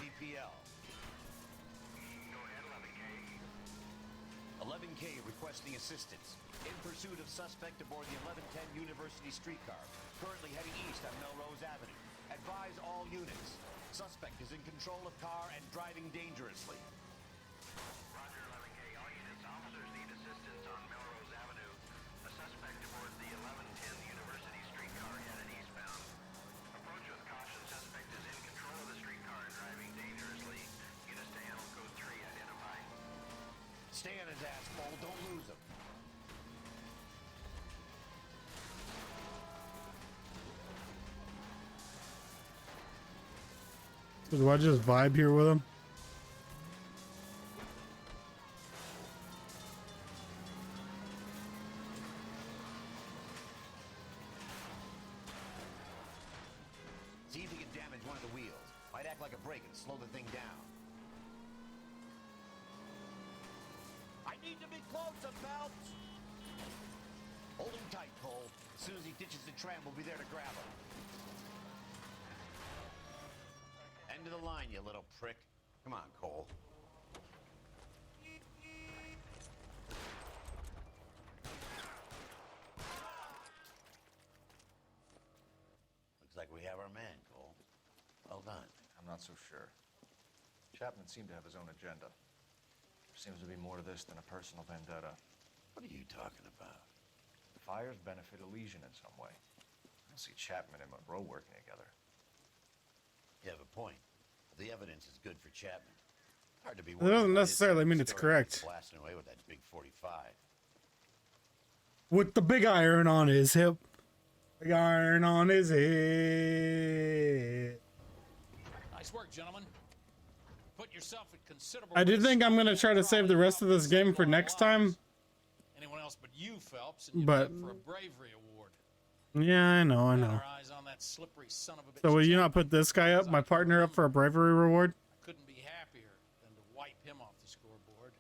11K requesting assistance. In pursuit of suspect aboard the 1110 University streetcar. Currently heading east on Melrose Avenue. Advise all units. Suspect is in control of car and driving dangerously. Roger, 11K. All units, Stay on his ass, Cole. Don't lose him. Do I just vibe here with him? See if you can damage one of the wheels. Might act like a brake and slow the thing down. I need to be closer, Phelps! Hold him tight, Cole. As soon as he ditches the tram, we'll be there to grab him. End of the line, you little prick. Come on, Cole. Looks like we have our man, Cole. Well done. I'm not so sure. Chapman seemed to have his own agenda. There seems to be more to this than a personal vendetta. What are you talking about? The fires benefit Elysian in some way. I don't see Chapman and Monroe working together. You have a point. The evidence is good for Chapman. Hard to be That doesn't necessarily mean it's correct. Blasting away with that big 45. With the big iron on his hip. Big iron on his head. Nice work, gentlemen. Put yourself at considerable I do risk. think I'm going to try to save the rest of this game for next time. Anyone else but you, Phelps, and you'd But be up for a bravery award. yeah, I know. Our eyes on that slippery son of a bitch. So will you not put this guy up, my partner, up for a bravery reward? Couldn't be happier than to wipe him off the scoreboard.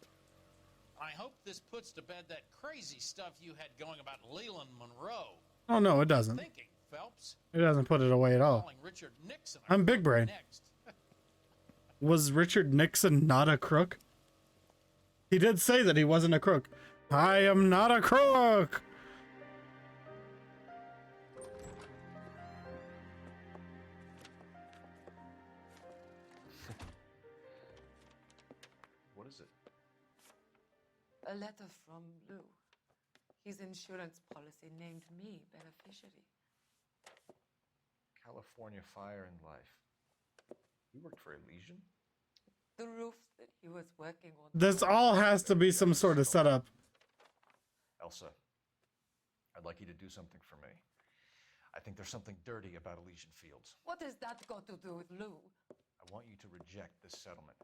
I hope this puts to bed that crazy stuff you had going about Leland Monroe. Oh no, it doesn't. Thinking, Phelps. It doesn't put it away at all. Calling Richard Nixon I'm big brain. next. Was Richard Nixon not a crook? He did say that he wasn't a crook. I am not a crook. What is it? A letter from Lou. His insurance policy named me beneficiary. California Fire and Life. You worked for Elysian? The roof that he was working on. This all has to be some sort of setup. Elsa, I'd like you to do something for me. I think there's something dirty about Elysian Fields. What has that got to do with Lou? I want you to reject this settlement.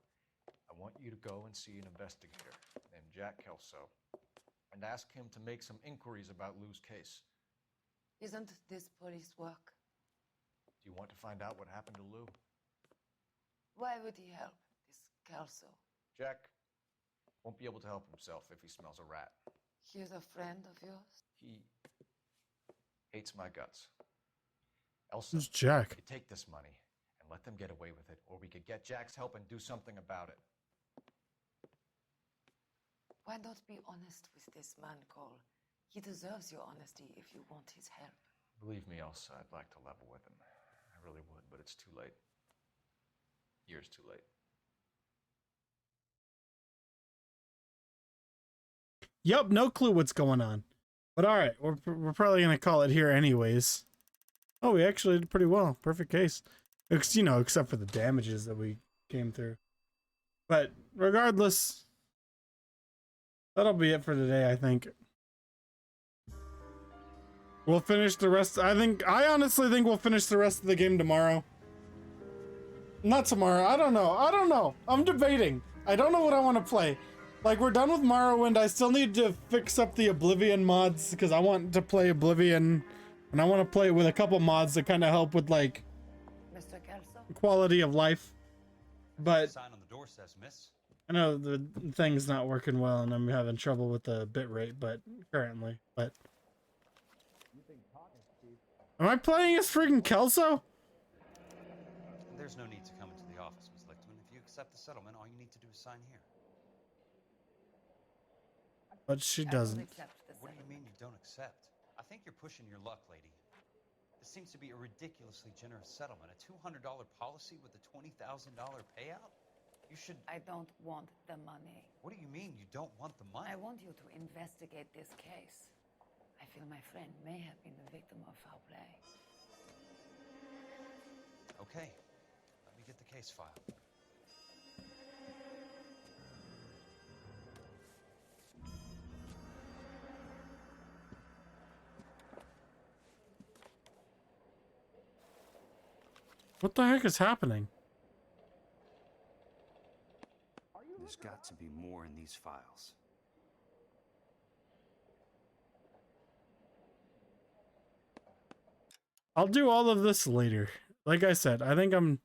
I want you to go and see an investigator named Jack Kelso and ask him to make some inquiries about Lou's case. Isn't this police work? Do you want to find out what happened to Lou? Why would he help this Kelso? Jack won't be able to help himself if he smells a rat. He is a friend of yours? He hates my guts. Elsa, Who's Jack? you take this money and let them get away with it, or we could get Jack's help and do something about it. Why not be honest with this man, Cole? He deserves your honesty if you want his help. Believe me, Elsa, I'd like to level with him. I really would, but it's too late. Years too late. Yup, no clue what's going on. But alright, we're probably going to call it here anyways. Oh, we actually did pretty well. Perfect case. You know, except for the damages that we came through. But regardless, that'll be it for today, I think. We'll finish the rest. I honestly think we'll finish the rest of the game tomorrow. Not tomorrow. I don't know. I'm debating. I don't know what I want to play. Like, we're done with Morrowind. I still need to fix up the Oblivion mods because I want to play Oblivion, and I want to play it with a couple mods that kind of help with, like, Mr. Kelso? quality of life. But Sign on the door says miss. I know the thing's not working well, and I'm having trouble with the bitrate, but currently. But am I playing as freaking Kelso? There's no need to come into the office, Ms. Lichtman. If you accept the settlement, all you need to do is sign here. But she doesn't. What do you mean you don't accept? I think you're pushing your luck, lady. This seems to be a ridiculously generous settlement. A $200 policy with a $20,000 payout? You should... I don't want the money. What do you mean you don't want the money? I want you to investigate this case. I feel my friend may have been the victim of foul play. Okay. Let me get the case file. What the heck is happening? There's got to be more in these files. I'll do all of this later. Like I said, I know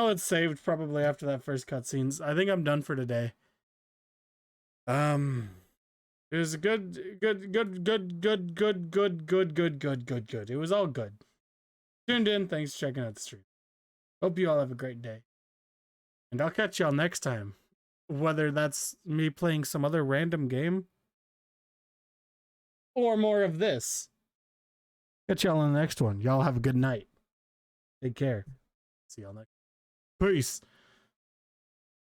it's saved probably after that first cutscenes. I think I'm done for today. It was good. It was all good. Tuned in. Thanks for checking out the stream. Hope you all have a great day. And I'll catch y'all next time. Whether that's me playing some other random game or more of this. Catch y'all on the next one. Y'all have a good night. Take care. See y'all next. Peace.